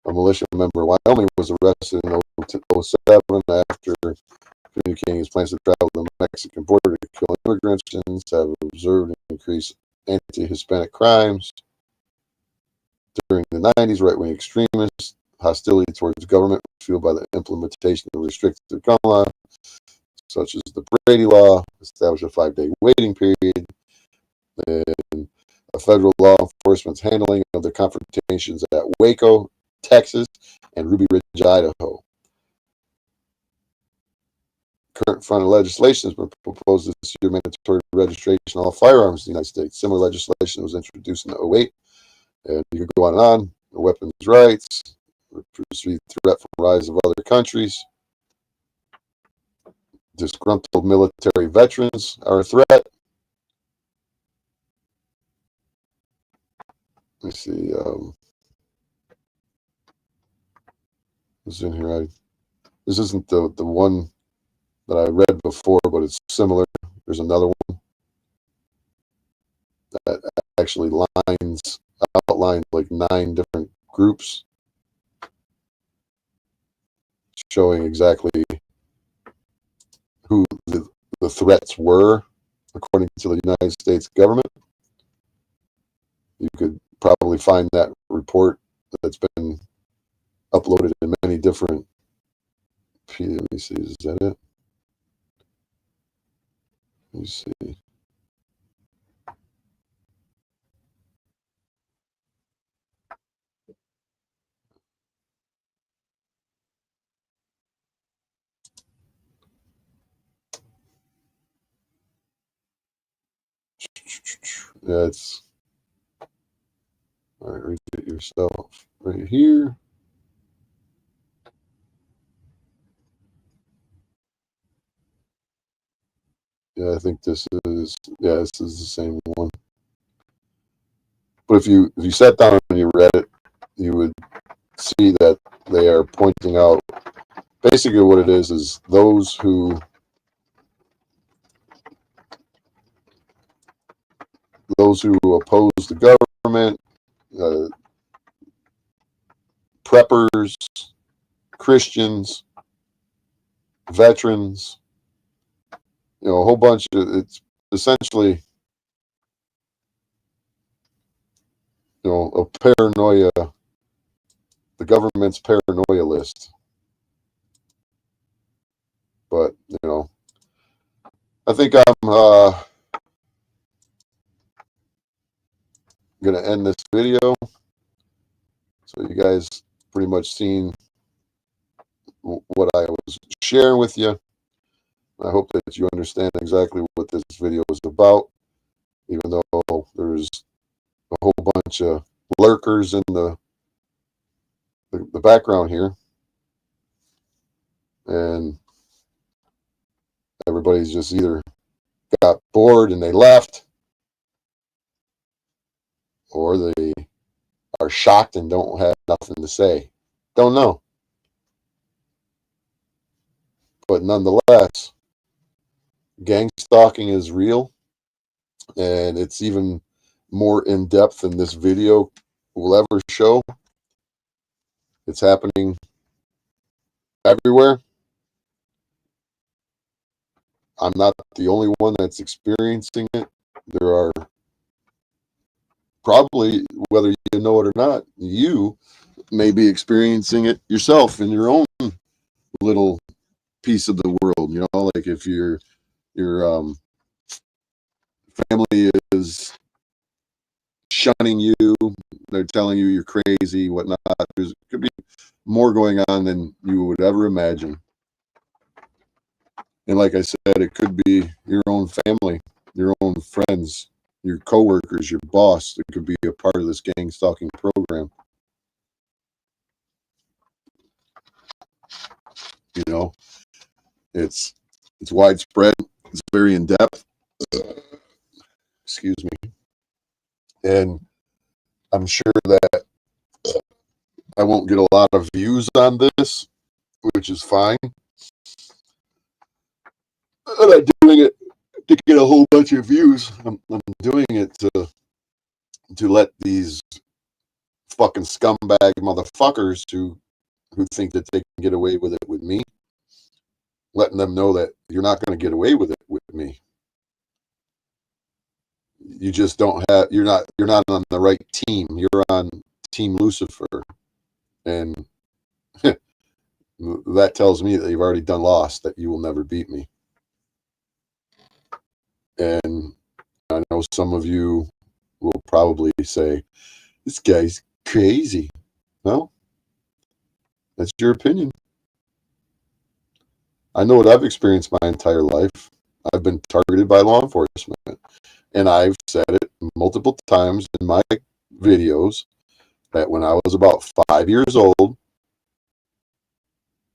A militia member in Wyoming was arrested in 2007 after communicating his plans to travel to the Mexican border to kill immigrants and have observed an increase in anti-Hispanic crimes. During the 90s, right-wing extremists, hostility towards government was fueled by the implementation of restrictive gun laws, such as the Brady Law, established a 5-day waiting period, and a federal law enforcement's handling of the confrontations at Waco, Texas, and Ruby Ridge, Idaho. Current frontal legislation has been proposed this year, mandatory registration of all firearms in the United States. Similar legislation was introduced in 2008, and you could go on and on. Weapons rights, perceived threat from rise of other countries. Disgruntled military veterans are a threat. Let me see. What's in here? This isn't the one that I read before, but it's similar. There's another one that actually outlines like 9 different groups, showing exactly who the threats were according to the United States government. You could probably find that report that's been uploaded in many different. Let me see, is that it? Let me see. Yeah, it's all right. Read it yourself right here. Yeah, I think this is the same one. But if you sat down and you read it, you would see that they are pointing out basically what it is those who oppose the government, preppers, Christians, veterans, a whole bunch of, it's essentially, a paranoia, the government's paranoia list. But, I think I'm going to end this video. So you guys pretty much seen what I was sharing with you. I hope that you understand exactly what this video is about, even though there's a whole bunch of lurkers in the background here. And everybody's just either got bored and they left, or they are shocked and don't have nothing to say. Don't know. But nonetheless, gang stalking is real, and it's even more in depth than this video will ever show. It's happening everywhere. I'm not the only one that's experiencing it. There are probably, whether you know it or not, you may be experiencing it yourself in your own little piece of the world. Like if your family is shunning you, they're telling you you're crazy, whatnot. There could be more going on than you would ever imagine. And like I said, it could be your own family, your own friends, your coworkers, your boss that could be a part of this gang stalking program. It's widespread. It's very in depth. Excuse me. And I'm sure that I won't get a lot of views on this, which is fine. I'm not doing it to get a whole bunch of views. I'm doing it to let these fucking scumbag motherfuckers who think that they can get away with it with me, letting them know that you're not going to get away with it with me. You just don't have, you're not on the right team. You're on Team Lucifer. And that tells me that you've already done lost, that you will never beat me. And I know some of you will probably say, this guy's crazy. Well, that's your opinion. I know what I've experienced my entire life. I've been targeted by law enforcement. And I've said it multiple times in my videos that when I was about 5 years old,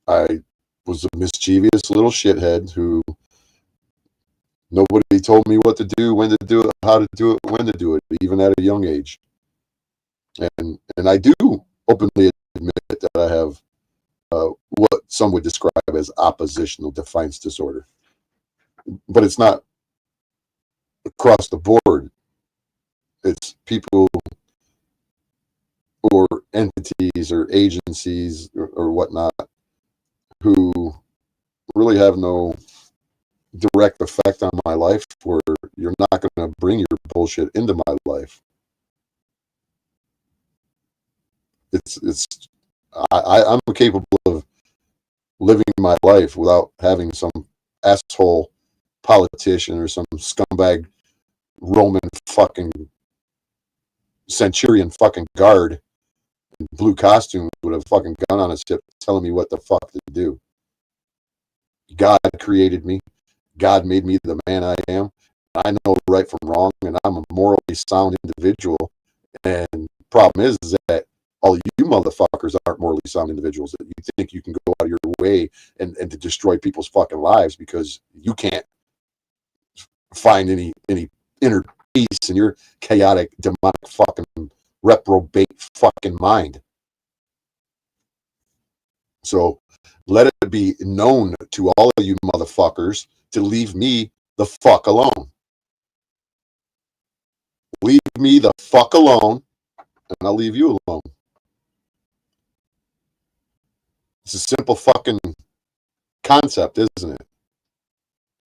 I was a mischievous little shithead who nobody told me what to do, when to do it, how to do it, when to do it, even at a young age. And I do openly admit that I have what some would describe as oppositional defiance disorder. But it's not across the board. It's people or entities or agencies or whatnot who really have no direct effect on my life, where you're not going to bring your bullshit into my life. I'm capable of living my life without having some asshole politician or some scumbag Roman fucking centurion fucking guard in blue costume with a fucking gun on his hip telling me what the fuck to do. God created me. God made me the man I am. I know right from wrong, and I'm a morally sound individual. And problem is that all you motherfuckers aren't morally sound individuals. That you think you can go out of your way and to destroy people's fucking lives because you can't find any inner peace in your chaotic, demonic fucking reprobate fucking mind. So let it be known to all of you motherfuckers to leave me the fuck alone. Leave me the fuck alone, and I'll leave you alone. It's a simple fucking concept, isn't it?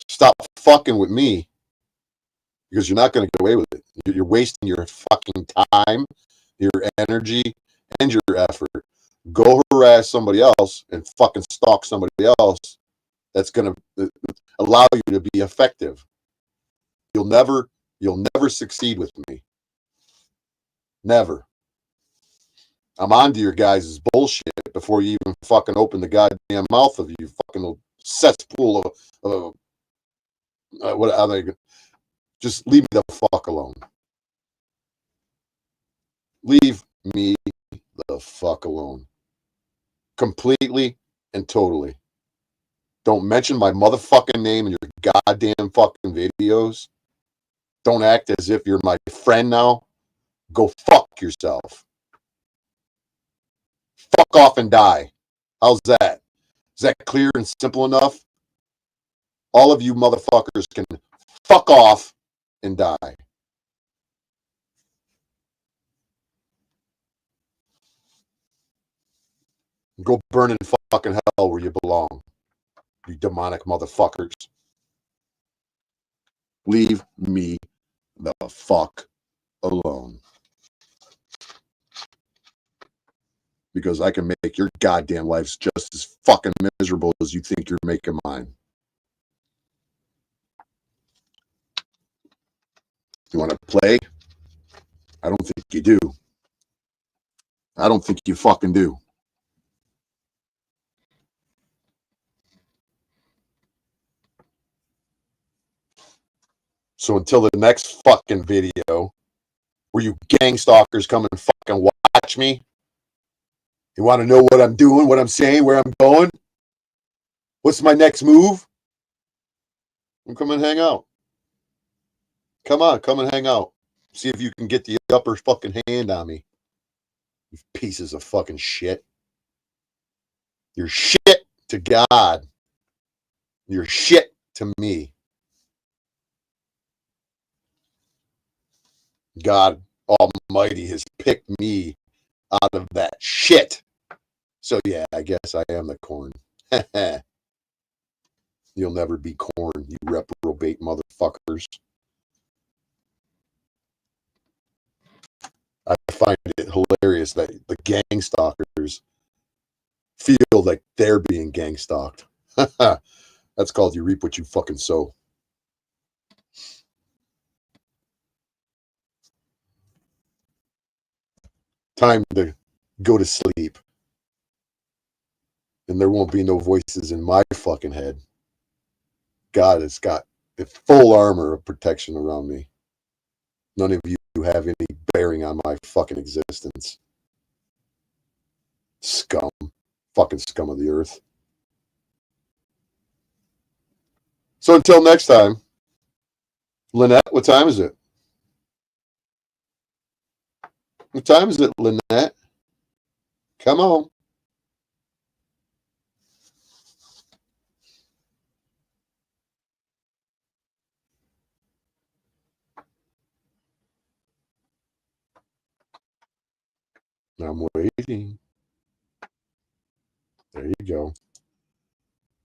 Stop fucking with me, because you're not going to get away with it. You're wasting your fucking time, your energy, and your effort. Go harass somebody else and fucking stalk somebody else that's going to allow you to be effective. You'll never succeed with me. Never. I'm onto your guys' bullshit before you even fucking open the goddamn mouth of you fucking cesspool of what are they? Just leave me the fuck alone. Leave me the fuck alone. Completely and totally. Don't mention my motherfucking name in your goddamn fucking videos. Don't act as if you're my friend now. Go fuck yourself. Fuck off and die. How's that? Is that clear and simple enough? All of you motherfuckers can fuck off and die. Go burn in fucking hell where you belong, you demonic motherfuckers. Leave me the fuck alone. Because I can make your goddamn lives just as fucking miserable as you think you're making mine. You want to play? I don't think you do. I don't think you fucking do. So until the next fucking video where you gang stalkers come and fucking watch me, you want to know what I'm doing, what I'm saying, where I'm going? What's my next move? Come and hang out. Come on, come and hang out. See if you can get the upper fucking hand on me. You pieces of fucking shit. You're shit to God. You're shit to me. God Almighty has picked me out of that shit. So yeah, I guess I am the corn. You'll never be corn, you reprobate motherfuckers. I find it hilarious that the gang stalkers feel like they're being gang stalked. That's called you reap what you fucking sow. Time to go to sleep. And there won't be no voices in my fucking head. God has got the full armor of protection around me. None of you have any bearing on my fucking existence. Scum. Fucking scum of the earth. So until next time, Lynette, what time is it? What time is it, Lynette? Come on. I'm waiting. There you go.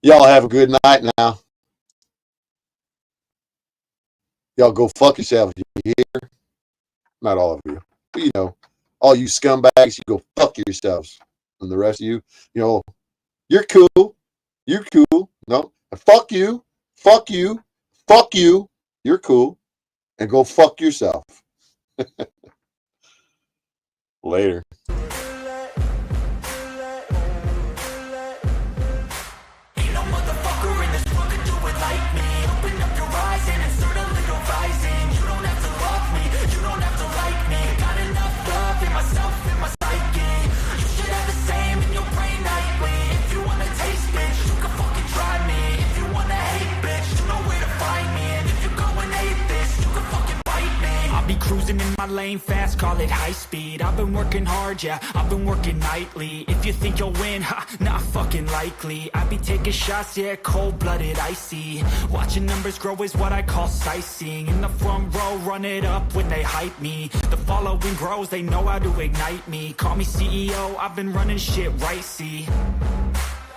Y'all have a good night now. Y'all go fuck yourself. You hear? Not all of you. But you know, all you scumbags, you go fuck yourselves. And the rest of you, you know, you're cool. You're cool. No. Fuck you. Fuck you. Fuck you. You're cool. And go fuck yourself. Later. Cruising in my lane fast, call it high speed. I've been working hard, yeah, I've been working nightly. If you think you'll win, ha, not fucking likely. I be taking shots, yeah, cold-blooded, icy. Watching numbers grow is what I call sightseeing. In the front row, run it up when they hype me. The following grows, they know how to ignite me. Call me CEO, I've been running shit right, see.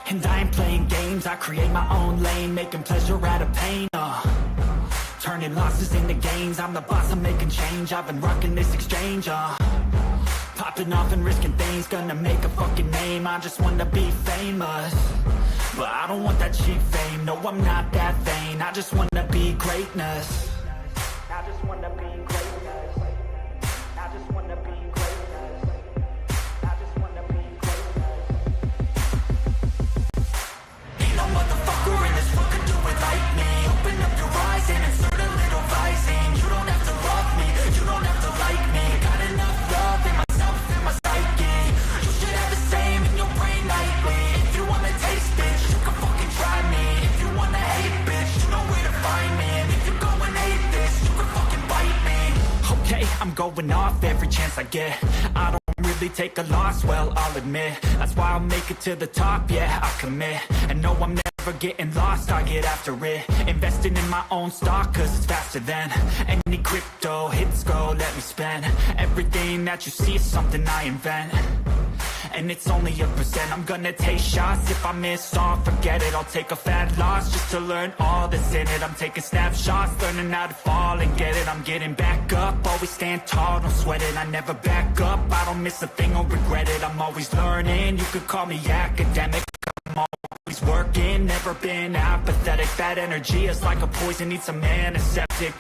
And I ain't playing games, I create my own lane, making pleasure out of pain, turning losses into gains. I'm the boss, I'm making change. I've been rocking this exchange, popping off and risking things. Gonna make a fucking name, I just wanna be famous. But I don't want that cheap fame, no I'm not that vain. I just wanna be greatness. I just wanna be greatness. I just wanna be greatness. I just wanna be greatness. Ain't no motherfucker in this world can do it like me. Open up your eyes and insert a little rising. You don't have to love me, you don't have to like me. Got enough love in myself, in my psyche. You should have the same in your brain nightly. If you wanna taste, bitch, you can fucking try me. If you wanna hate, bitch, you know where to find me. And if you go and hate this, you can fucking bite me. Okay, I'm going off every chance I get. I don't really take a loss, well, I'll admit. That's why I'll make it to the top, yeah, I commit. And no, I'm never getting lost, I get after it. Investing in my own stock, cause it's faster than any crypto hits go, let me spend. Everything that you see is something I invent. And it's only a percent. I'm gonna take shots. If I miss all, forget it. I'll take a fat loss just to learn all that's in it. I'm taking snapshots, learning how to fall and get it. I'm getting back up, always stand tall, don't sweat it. I never back up, I don't miss a thing or regret it. I'm always learning, you could call me academic. I'm always working, never been apathetic. That energy is like a poison, needs some antiseptic.